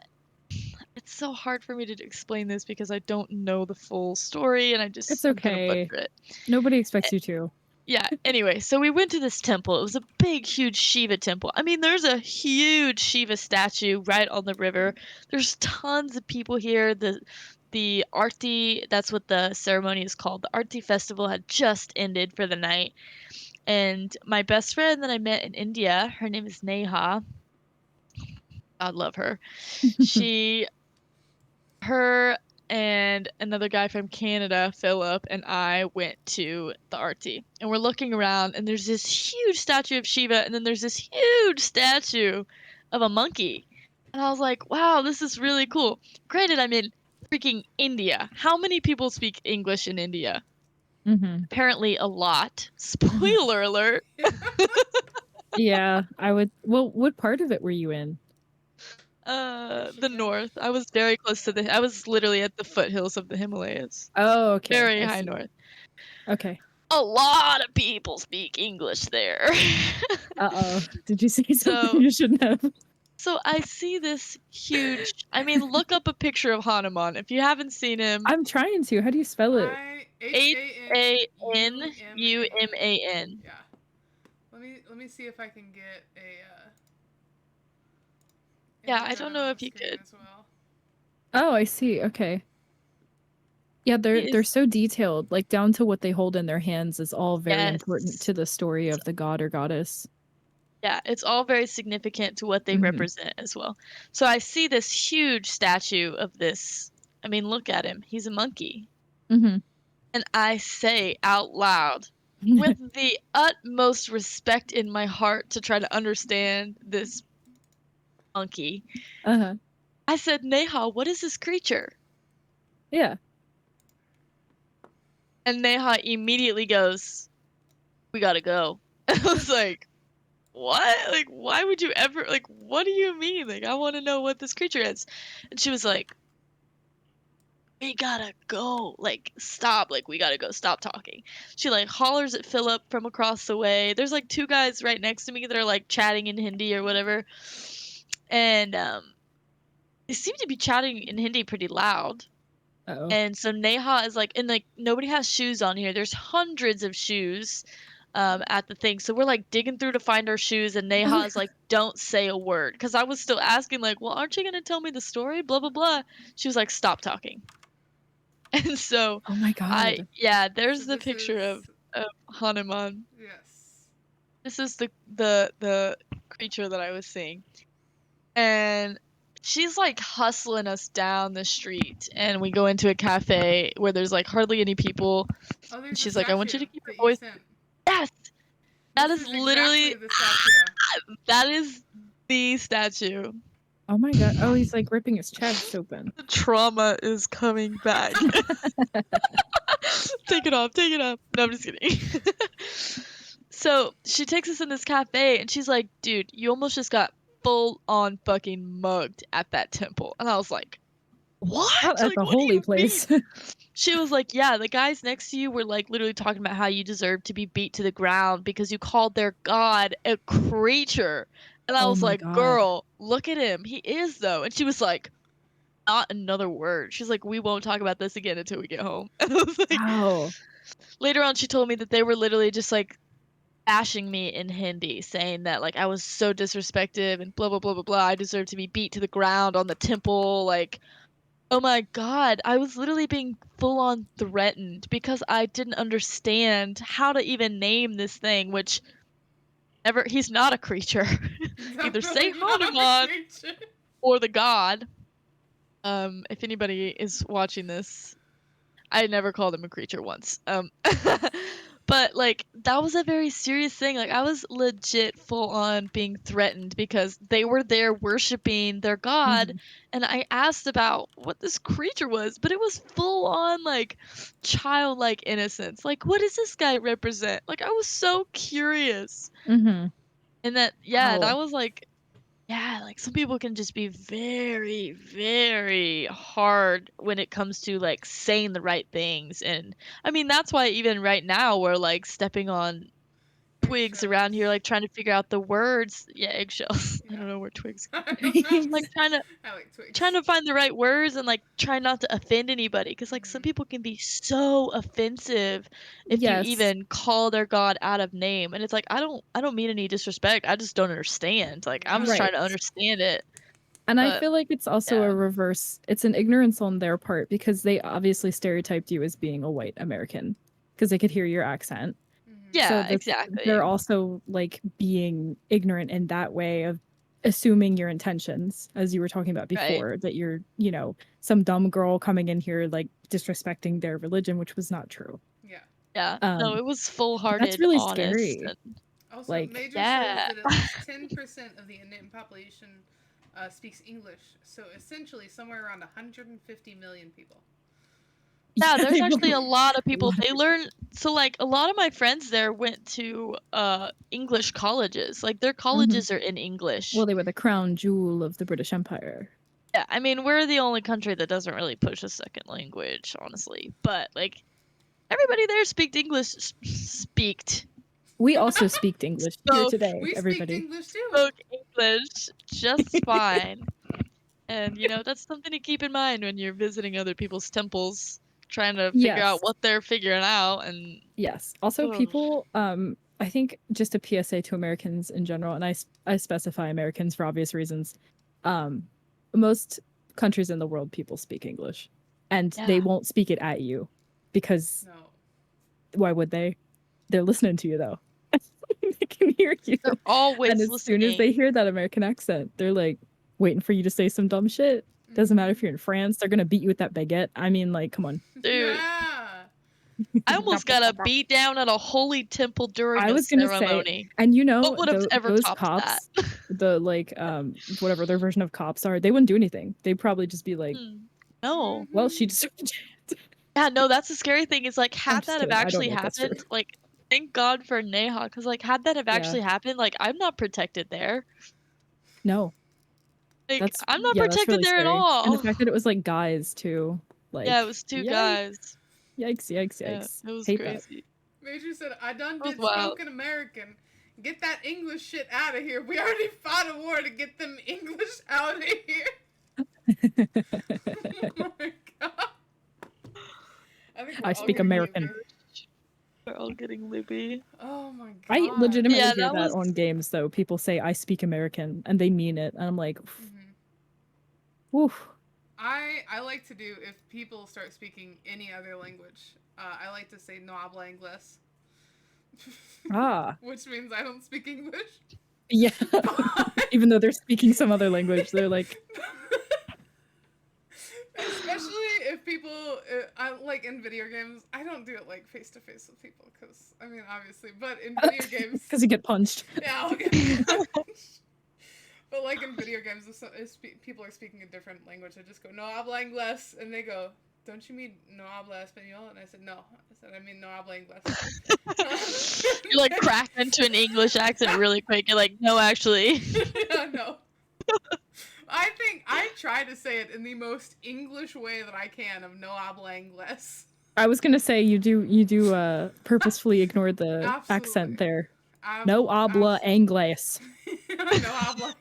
it's so hard for me to explain this because I don't know the full story and It's I'm gonna okay. butcher it. Nobody expects you to. Yeah, anyway, so we went to this temple. It was a big, huge Shiva temple. I mean, there's a huge Shiva statue right on the river. There's tons of people here. The Aarti, that's what the ceremony is called. The Aarti festival had just ended for the night. And my best friend that I met in India, her name is Neha. God love her. Her and another guy from Canada, Philip, and I went to the Aarti. And we're looking around, and there's this huge statue of Shiva, and then there's this huge statue of a monkey. And I was like, wow, this is really cool. Granted, I'm in freaking India. How many people speak English in India? Mm-hmm. Apparently a lot. Spoiler alert. Yeah, I would. Well, what part of it were you in? The north. I was very close to I was literally at the foothills of the Himalayas. Oh, okay. Very I high see. north. Okay. A lot of people speak English there. Uh-oh. Did you say something So- you shouldn't have? So I see this huge. I mean, look up a picture of Hanuman if you haven't seen him. I'm trying to. How do you spell it? Hanuman. Yeah. Let me see if I can get a. Yeah, image I of don't it know on if the you screen could. as well. Oh, I see. Okay. Yeah, they're is- so detailed, like down to what they hold in their hands is all very Yes. important to the story of the god or goddess. Yeah, it's all very significant to what they Mhm. represent as well. So I see this huge statue of this. I mean, look at him. He's a monkey. Mm-hmm. And I say out loud, with the utmost respect in my heart to try to understand this monkey, Uh-huh. I said, Neha, what is this creature? Yeah. And Neha immediately goes, we gotta go. And I was like, what? Like, why would you ever, like, what do you mean? Like, I want to know what this creature is. And she was like, we gotta go. Like, stop. Like, we gotta go. Stop talking. She, like, hollers at Philip from across the way. There's, like, two guys right next to me that are, like, chatting in Hindi or whatever. And, they seem to be chatting in Hindi pretty loud. Uh-oh. And so Neha is like, and like nobody has shoes on here. There's hundreds of shoes at the thing. So we're like digging through to find our shoes, and Neha is like, don't say a word. Because I was still asking, like, well, aren't you going to tell me the story? Blah, blah, blah. She was like, stop talking. And so Oh my god. there's So the this picture is- of Hanuman. Yes. This is the creature that I was seeing. And she's like hustling us down the street, and we go into a cafe where there's like hardly any people. Oh, there's She's a like, I want you to statue keep your that you voice. sent. Yes, that This is literally exactly the statue. that is the statue. Oh my god. Oh, he's like ripping his chest open. The trauma is coming back. Take it off, take it off. No, I'm just kidding. So she takes us in this cafe, and she's like, dude, you almost just got full on fucking mugged at that temple. And I was like, what? Not at Like, the what do holy you mean? place. She was like, yeah, the guys next to you were like literally talking about how you deserve to be beat to the ground because you called their god a creature. And I Oh was my like, God. girl, look at him. He is though. And she was like, not another word. She's like, we won't talk about this again until we get home. And I was like, Wow. later on, she told me that they were literally just like bashing me in Hindi, saying that like I was so disrespected and blah blah blah blah blah. I deserve to be beat to the ground on the temple. Like, oh my god, I was literally being full on threatened because I didn't understand how to even name this thing, which never he's not a creature. Either say Definitely not a Hanuman creature. or the god. If anybody is watching this, I never called him a creature once. But like that was a very serious thing. Like I was legit full on being threatened because they were there worshiping their god, Mhm. and I asked about what this creature was, but it was full on like childlike innocence. Like what does this guy represent? Like I was so curious. Mhm. And that Wow. was like yeah, like some people can just be very, very hard when it comes to like saying the right things. And I mean, that's why even right now we're like stepping on twigs around here, Eggshells. like trying to figure out the words. Yeah, eggshells. I Yeah. don't know where twigs. I don't know. Like I like trying twigs. to find the right words and like try not to offend anybody because like some Mhm. people can be so offensive if you Yes. even call their god out of name, and it's like I don't mean any disrespect, I just don't understand, like I'm just Yeah. trying Right. to understand it. And I But feel like it's also yeah. a reverse. It's an ignorance on their part because they obviously stereotyped you as being a white American because they could hear your accent. Mhm. So Yeah, that's exactly. they're also like being ignorant in that way of assuming your intentions, as you were talking about Right. before, that you're, some dumb girl coming in here like disrespecting their religion, which was not true. Yeah. Yeah. No, Um, it was but that's full-hearted, really honest, scary. and Also, Like, Major shows yeah. that at least 10% of the Indian population speaks English. So essentially, somewhere around 150 million people. Yeah, there's they actually a don't- lot of a people. lot. They learn so like a lot of my friends there went to English colleges. Like their Mhm. colleges are in English. Well, they were the crown jewel of the British Empire. Yeah, I mean, we're the only country that doesn't really push a second language, honestly. But like everybody there speaked We also speak English here spoke today, We speak everybody. English too. spoke English just fine. And that's something to keep in mind when you're visiting other people's temples, trying to figure out Yes. what they're figuring out. And Yes. Also, ugh. people, I think just a PSA to Americans in general, and I specify Americans for obvious reasons. Most countries in the world, people speak English, and they Yeah. won't speak it at you because No. why would they? They're listening to you though. They can hear you. They're always And as soon as they listening. hear that American accent, they're like waiting for you to say some dumb shit. Doesn't matter if you're in France, they're gonna beat you with that baguette. I mean, like, come on. Dude, Yeah. I almost got a beat down at a holy temple during I a was gonna say, ceremony. and What would have ever those topped that? cops, the like whatever their version of cops are, they wouldn't do anything. They'd probably just be like, No. well, she Mhm. deserved it. Yeah, no, that's the scary thing is like I'm had just that have kidding. I don't actually know if that's true. happened, like thank God for Neha, because like had that have Yeah. actually happened, like I'm not protected there. No, Like that's I'm not that's protected really there at scary. And the all. fact that it was like guys too, like, Yeah, it was two yikes, guys. yikes, yikes, Yeah, yikes. it was Hate that. crazy. Major said, I done That was did wild. spoken American. Get that English shit out of here. We already fought a war to get them English out of here. Oh my god. I think we're I all speak getting American. loopy. We're all getting loopy. Oh my god. I legitimately Yeah, hear that that was on games though. People say I speak American and they mean it, and I'm like, Mhm. woof. I like to do, if people start speaking any other language, I like to say no habla inglés. Ah. Which means I don't speak English. Yeah. But- Even though they're speaking some other language, they're like, Especially if people, I like in video games, I don't do it like face to face with people because, I mean, obviously, but in video games, because you get punched. yeah, I'll get punched. But like in video games, if people are speaking a different language, I just go, no habla inglés, and they go, don't you mean no habla español? And I said, no. I said, I mean no habla inglés. you like crack into an English accent really quick. You're like, no, actually. Yeah, no. I try to say it in the most English way that I can of no habla inglés. I was gonna say you do purposefully ignore the Absolutely. accent there. No habla Absolutely. inglés. No habla.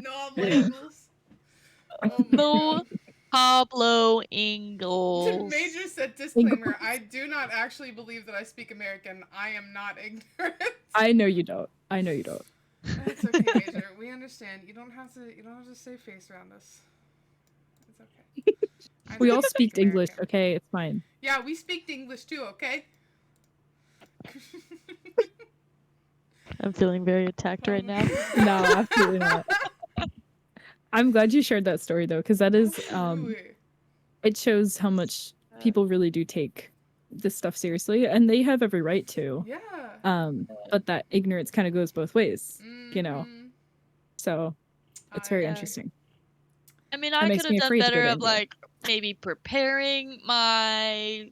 No habla inglés. Oh my No god. Pablo Ingalls. Major said disclaimer, I do not actually believe that I speak American. I am not ignorant. I know you don't. I know you don't. It's okay, Major. We understand. You don't have to say face around us. It's okay. I We know all you speak English, American. okay? It's fine. Yeah, we speak English too, okay? I'm feeling very attacked right now. No, absolutely not. I'm glad you shared that story though, because that is Absolutely. it shows how much people really do take this stuff seriously, and they have every right to. Yeah. But that ignorance kind of goes both ways, you know. Mhm. So it's very I- interesting. I mean, That I makes could me have done afraid to go better to of India. like maybe preparing my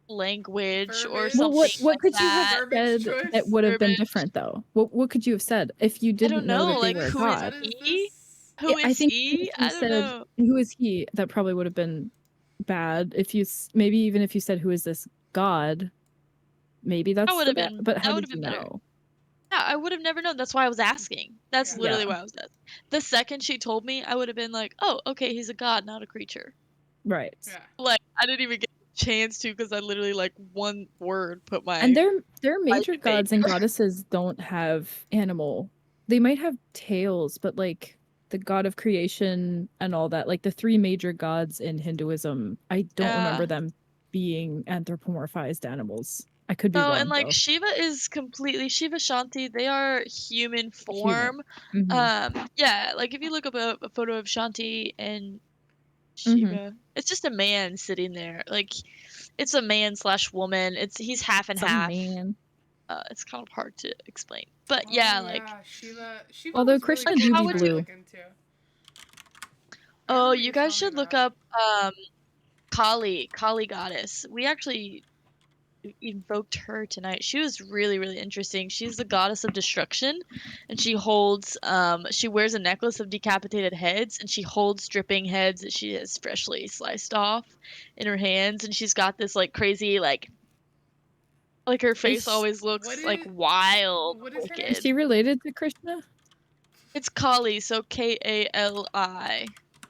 language or Verbiage. something Well, what like could you that. have Verbiage said choice. that would have been Verbiage. different though? What could you have said if you I didn't don't know know, that they like, were a who is god? What is he? this? Who I is think he? if you I don't said know. who is he, that probably would have been bad. If you maybe even if you said who is this god, maybe that's would the have bad. been- But that how would did have you been better. know? Yeah, I would have never known. That's why I was asking. That's Yeah. literally Yeah. why I was asking. The second she told me, I would have been like, oh, okay, he's a god, not a creature. Right. Yeah. Like, I didn't even get a chance to because I literally, like, one word put my. And their major in gods and danger. goddesses don't have animal. They might have tails, but like the god of creation and all that, like the three major gods in Hinduism, I don't remember Yeah. them being anthropomorphized animals. I could be No, wrong and like though. Shiva is completely Shiva Shanti, they are human form. Mhm. Yeah, like if you look up a photo of Shanti and Mhm. Shiva, it's just a man sitting there. Like it's a man slash woman. He's half and Some half. man. It's kind of hard to explain. But yeah, like Shiva Although was Krishna really do cool be to try to blue. look into. I oh, remember you telling guys me should look about. up Kali goddess. We actually invoked her tonight. She was really, really interesting. She's the goddess of destruction, and she wears a necklace of decapitated heads, and she holds dripping heads that she has freshly sliced off in her hands, and she's got this like crazy like her face Is- always looks What like is- wild, what is her name? Is wicked. she related to Krishna? It's Kali, so Kali.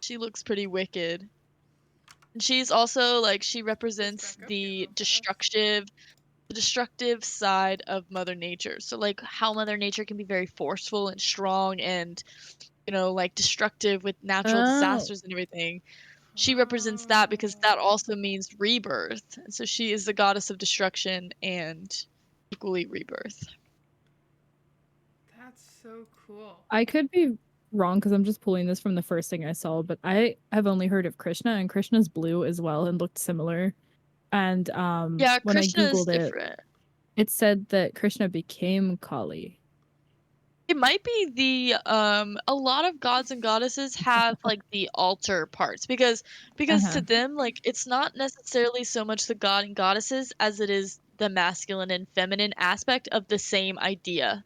She looks pretty wicked. And she's also like she represents back up here the real fast. destructive side of Mother Nature. So like how Mother Nature can be very forceful and strong and like destructive with natural Oh. disasters and everything. She represents that because that also means rebirth. And so she is the goddess of destruction and equally rebirth. That's so cool. I could be wrong because I'm just pulling this from the first thing I saw, but I have only heard of Krishna, and Krishna's blue as well and looked similar. And Yeah, when Krishna I is googled it, different. it said that Krishna became Kali. It might be a lot of gods and goddesses have like the altar parts because to them like it's not necessarily so much the god and goddesses as it is the masculine and feminine aspect of the same idea.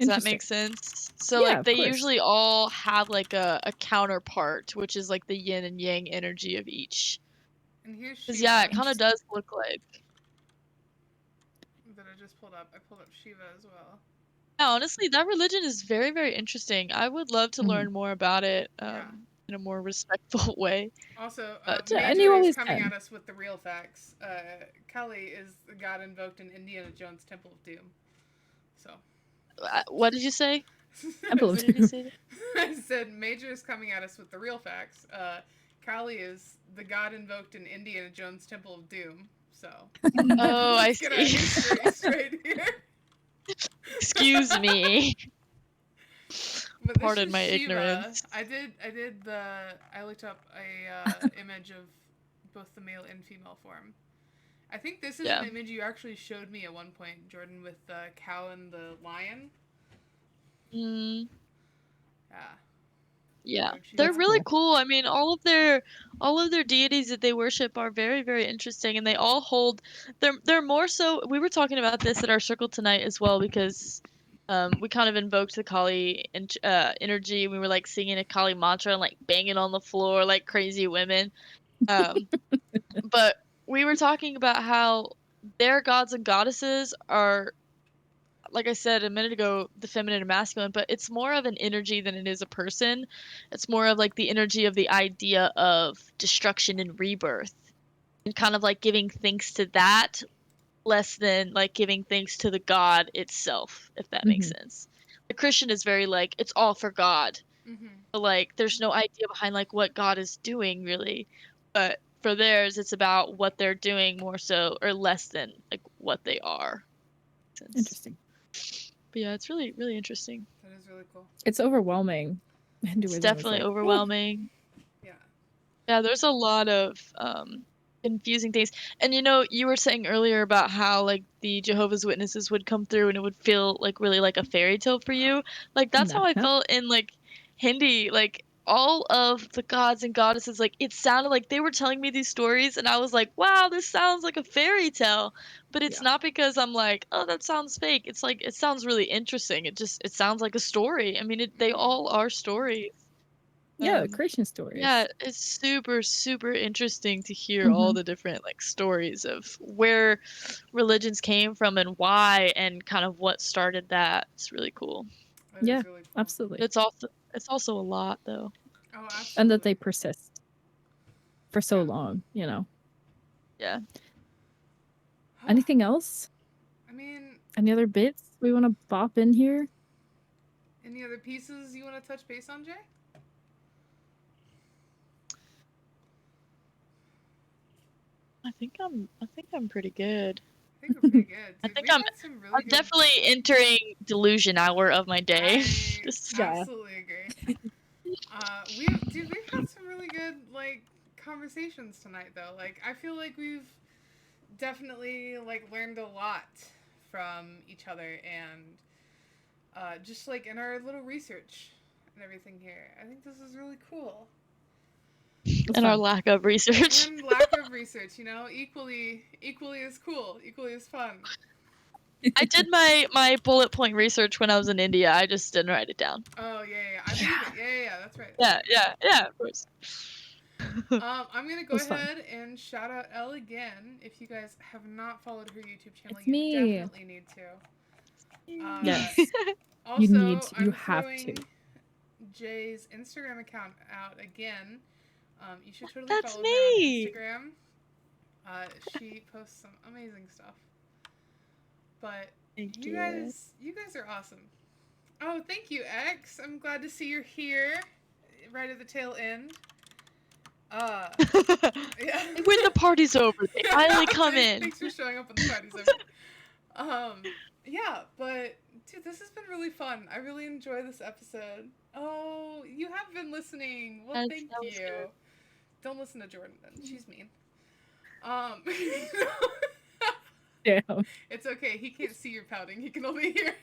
Does that make sense? So Yeah, like of they course. usually all have like a counterpart, which is like the yin and yang energy of each. And here's Because Shiva yeah, it kind of does look like. that I just pulled up. I pulled up Shiva as well. Yeah, honestly, that religion is very, very interesting. I would love to learn more about it in a more respectful way. Also, Yeah, and Major you is always coming can. at us with the real facts. Kali is the god invoked in Indiana Jones' Temple of Doom. So. What did you say? Temple of What did you say? I said Major is coming at us with the real facts. Kali is the god invoked in Indiana Jones' Temple of Doom. So. Oh, I Let's get our see. history straight here. Excuse me. But this Pardon is my Shiva. ignorance. I looked up a image of both the male and female form. I think this is an image you actually showed me at one point, Jordan, with the cow and the lion. Mm. Yeah. Yeah, they're really cool. I mean, all of their deities that they worship are very, very interesting, and they all hold. They're more so. We were talking about this at our circle tonight as well because we kind of invoked the Kali energy. We were like singing a Kali mantra and like banging on the floor like crazy women. But we were talking about how their gods and goddesses are, like I said a minute ago, the feminine and masculine, but it's more of an energy than it is a person. It's more of like the energy of the idea of destruction and rebirth, and kind of like giving thanks to that less than like giving thanks to the God itself, if that makes sense. The Christian is very like, it's all for God. But like there's no idea behind like what God is doing really. But for theirs it's about what they're doing more so, or less than like what they are. Interesting. But yeah, it's really, really interesting. That is really cool. It's overwhelming. It's Hinduism is definitely like, overwhelming. Yeah. Yeah, there's a lot of confusing things. And you know, you were saying earlier about how like the Jehovah's Witnesses would come through and it would feel like really like a fairy tale for you. Like that's how I No. felt in like Hindi. Like all of the gods and goddesses, like it sounded like they were telling me these stories and I was like, wow, this sounds like a fairy tale. But it's Yeah. not because I'm like, oh, that sounds fake. It's like it sounds really interesting. It sounds like a story. I mean, they all are stories. Yeah, Um, Christian stories. Yeah, it's super, super interesting to hear all the different like stories of where religions came from and why, and kind of what started that. It's really cool. That Yeah, is really cool. absolutely. It's also a lot though. Oh, absolutely. And that they persist for so long, you know. Yeah. Anything else? I mean, Any other bits we want to bop in here? any other pieces you want to touch base on, Jay? I think I'm pretty good. I think we're pretty good. I Dude, think we've had some really I'm good... definitely entering delusion hour of my day. I Just absolutely agree. We've had some really good like conversations tonight though. Like I feel like we've definitely like learned a lot from each other, and just like in our little research and everything here. I think this is really cool. and our lack of research. And lack of research, you know, equally as cool, equally as fun. I did my bullet point research when I was in India. I just didn't write it down. Oh yeah, I believe it. Yeah, that's right. Yeah, of course. I'm gonna go ahead and shout out Elle again. If you guys have not followed her YouTube channel, It's you me. definitely need to. Yes. Also, you I'm have throwing to. Jay's Instagram account out again. You should totally That's follow me. her on Instagram. She posts some amazing stuff. But you guys are awesome. Oh, thank you, X. I'm glad to see you're here, right at the tail end. Yeah. When the party's over, they finally come in. Thanks for showing up when the party's over. Yeah, but dude, this has been really fun. I really enjoy this episode. Oh, you have been listening. Well, thank you. Good. Don't listen to Jordan then. She's mean. Damn. It's okay. He can't see your pouting. He can only hear.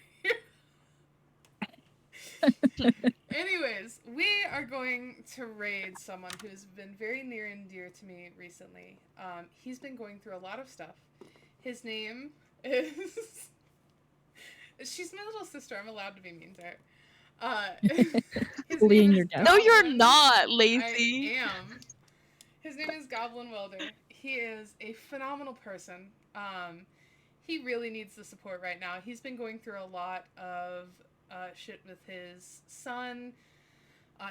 Anyways, we are going to raid someone who's been very near and dear to me recently. He's been going through a lot of stuff. His name is... She's my little sister. I'm allowed to be mean to her. His Bullying name your is dad. No, you're Goblin. not, Lacey. I am. His name is Goblin Welder. He is a phenomenal person. He really needs the support right now. He's been going through a lot of shit with his son.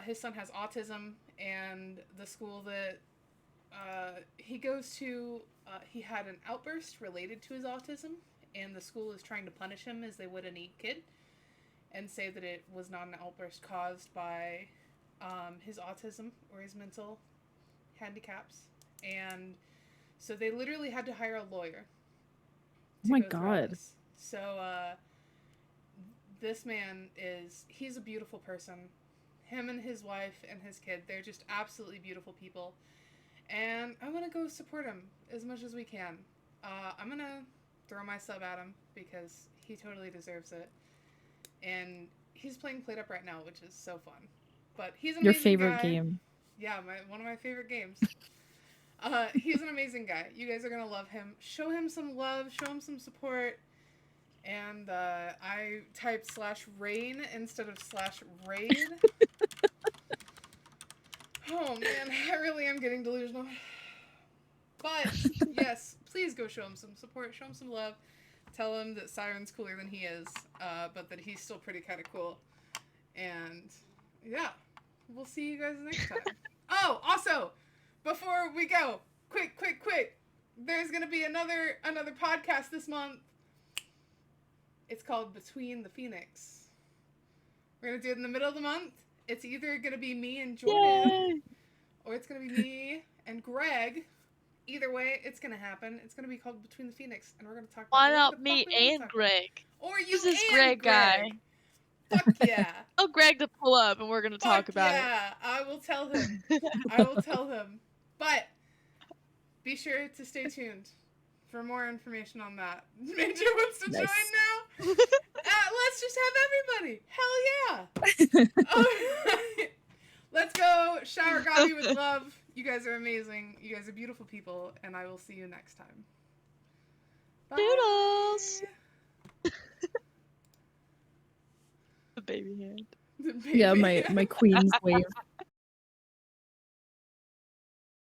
His son has autism, and the school that he goes to, he had an outburst related to his autism, and the school is trying to punish him as they would a NEET kid, and say that it was not an outburst caused by his autism or his mental handicaps. And so they literally had to hire a lawyer. Oh my god. So this man he's a beautiful person. Him and his wife and his kid, they're just absolutely beautiful people. And I'm gonna go support him as much as we can. I'm gonna throw my sub at him because he totally deserves it. And he's playing Played Up right now, which is so fun. But he's an Your amazing favorite guy. game. Yeah, one of my favorite games. He's an amazing guy. You guys are gonna love him. Show him some love. Show him some support. And I typed /rain instead of /raid. Oh man, I really am getting delusional. But yes, please go show him some support, show him some love. Tell him that Siren's cooler than he is, but that he's still pretty kind of cool. And yeah, we'll see you guys next time. Oh, also, before we go, quick, there's gonna be another podcast this month. It's called Between the Phoenix. We're gonna do it in the middle of the month. It's either gonna be me and Jordan, Yay! or it's gonna be me and Greg. Either way, it's gonna happen. It's gonna be called Between the Phoenix, and we're gonna talk Why about not me and Greg? Or you Who's this and Greg guy? Fuck yeah. Tell Greg to pull up and we're gonna talk Fuck about yeah. I will tell him. it. I will tell him. But be sure to stay tuned for more information on that. Major wants to Nice. join now. Let's just have everybody. Hell yeah. Alright. Let's go shower Gabi with love. You guys are amazing. You guys are beautiful people, and I will see you next time. Bye. Doodles. The baby hand. The baby. Yeah, my queen's wave.